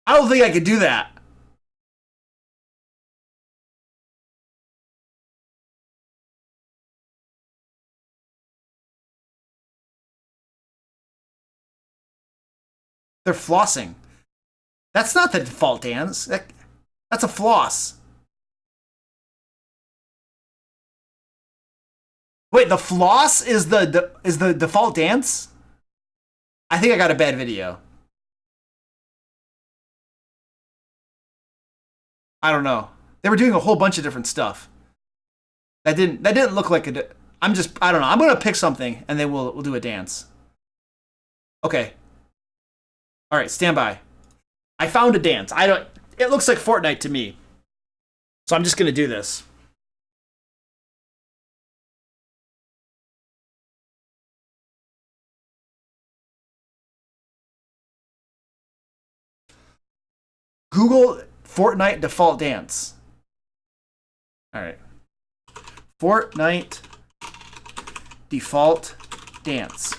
I don't think I could do that. They're flossing. That's not the default dance. That's a floss. Wait, the floss is the default dance? I think I got a bad video. I don't know. They were doing a whole bunch of different stuff. That didn't look like a. I don't know. I'm gonna pick something and then we'll do a dance. Okay. All right, stand by. I found a dance. It looks like Fortnite to me. So I'm just gonna do this. Google Fortnite default dance. All right. Fortnite default dance.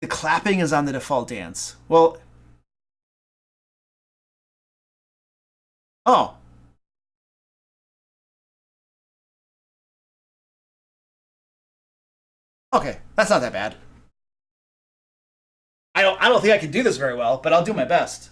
The clapping is on the default dance. Well, oh. Okay, that's not that bad. I don't think I can do this very well, but I'll do my best.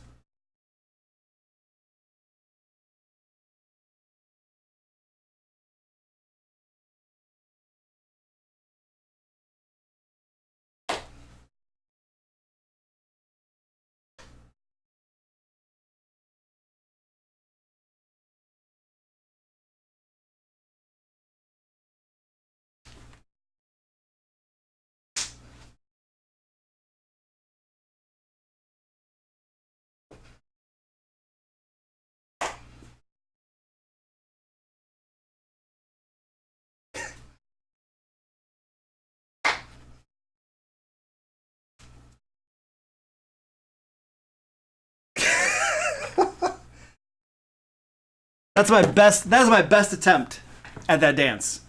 That's my best attempt at that dance.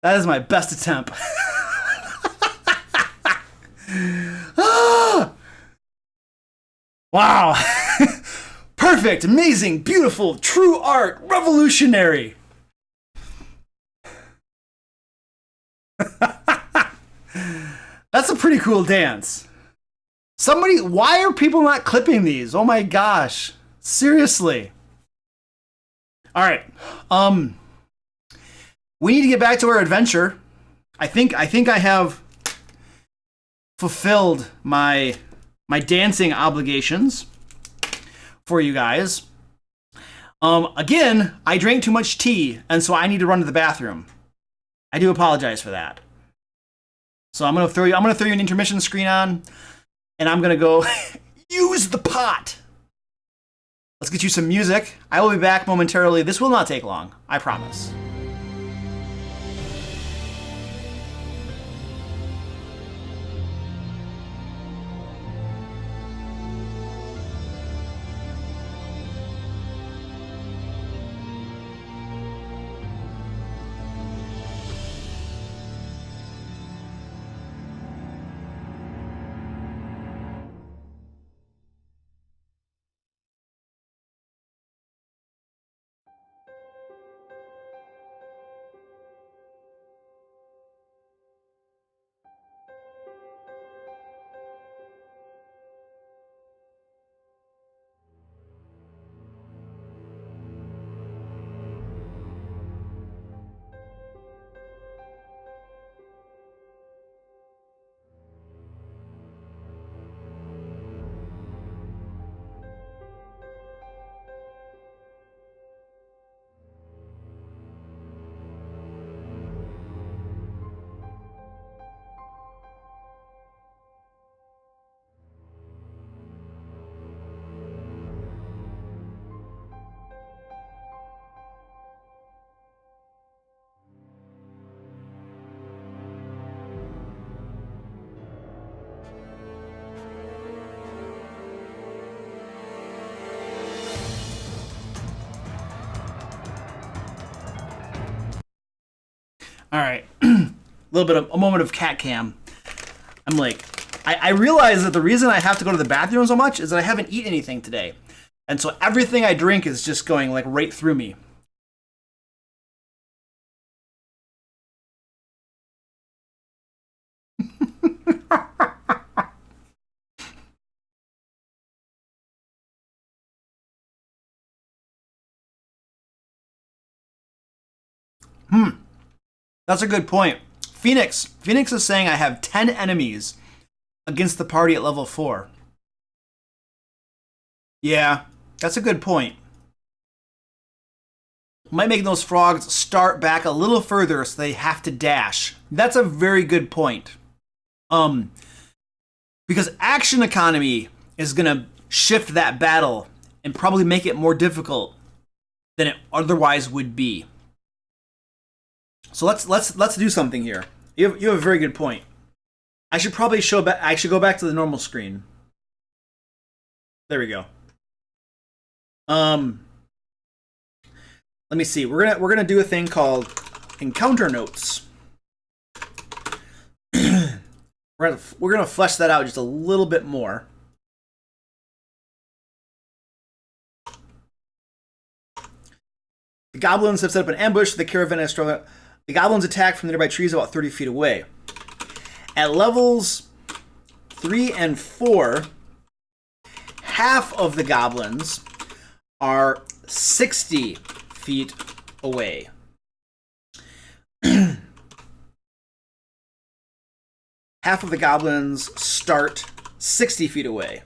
That is my best attempt. Wow. Perfect, amazing, beautiful, true art, revolutionary. That's a pretty cool dance. Why are people not clipping these? Oh my gosh. Seriously. All right. We need to get back to our adventure. I think I have fulfilled my dancing obligations for you guys. Again, I drank too much tea, and so I need to run to the bathroom. I do apologize for that. So I'm gonna throw you an intermission screen on, and I'm gonna go use the pot. Let's get you some music. I will be back momentarily. This will not take long, I promise. All right. A little bit of a moment of cat cam. I'm like, I realize that the reason I have to go to the bathroom so much is that I haven't eaten anything today. And so everything I drink is just going like right through me. That's a good point. Phoenix is saying I have 10 enemies against the party at level 4. Yeah, that's a good point. Might make those frogs start back a little further so they have to dash. That's a very good point. Because action economy is gonna shift that battle and probably make it more difficult than it otherwise would be. So let's do something here. You have a very good point. I should probably go back to the normal screen. There we go. Let me see. We're gonna do a thing called encounter notes. we're gonna flesh that out just a little bit more. The goblins have set up an ambush. The caravan has struggled. The goblins attack from the nearby trees about 30 feet away. At levels 3 and 4, half of the goblins are 60 feet away. Half of the goblins start 60 feet away.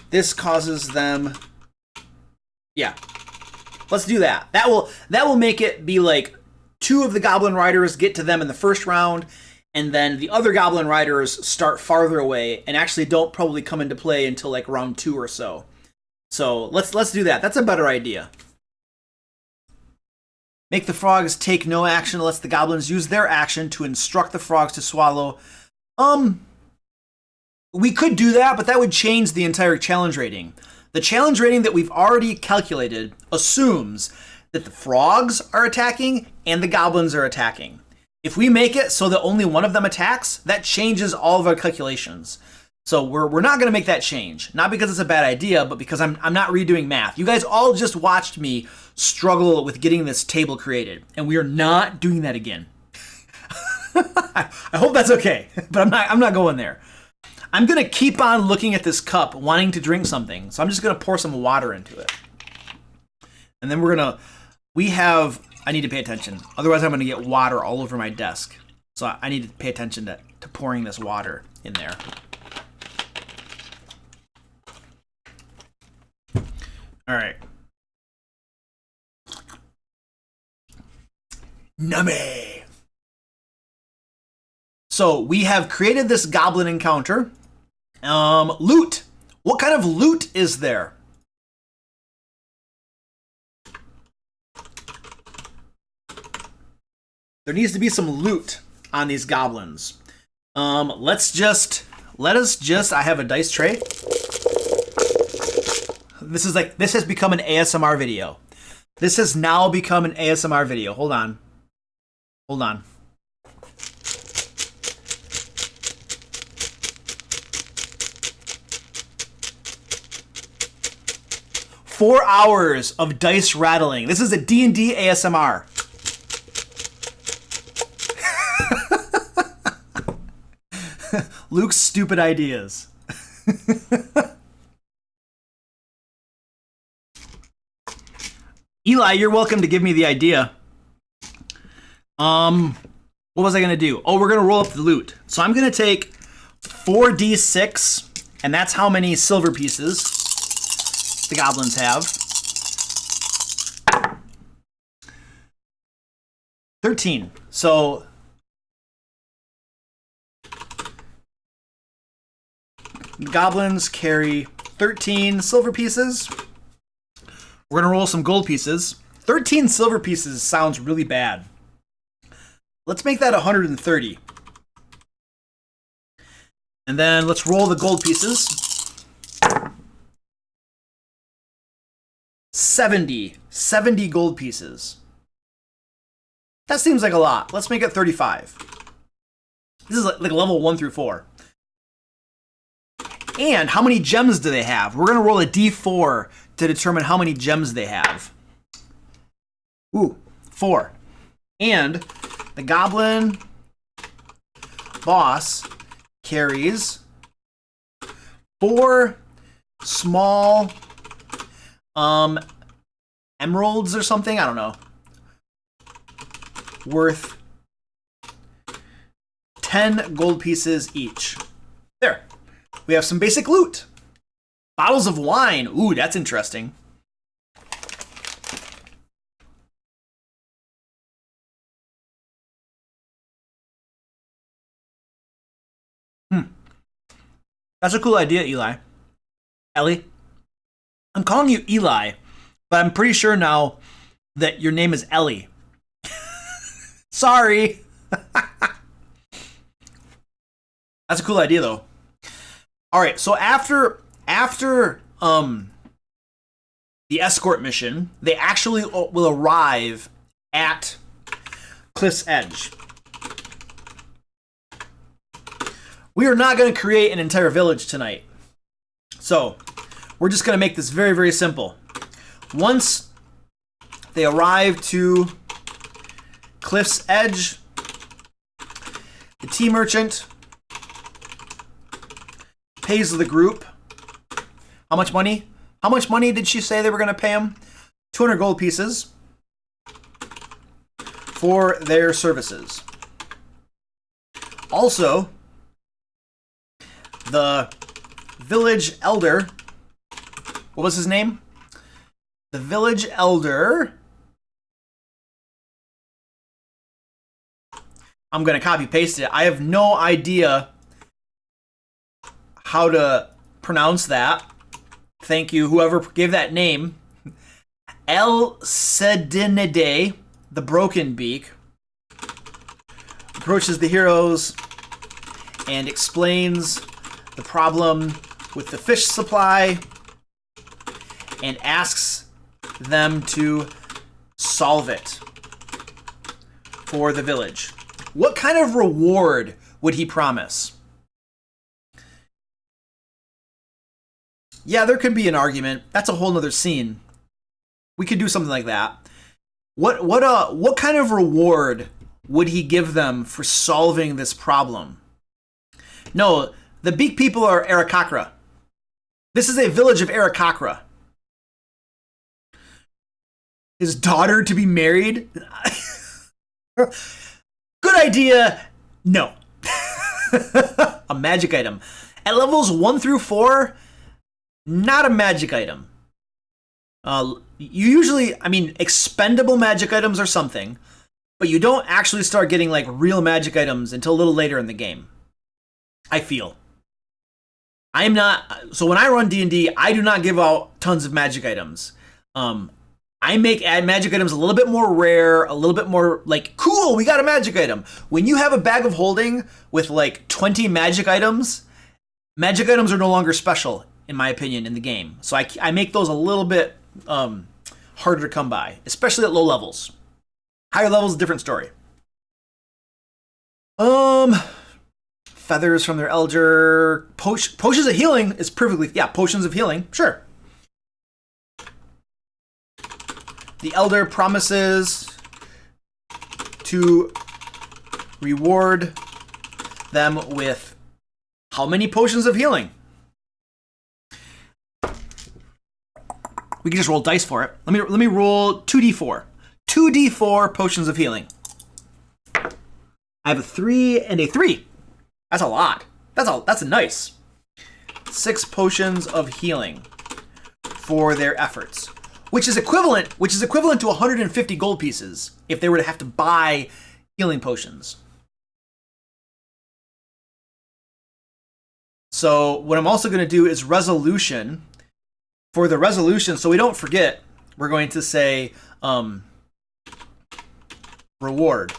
This causes them... Yeah. Let's do that. That will make it be like 2 of the goblin riders get to them in the first round, and then the other goblin riders start farther away and actually don't probably come into play until like round 2 or so. So let's do that. That's a better idea. Make the frogs take no action unless the goblins use their action to instruct the frogs to swallow. We could do that, but that would change the entire challenge rating. The challenge rating that we've already calculated assumes that the frogs are attacking and the goblins are attacking. If we make it so that only one of them attacks, that changes all of our calculations. So we're not going to make that change. Not because it's a bad idea, but because I'm not redoing math. You guys all just watched me struggle with getting this table created, and we are not doing that again. I hope that's okay, but I'm not going there. I'm going to keep on looking at this cup, wanting to drink something. So I'm just going to pour some water into it. And then I need to pay attention. Otherwise, I'm going to get water all over my desk. So I need to pay attention to pouring this water in there. All right. Nummy. So we have created this goblin encounter. Loot. What kind of loot is there? There needs to be some loot on these goblins. Let us just, I have a dice tray. This has become an ASMR video. This has now become an ASMR video. Hold on. 4 hours of dice rattling. This is a D&D ASMR. Luke's stupid ideas. Eli, you're welcome to give me the idea. What was I going to do? Oh, we're going to roll up the loot. So I'm going to take 4d6, and that's how many silver pieces the goblins have. 13. So goblins carry 13 silver pieces. We're going to roll some gold pieces. 13 silver pieces sounds really bad. Let's make that 130. And then let's roll the gold pieces. 70 gold pieces. That seems like a lot. Let's make it 35. This is like level 1 through 4. And how many gems do they have? We're going to roll a d4 to determine how many gems they have. Ooh, 4. And the goblin boss carries 4 small emeralds or something. I don't know. Worth 10 gold pieces each. There. We have some basic loot. Bottles of wine. Ooh, that's interesting. That's a cool idea, Eli. Ellie? I'm calling you Eli, but I'm pretty sure now that your name is Ellie. Sorry. That's a cool idea, though. All right, so after the escort mission, they actually will arrive at Cliff's Edge. We are not going to create an entire village tonight. So, we're just going to make this very, very simple. Once they arrive to Cliff's Edge, the tea merchant pays the group how much money? How much money did she say they were going to pay him? 200 gold pieces for their services. Also, the village elder, what was his name? The village elder, I'm going to copy paste it. I have no idea how to pronounce that. Thank you, whoever gave that name. El Sedinide, the Broken Beak, approaches the heroes and explains the problem with the fish supply and asks them to solve it for the village. What kind of reward would he promise? Yeah, there could be an argument. That's a whole nother scene. We could do something like that. What kind of reward would he give them for solving this problem? No, the Beak people are Arakakra. This is a village of Arakakra. His daughter to be married? Good idea. No. A magic item. At levels 1 through 4, not a magic item. You usually, expendable magic items are something, but you don't actually start getting like real magic items until a little later in the game. I feel. I am not, so when I run D&D, I do not give out tons of magic items. I add magic items a little bit more rare, a little bit more like, cool, we got a magic item. When you have a bag of holding with like 20 magic items are no longer special, in my opinion, in the game. So I make those a little bit harder to come by, especially at low levels. Higher levels, different story. Feathers from their elder. Potions of healing is perfectly, yeah, potions of healing, sure. The elder promises to reward them with how many potions of healing? We can just roll dice for it. Let me roll 2d4. 2d4 potions of healing. I have a 3 and a 3. That's a lot. That's a nice. 6 potions of healing for their efforts, which is equivalent to 150 gold pieces if they were to have to buy healing potions. So what I'm also going to do is resolution. For the resolution, so we don't forget, we're going to say reward.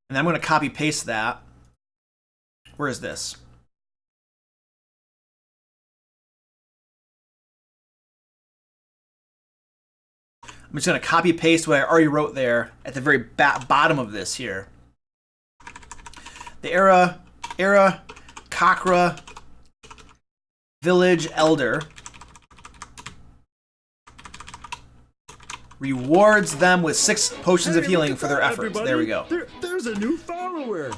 And I'm going to copy paste that. Where is this? I'm I'm just going to copy paste what I already wrote there at the very bottom of this here. The era, Kakra, village elder rewards them with 6 potions of healing for their efforts. Everybody. There we go. There's a new follower.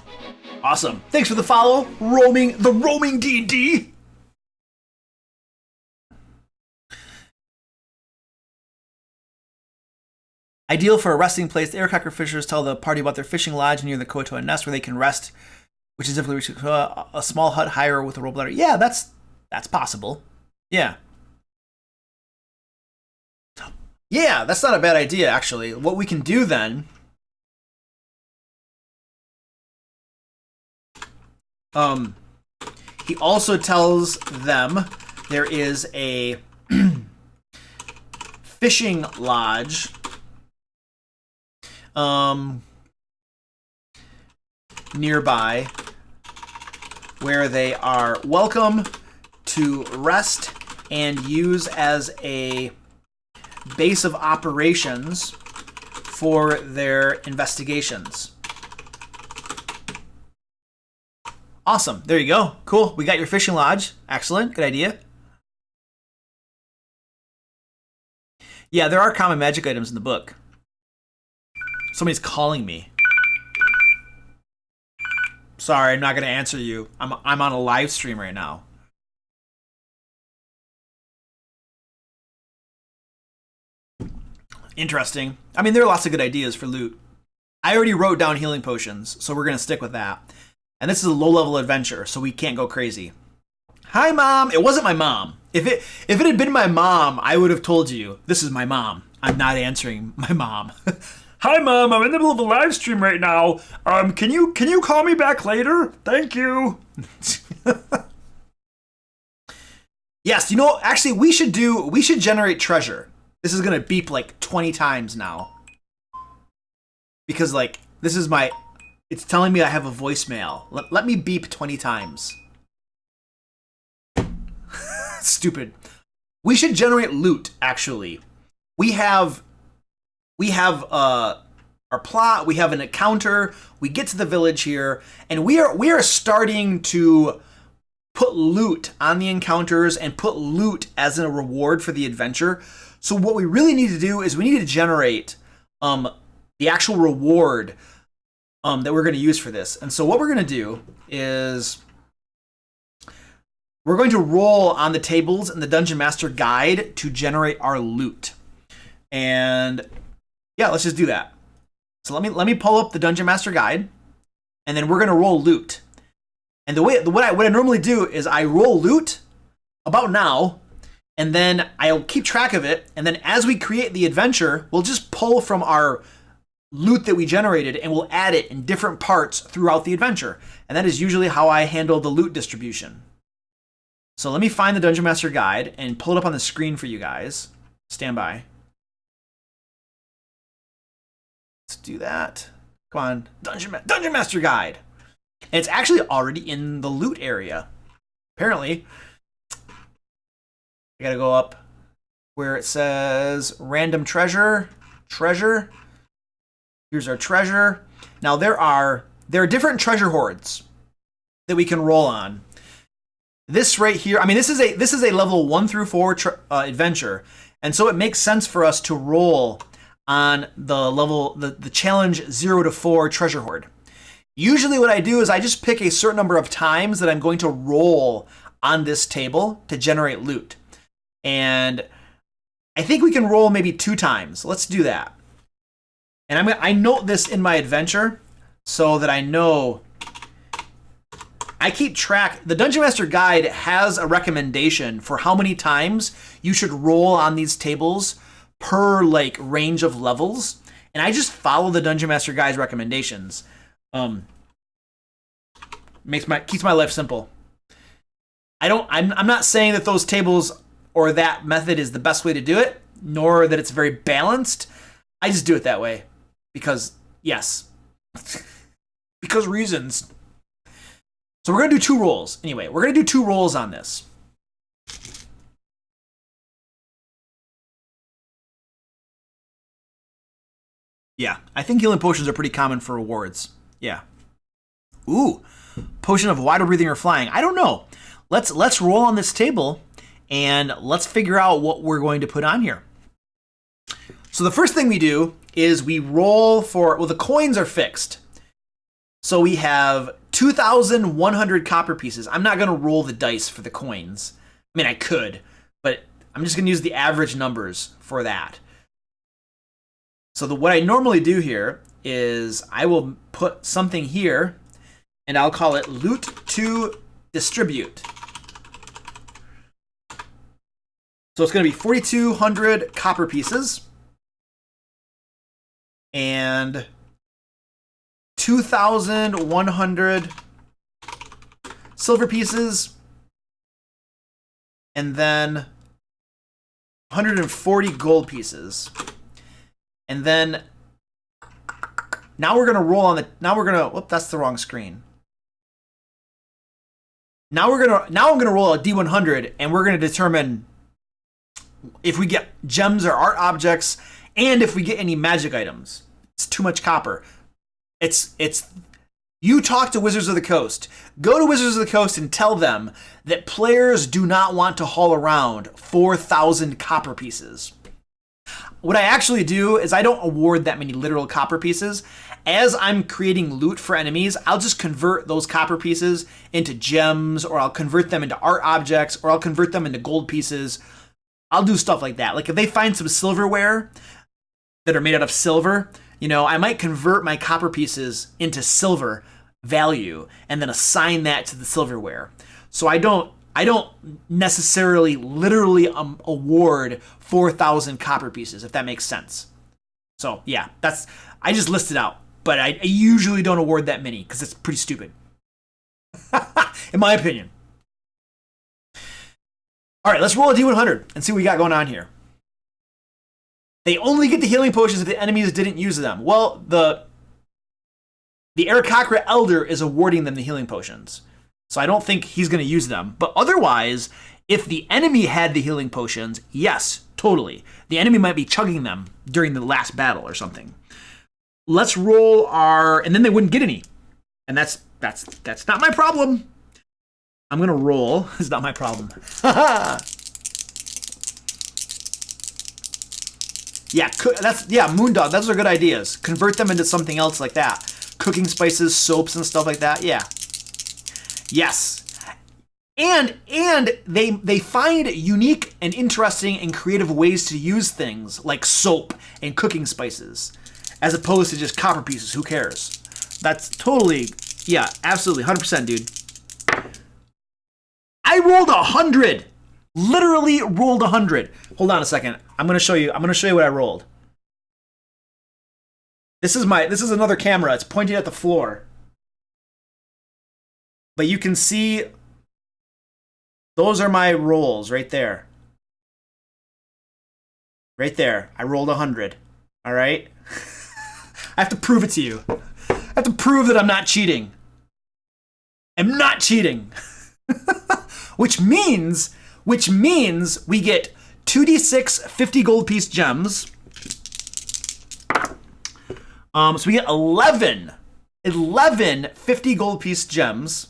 Awesome. Thanks for the follow, the roaming D&D. Ideal for a resting place. The aircracker fishers tell the party about their fishing lodge near the kuo-toa nest where they can rest, which is difficult to reach. A small hut higher with a rope ladder. Yeah, that's possible. Yeah. Yeah, that's not a bad idea, actually. What we can do then... he also tells them there is a fishing lodge nearby where they are welcome to rest and use as a base of operations for their investigations. Awesome. There you go. Cool. We got your fishing lodge. Excellent. Good idea. Yeah, there are common magic items in the book. Somebody's calling me. Sorry, I'm not going to answer you. I'm on a live stream right now. Interesting. I mean, there are lots of good ideas for loot. I already wrote down healing potions, so we're going to stick with that. And this is a low-level adventure, so we can't go crazy. Hi, Mom. It wasn't my mom. If it had been my mom, I would have told you, this is my mom. I'm not answering my mom. Hi, Mom. I'm in the middle of a live stream right now. Can you call me back later? Thank you. Yes, you know, actually, we should generate treasure. This is going to beep like 20 times now. Because, like, this is my... It's telling me I have a voicemail. Let me beep 20 times. Stupid. We should generate loot, actually. We have our plot, we have an encounter, we get to the village here, and we are starting to put loot on the encounters and put loot as a reward for the adventure. So what we really need to do is we need to generate the actual reward that we're going to use for this. And so what we're going to do is we're going to roll on the tables in the Dungeon Master Guide to generate our loot. And yeah, let's just do that. So let me pull up the Dungeon Master Guide, and then we're going to roll loot. And what I normally do is I roll loot about now, and then I'll keep track of it, and then as we create the adventure, we'll just pull from our loot that we generated and we'll add it in different parts throughout the adventure. And that is usually how I handle the loot distribution. So let me find the Dungeon Master Guide and pull it up on the screen for you guys. Stand by. Let's do that. Come on, Dungeon Master Guide. And it's actually already in the loot area. Apparently, I gotta go up where it says random treasure. Here's our treasure. Now there are different treasure hoards that we can roll on. This right here, I mean, this is a level 1 through 4 adventure, and so it makes sense for us to roll on the challenge 0 to 4 treasure hoard. Usually what I do is I just pick a certain number of times that I'm going to roll on this table to generate loot. And I think we can roll maybe 2 times. Let's do that. And I note this in my adventure so that I know. I keep track. The Dungeon Master Guide has a recommendation for how many times you should roll on these tables per like range of levels, and I just follow the Dungeon Master Guide's recommendations. Keeps my life simple. I'm not saying that those tables or that method is the best way to do it, nor that it's very balanced. I just do it that way because yes, because reasons. So we're going to do 2 rolls. Anyway, we're going to do 2 rolls on this. Yeah, I think healing potions are pretty common for rewards. Yeah. Ooh, potion of wider breathing or flying. I don't know. Let's roll on this table and let's figure out what we're going to put on here. So the first thing we do is we roll for, well, the coins are fixed. So we have 2,100 copper pieces. I'm not going to roll the dice for the coins. I mean, I could, but I'm just going to use the average numbers for that. So what I normally do here is I will put something here, and I'll call it loot to distribute. So it's going to be 4,200 copper pieces and 2,100 silver pieces, and then 140 gold pieces. And then now we're going to roll on the, now we're going to, whoop, that's the wrong screen. Now I'm going to roll a D100, and we're going to determine if we get gems or art objects, and if we get any magic items. It's too much copper. You talk to Wizards of the Coast. Go to Wizards of the Coast and tell them that players do not want to haul around 4,000 copper pieces. What I actually do is I don't award that many literal copper pieces. As I'm creating loot for enemies, I'll just convert those copper pieces into gems, or I'll convert them into art objects, or I'll convert them into gold pieces. I'll do stuff like that. Like if they find some silverware that are made out of silver, you know, I might convert my copper pieces into silver value and then assign that to the silverware. So I don't necessarily literally award 4,000 copper pieces, if that makes sense. So yeah, I just listed out, but I usually don't award that many because it's pretty stupid, in my opinion. All right, let's roll a D100 and see what we got going on here. They only get the healing potions if the enemies didn't use them. Well, the Aarakocra Elder is awarding them the healing potions, so I don't think he's going to use them. But otherwise, if the enemy had the healing potions, yes, totally. The enemy might be chugging them during the last battle or something. Let's roll and then they wouldn't get any. And that's not my problem. I'm going to roll. It's not my problem. Yeah, Moondog, those are good ideas. Convert them into something else like that. Cooking spices, soaps, and stuff like that. Yeah. Yes. And they find unique and interesting and creative ways to use things like soap and cooking spices, as opposed to just copper pieces. Who cares? That's totally, yeah, absolutely, 100%, dude. I rolled 100. Literally rolled 100. Hold on a second. I'm gonna show you what I rolled. This is another camera. It's pointing at the floor. But you can see those are my rolls right there. Right there. I rolled 100. All right? I have to prove it to you. I have to prove that I'm not cheating. I'm not cheating. Which means we get 2d6 50 gold piece gems. So we get 11 50 gold piece gems.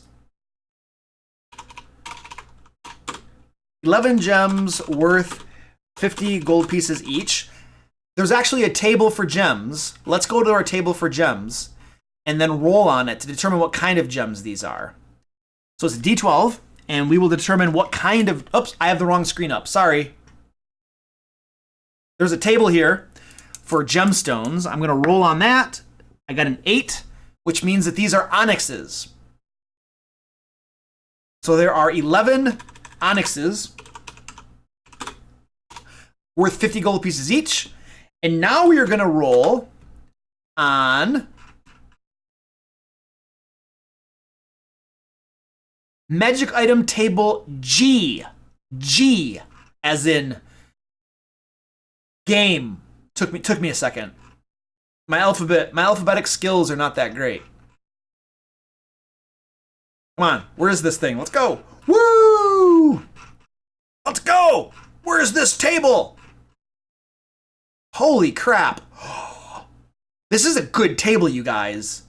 11 gems worth 50 gold pieces each. There's actually a table for gems. Let's go to our table for gems and then roll on it to determine what kind of gems these are. So it's a D12, and we will determine what kind of... Oops, I have the wrong screen up. Sorry. There's a table here for gemstones. I'm going to roll on that. I got an 8, which means that these are onyxes. So there are 11 onyxes worth 50 gold pieces each. And now we are going to roll on magic item table G. G as in game. Took me a second. My alphabetic skills are not that great. Come on, where's this thing? Let's go. Woo! Let's go. Where's this table? Holy crap. This is a good table, you guys.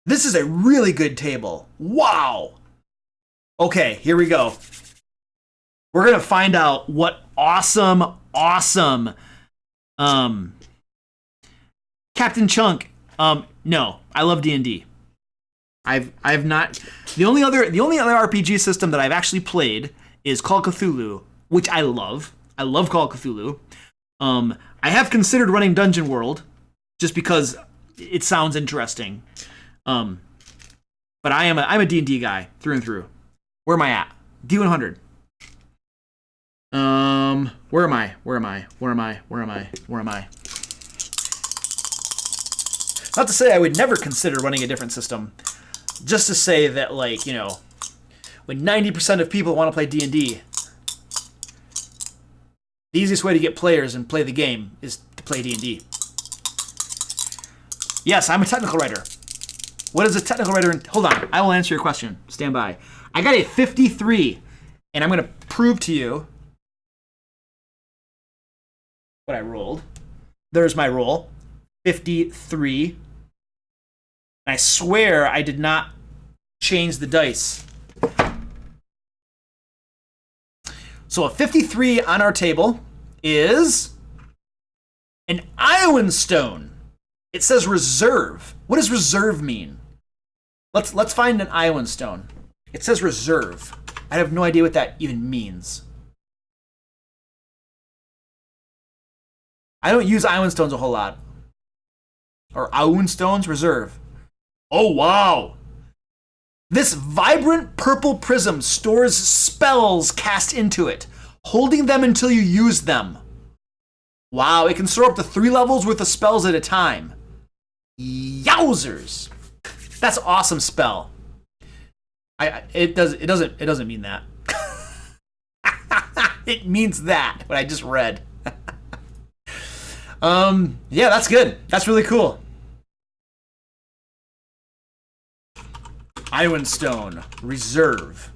This is a really good table. Wow. Okay, here we go. We're going to find out what awesome Captain Chunk. No, I love D&D. I've not. The only other RPG system that I've actually played is Call of Cthulhu, which I love. I love Call of Cthulhu. I have considered running Dungeon World just because it sounds interesting. But I'm a D&D guy through and through. Where am I at? D100. Where am I? Not to say I would never consider running a different system. Just to say that, like, you know, when 90% of people want to play D&D, the easiest way to get players and play the game is to play D&D. Yes, I'm a technical writer. What is a technical writer? Hold on, I will answer your question. Stand by. I got a 53, and I'm going to prove to you what I rolled. There's my roll. 53. I swear I did not change the dice. So a 53 on our table is an Iowan stone. It says reserve. What does reserve mean? Let's find an Iowan stone. It says reserve. I have no idea what that even means. I don't use Iowan stones a whole lot. Or Iowan stones, reserve. Oh, wow. This vibrant purple prism stores spells cast into it, holding them until you use them. Wow, it can store up to 3 levels worth of spells at a time. Yowzers. That's an awesome spell. It doesn't mean that. It means that, what I just read. Yeah, that's good. That's really cool. Iowan Stone, reserve.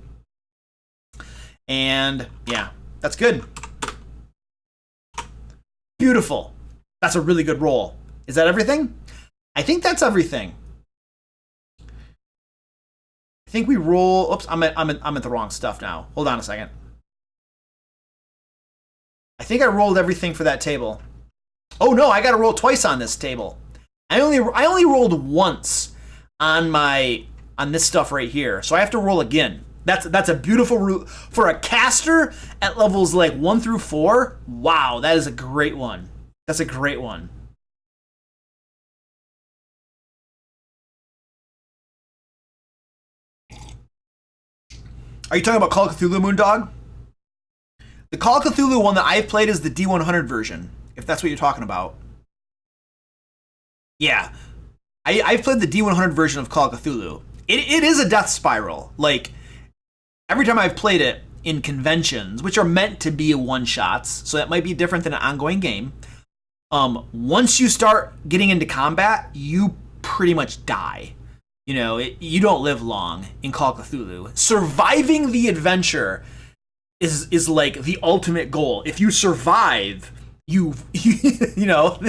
And yeah, that's good. Beautiful. That's a really good roll. Is that everything? I think that's everything. I think we roll. Oops, I'm at the wrong stuff now. Hold on a second. I think I rolled everything for that table. Oh no, I got to roll twice on this table. I only rolled once on this stuff right here, so I have to roll again. That's a beautiful route for a caster at levels like 1 through 4. Wow, that is a great one. That's a great one. Are you talking about Call of Cthulhu, Moondog? The Call of Cthulhu one that I've played is the D100 version, if that's what you're talking about. Yeah, I've played the D100 version of Call of Cthulhu. It is a death spiral. Like, every time I've played it in conventions, which are meant to be one-shots, so that might be different than an ongoing game, once you start getting into combat, you pretty much die. You know, you don't live long in Call of Cthulhu. Surviving the adventure is like the ultimate goal. If you survive, you know,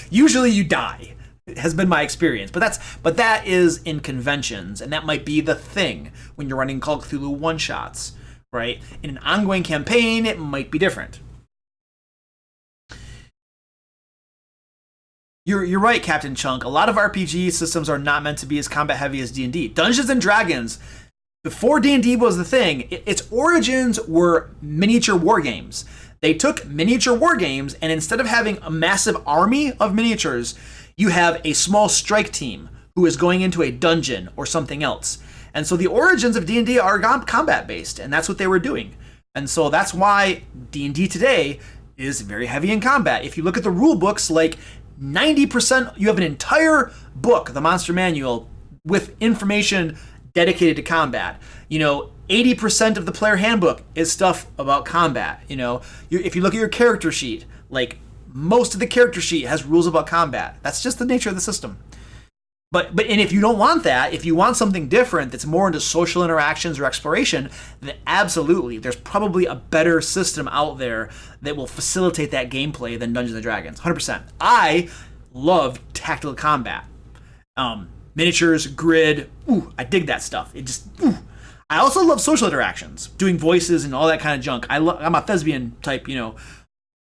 usually you die. It has been my experience, but that is in conventions, and that might be the thing when you're running Call of Cthulhu one-shots, right? In an ongoing campaign, it might be different. You're right, Captain Chunk. A lot of RPG systems are not meant to be as combat heavy as D&D. Dungeons and Dragons, before D&D was the thing, its origins were miniature war games. They took miniature war games, and instead of having a massive army of miniatures, you have a small strike team who is going into a dungeon or something else. And so the origins of D&D are combat-based, and that's what they were doing. And so that's why D&D today is very heavy in combat. If you look at the rule books, like 90%, you have an entire book, the Monster Manual, with information dedicated to combat. You know, 80% of the player handbook is stuff about combat. You know, if you look at your character sheet, like, most of the character sheet has rules about combat. That's just the nature of the system. But and if you don't want that, if you want something different that's more into social interactions or exploration, then absolutely, there's probably a better system out there that will facilitate that gameplay than Dungeons & Dragons. 100%. I love tactical combat. Miniatures, grid. Ooh, I dig that stuff. It just. Ooh. I also love social interactions, doing voices and all that kind of junk. I'm a thespian type, you know,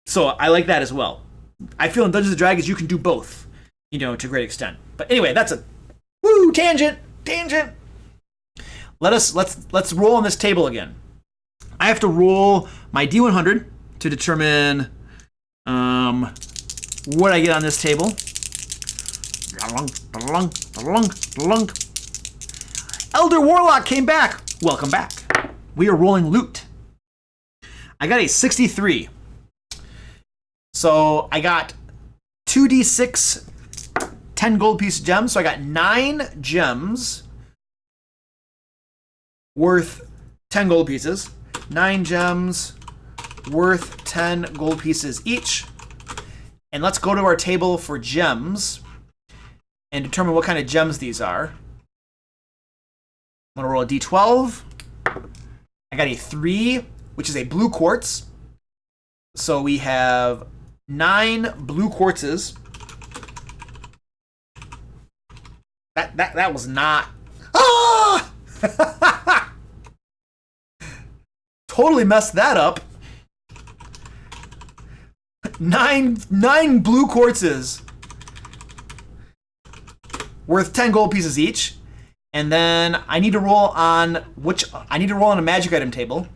so I like that as well. I feel in Dungeons and Dragons you can do both, you know, to a great extent. But anyway, that's a tangent. Let's roll on this table again. I have to roll my D100 to determine what I get on this table. Elder Warlock came back. Welcome back. We are rolling loot. I got a 63. So I got 2d6 10 gold piece gems. So I got 9 gems worth 10 gold pieces. 9 gems worth 10 gold pieces each. And let's go to our table for gems and determine what kind of gems these are. I'm going to roll a d12. I got a 3, which is a blue quartz. So we have 9 blue quartzes. That was not... Ah! Totally messed that up. 9 blue quartzes worth 10 gold pieces each. And then I need to roll on a magic item table.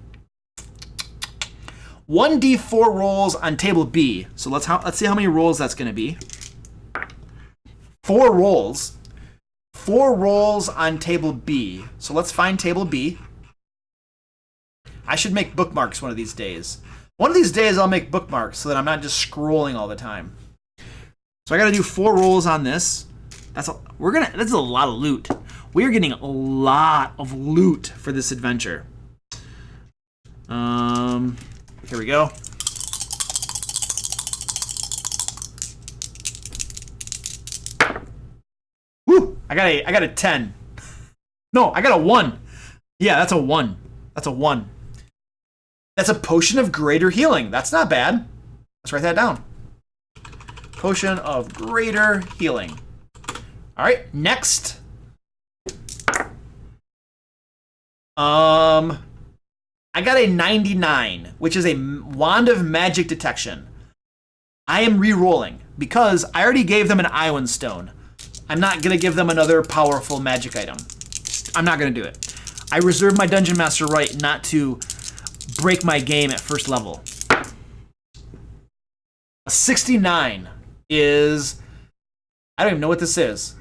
1d4 rolls on table B. So let's see how many rolls that's going to be. 4 rolls. 4 rolls on table B. So let's find table B. I should make bookmarks one of these days. One of these days I'll make bookmarks so that I'm not just scrolling all the time. So I got to do 4 rolls on this. That's a lot of loot. We are getting a lot of loot for this adventure. Here we go. Woo! I got a 10. No, I got a 1. Yeah, that's a 1. That's a 1. That's a potion of greater healing. That's not bad. Let's write that down. Potion of greater healing. All right, next. I got a 99, which is a wand of magic detection. I am re-rolling because I already gave them an Iowan stone. I'm not gonna give them another powerful magic item. I'm not gonna do it. I reserve my Dungeon Master right not to break my game at first level. A 69 is... I don't even know what this is.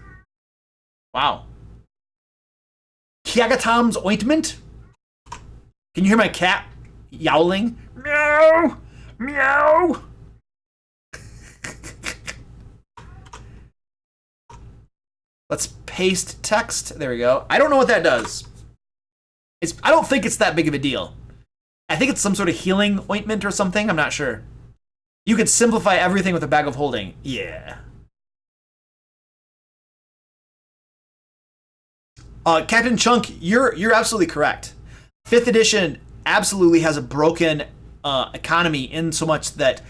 Wow. Kiagatom's ointment? Can you hear my cat yowling? Meow! Meow! Let's paste text. There we go. I don't know what that does. I don't think it's that big of a deal. I think it's some sort of healing ointment or something. I'm not sure. You could simplify everything with a bag of holding. Yeah. Captain Chunk, you're absolutely correct. 5th edition absolutely has a broken economy in so much that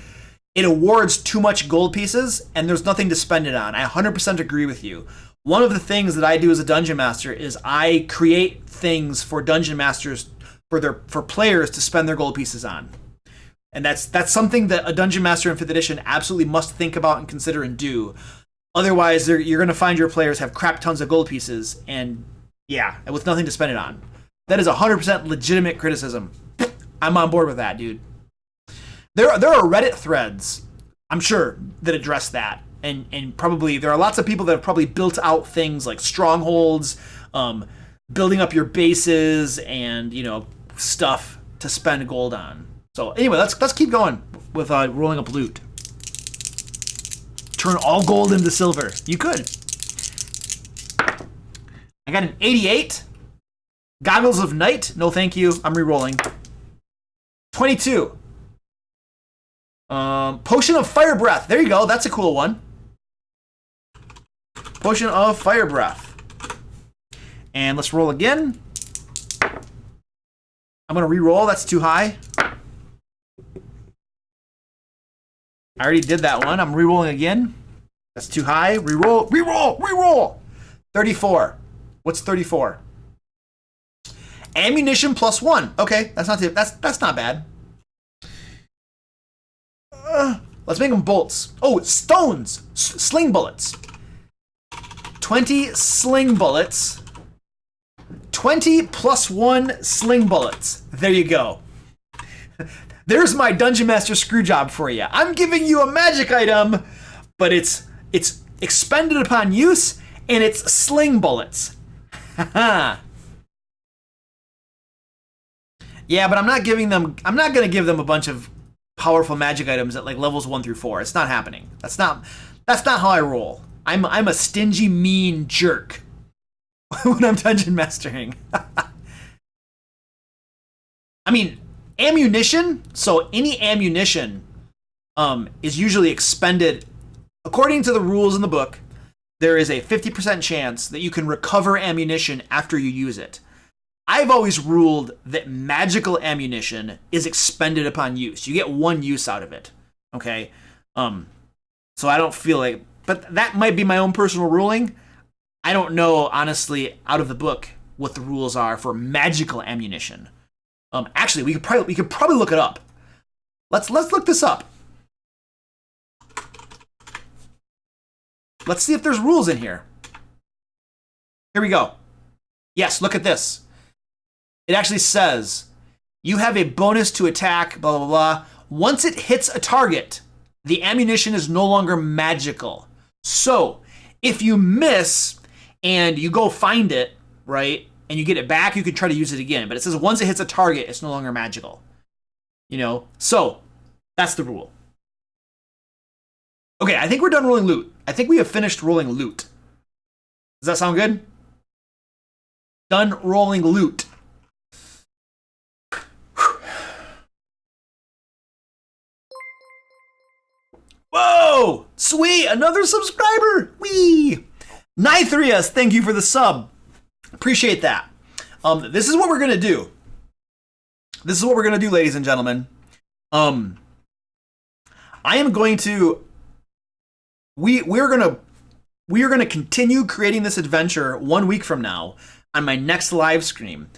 it awards too much gold pieces and there's nothing to spend it on. I 100% agree with you. One of the things that I do as a dungeon master is I create things for dungeon masters for players to spend their gold pieces on. And that's something that a dungeon master in 5th edition absolutely must think about and consider and do. Otherwise, you're going to find your players have crap tons of gold pieces and yeah, with nothing to spend it on. That is 100% legitimate criticism. I'm on board with that, dude. There are Reddit threads, I'm sure, that address that. And probably there are lots of people that have probably built out things like strongholds, building up your bases, and stuff to spend gold on. So anyway, let's keep going with rolling up loot. Turn all gold into silver. You could. I got an 88. Goggles of Night. No, thank you. I'm re-rolling. 22. Potion of Fire Breath. There you go. That's a cool one. Potion of Fire Breath. And let's roll again. I'm going to re-roll. That's too high. I already did that one. I'm re-rolling again. That's too high. Reroll, reroll, reroll. 34. What's 34? Ammunition plus 1. Okay, that's not bad. Let's make them bolts. Oh, stones. Sling bullets. 20 sling bullets. 20 plus 1 sling bullets. There you go. There's my Dungeon Master screw job for you. I'm giving you a magic item, but it's expended upon use, and it's sling bullets. Haha. Yeah, but I'm not gonna give them a bunch of powerful magic items at like levels 1 through 4. It's not happening. That's not how I roll. I'm a stingy, mean jerk when I'm dungeon mastering. I mean, ammunition. So any ammunition is usually expended according to the rules in the book. There is a 50% chance that you can recover ammunition after you use it. I've always ruled that magical ammunition is expended upon use. You get 1 use out of it. Okay? So I don't feel like, but that might be my own personal ruling. I don't know, honestly, out of the book, what the rules are for magical ammunition. Actually, we could probably look it up. Let's look this up. Let's see if there's rules in here. Here we go. Yes, look at this. It actually says, you have a bonus to attack, blah, blah, blah. Once it hits a target, the ammunition is no longer magical. So, if you miss and you go find it, right, and you get it back, you can try to use it again. But it says once it hits a target, it's no longer magical. You know? So, that's the rule. Okay, I think we're done rolling loot. I think we have finished rolling loot. Does that sound good? Done rolling loot. Whoa! Sweet! Another subscriber! Whee! Nithrius, thank you for the sub. Appreciate that. This is what we're gonna do. This is what we're gonna do, ladies and gentlemen. I am going to. We're gonna continue creating this adventure 1 week from now on my next live stream.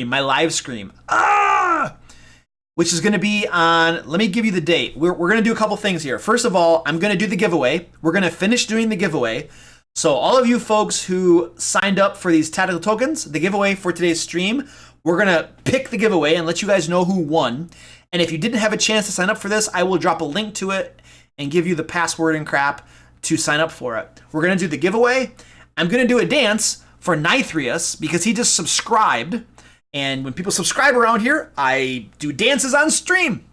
My live stream. Which is going to be on, let me give you the date. We're going to do a couple things here. First of all, I'm going to do the giveaway. We're going to finish doing the giveaway. So all of you folks who signed up for these tactical tokens, the giveaway for today's stream, we're going to pick the giveaway and let you guys know who won. And if you didn't have a chance to sign up for this, I will drop a link to it and give you the password and crap to sign up for it. We're going to do the giveaway. I'm going to do a dance for Nithrius because he just subscribed. And when people subscribe around here, I do dances on stream.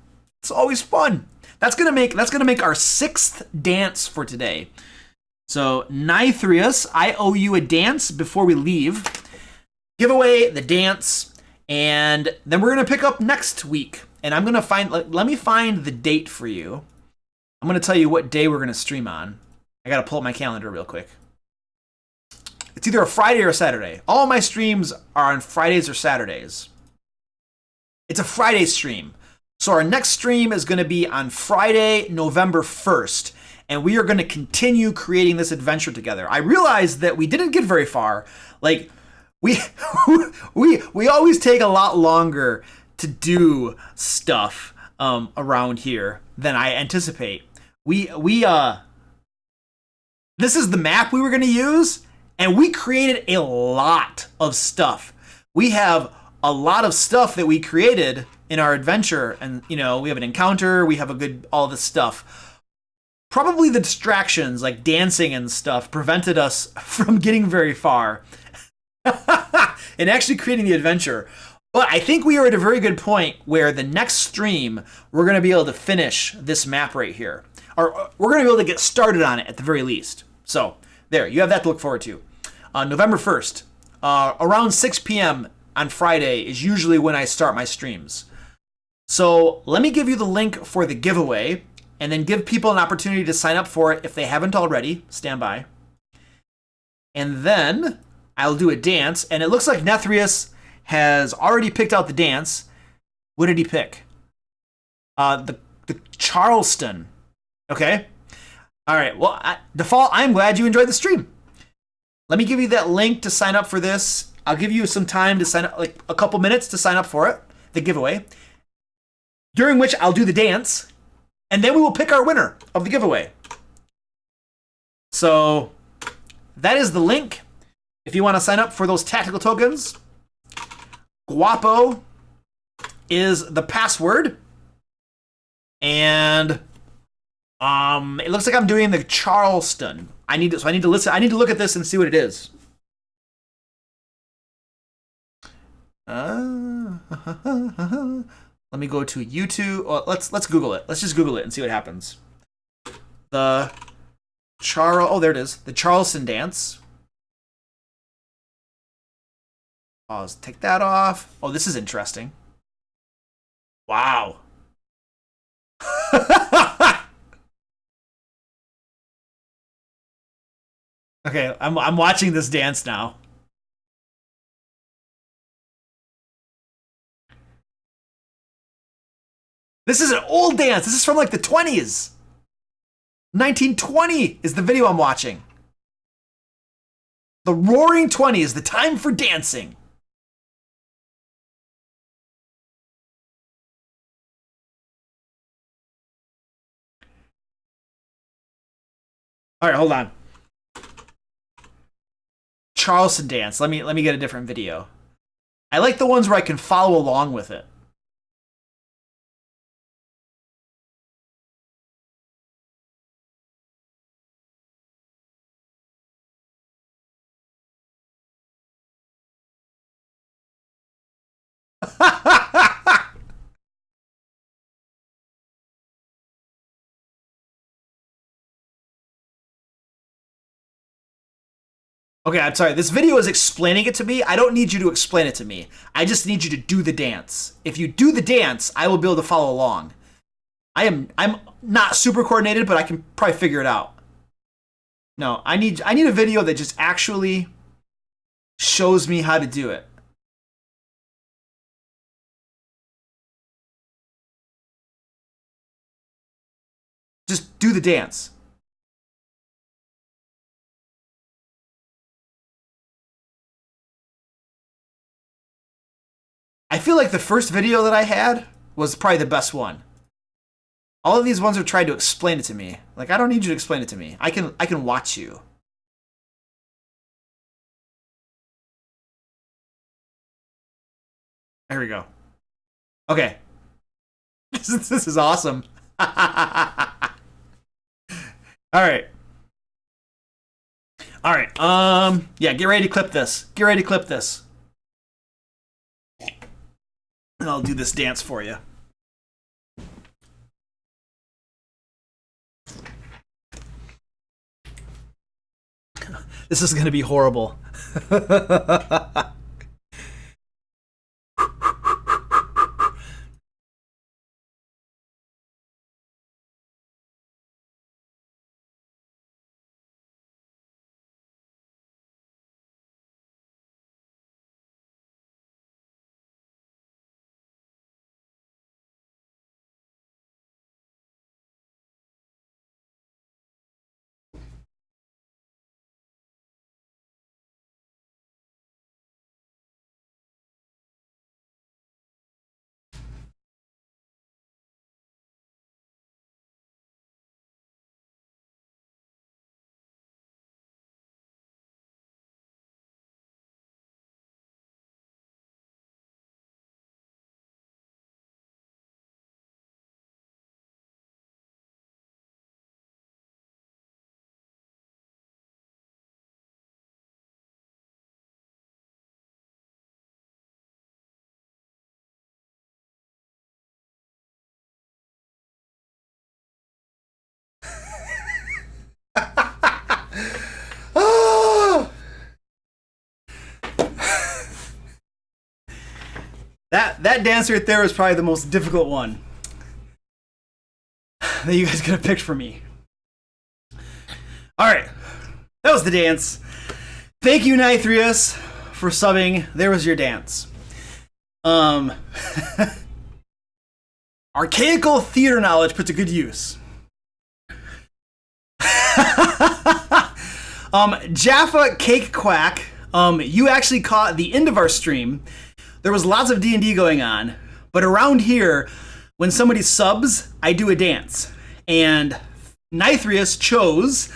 It's always fun. That's gonna make our 6th dance for today. So Nithrius, I owe you a dance before we leave. Giveaway, the dance, and then we're gonna pick up next week. And I'm gonna let me find the date for you. I'm gonna tell you what day we're gonna stream on. I gotta pull up my calendar real quick. It's either a Friday or a Saturday. All my streams are on Fridays or Saturdays. It's a Friday stream. So our next stream is going to be on Friday, November 1st. And we are going to continue creating this adventure together. I realized that we didn't get very far. Like, we always take a lot longer to do stuff around here than I anticipate. This is the map we were going to use. And we created a lot of stuff. We have a lot of stuff that we created in our adventure. And, you know, we have an encounter. We have all this stuff. Probably the distractions, like dancing and stuff, prevented us from getting very far and actually creating the adventure. But I think we are at a very good point where the next stream, we're going to be able to finish this map right here. Or we're going to be able to get started on it at the very least. So there, you have that to look forward to. November 1st, around 6 p.m. on Friday is usually when I start my streams. So let me give you the link for the giveaway and then give people an opportunity to sign up for it if they haven't already. Stand by. And then I'll do a dance. And it looks like Nithrius has already picked out the dance. What did he pick? The Charleston. Okay. All right. Well, Default, I'm glad you enjoyed the stream. Let me give you that link to sign up for this. I'll give you some time to sign up, like a couple minutes to sign up for it, the giveaway, during which I'll do the dance, and then we will pick our winner of the giveaway. So that is the link. If you want to sign up for those tactical tokens, Guapo is the password. And it looks like I'm doing the Charleston. I need to listen. I need to look at this and see what it is. Let me go to YouTube. Well, let's Google it. Let's just Google it and see what happens. Oh, there it is. The Charleston dance. Pause. Take that off. Oh, this is interesting. Wow. Okay, I'm watching this dance now. This is an old dance. This is from like the 20s. 1920 is the video I'm watching. The Roaring 20s, the time for dancing. All right, hold on. Charleston dance. Let me get a different video. I like the ones where I can follow along with it. Okay, I'm sorry. This video is explaining it to me. I don't need you to explain it to me. I just need you to do the dance. If you do the dance, I will be able to follow along. I'm not super coordinated, but I can probably figure it out. No, I need a video that just actually shows me how to do it. Just do the dance. I feel like the first video that I had was probably the best one. All of these ones have tried to explain it to me. Like, I don't need you to explain it to me. I can watch you. There we go. Okay. This is awesome. All right. All right. Yeah, get ready to clip this. Get ready to clip this. And I'll do this dance for you. This is going to be horrible. That dance right there was probably the most difficult one that you guys could have picked for me. All right, that was the dance. Thank you, Nithrius, for subbing. There was your dance. Archaical theater knowledge put to good use. Jaffa Cake Quack, you actually caught the end of our stream. There was lots of D&D going on, but around here, when somebody subs, I do a dance. And Nithrius chose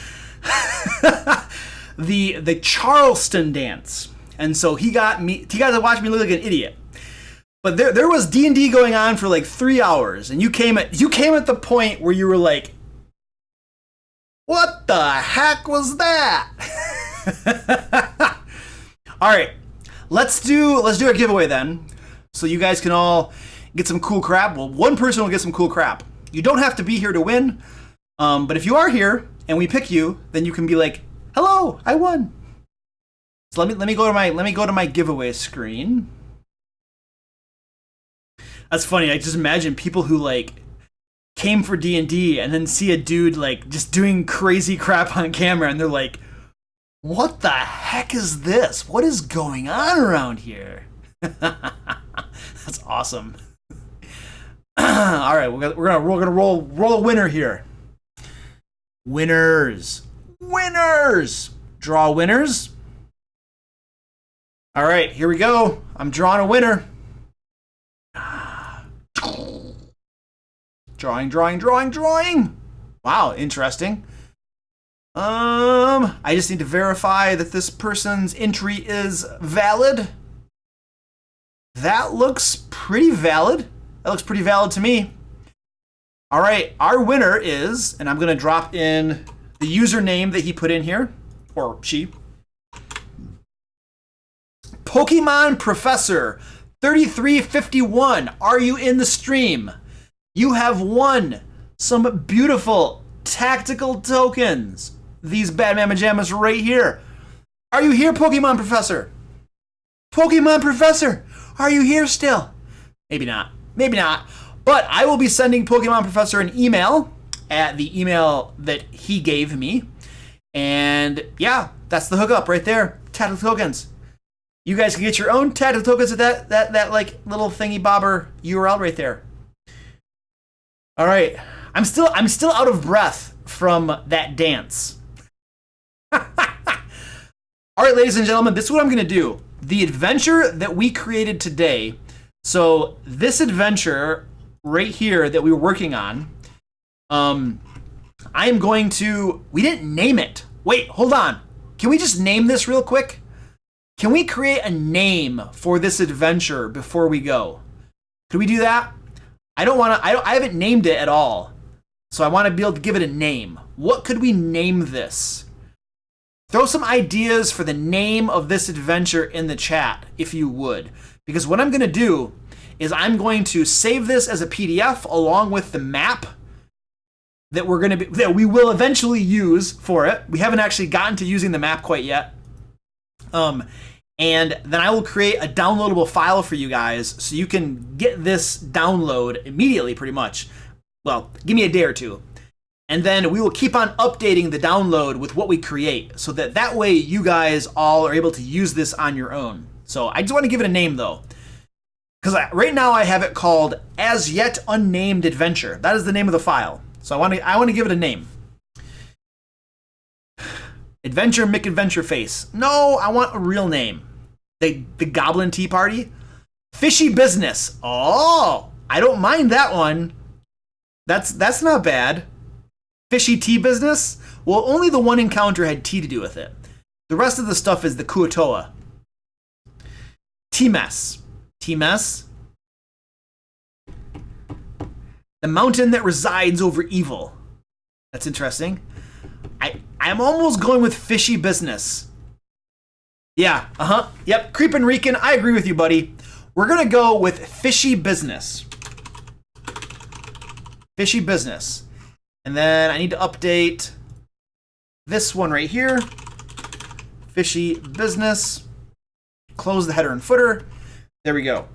the Charleston dance. And so he got to watch me look like an idiot. But there was D&D going on for like 3 hours, and you came at the point where you were like, what the heck was that? All right, let's do a giveaway then, so you guys can all get some cool crap. Well, one person will get some cool crap. You don't have to be here to win, but if you are here and we pick you, then you can be like, hello, I won. So let me go to my giveaway screen. That's funny. I just imagine people who like came for D&D and then see a dude like just doing crazy crap on camera, and they're like, what the heck is this? What is going on around here? That's awesome. All right, we're gonna roll a winner here. Winners. Draw winners. All right, here we go. I'm drawing a winner. Drawing. Wow, interesting. I just need to verify that this person's entry is valid. That looks pretty valid. That looks pretty valid to me. All right, our winner is, and I'm going to drop in the username that he put in here, or she. Pokemon Professor 3351. Are you in the stream? You have won some beautiful tactical tokens. These Bad Mama Jammas right here. Are you here, Pokemon Professor? Pokemon Professor, are you here still? Maybe not. But I will be sending Pokemon Professor an email at the email that he gave me. And yeah, that's the hookup right there. Tactical tokens. You guys can get your own tactical tokens at that like little thingy bobber URL right there. All right, I'm still out of breath from that dance. All right, ladies and gentlemen, this is what I'm gonna do. The adventure that we created today. So this adventure right here that we were working on, I am going to. We didn't name it. Wait, hold on. Can we just name this real quick? Can we create a name for this adventure before we go? Could we do that? I haven't named it at all. So I want to be able to give it a name. What could we name this? Throw some ideas for the name of this adventure in the chat, if you would. Because what I'm going to do is I'm going to save this as a PDF along with the map that we will eventually use for it. We haven't actually gotten to using the map quite yet. And then I will create a downloadable file for you guys so you can get this download immediately, pretty much. Well, give me a day or two. And then we will keep on updating the download with what we create so that way you guys all are able to use this on your own. So I just want to give it a name though. Because right now I have it called As Yet Unnamed Adventure. That is the name of the file. So I want to give it a name. Adventure McAdventure Face. No, I want a real name. The Goblin Tea Party. Fishy Business. Oh, I don't mind that one. That's not bad. Fishy Tea Business. Well, only the one encounter had tea to do with it. The rest of the stuff is the kuo-toa. Tea Mess. Tea Mess. The mountain that resides over evil. That's interesting. I'm almost going with Fishy Business. Yeah, yep, Creepin' Rican, I agree with you, buddy. We're gonna go with Fishy Business. Fishy Business. And then I need to update this one right here. Fishy Business. Close the header and footer. There we go.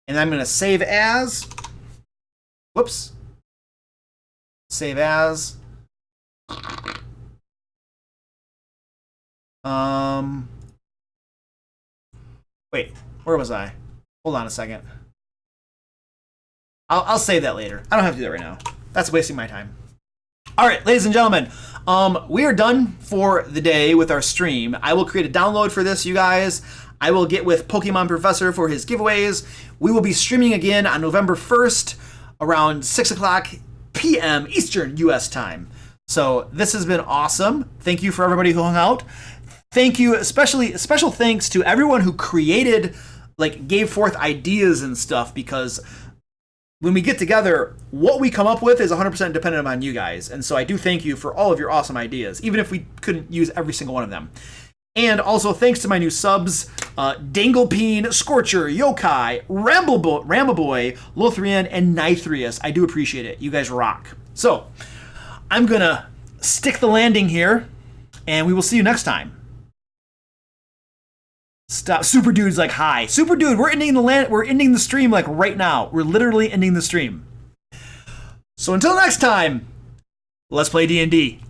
And I'm gonna save as. Whoops. Save as. Wait, where was I? Hold on a second. I'll save that later. I don't have to do that right now. That's wasting my time. All right, ladies and gentlemen, We are done for the day with our stream. I will create a download for this, you guys. I will get with Pokemon Professor for his giveaways. We will be streaming again on November 1st around 6 o'clock p.m. Eastern U.S. time. So this has been awesome. Thank you for everybody who hung out. Thank you, special thanks to everyone who created, gave forth ideas and stuff, because when we get together, what we come up with is 100% dependent on you guys. And so I do thank you for all of your awesome ideas, even if we couldn't use every single one of them. And also thanks to my new subs, Danglepeen, Scorcher, Yokai, Ramboboy, Lothrian, and Nithrius. I do appreciate it. You guys rock. So I'm going to stick the landing here, and we will see you next time. Stop. Super Dude's like, hi. Super Dude, we're ending the stream right now. We're literally ending the stream. So until next time, let's play D&D.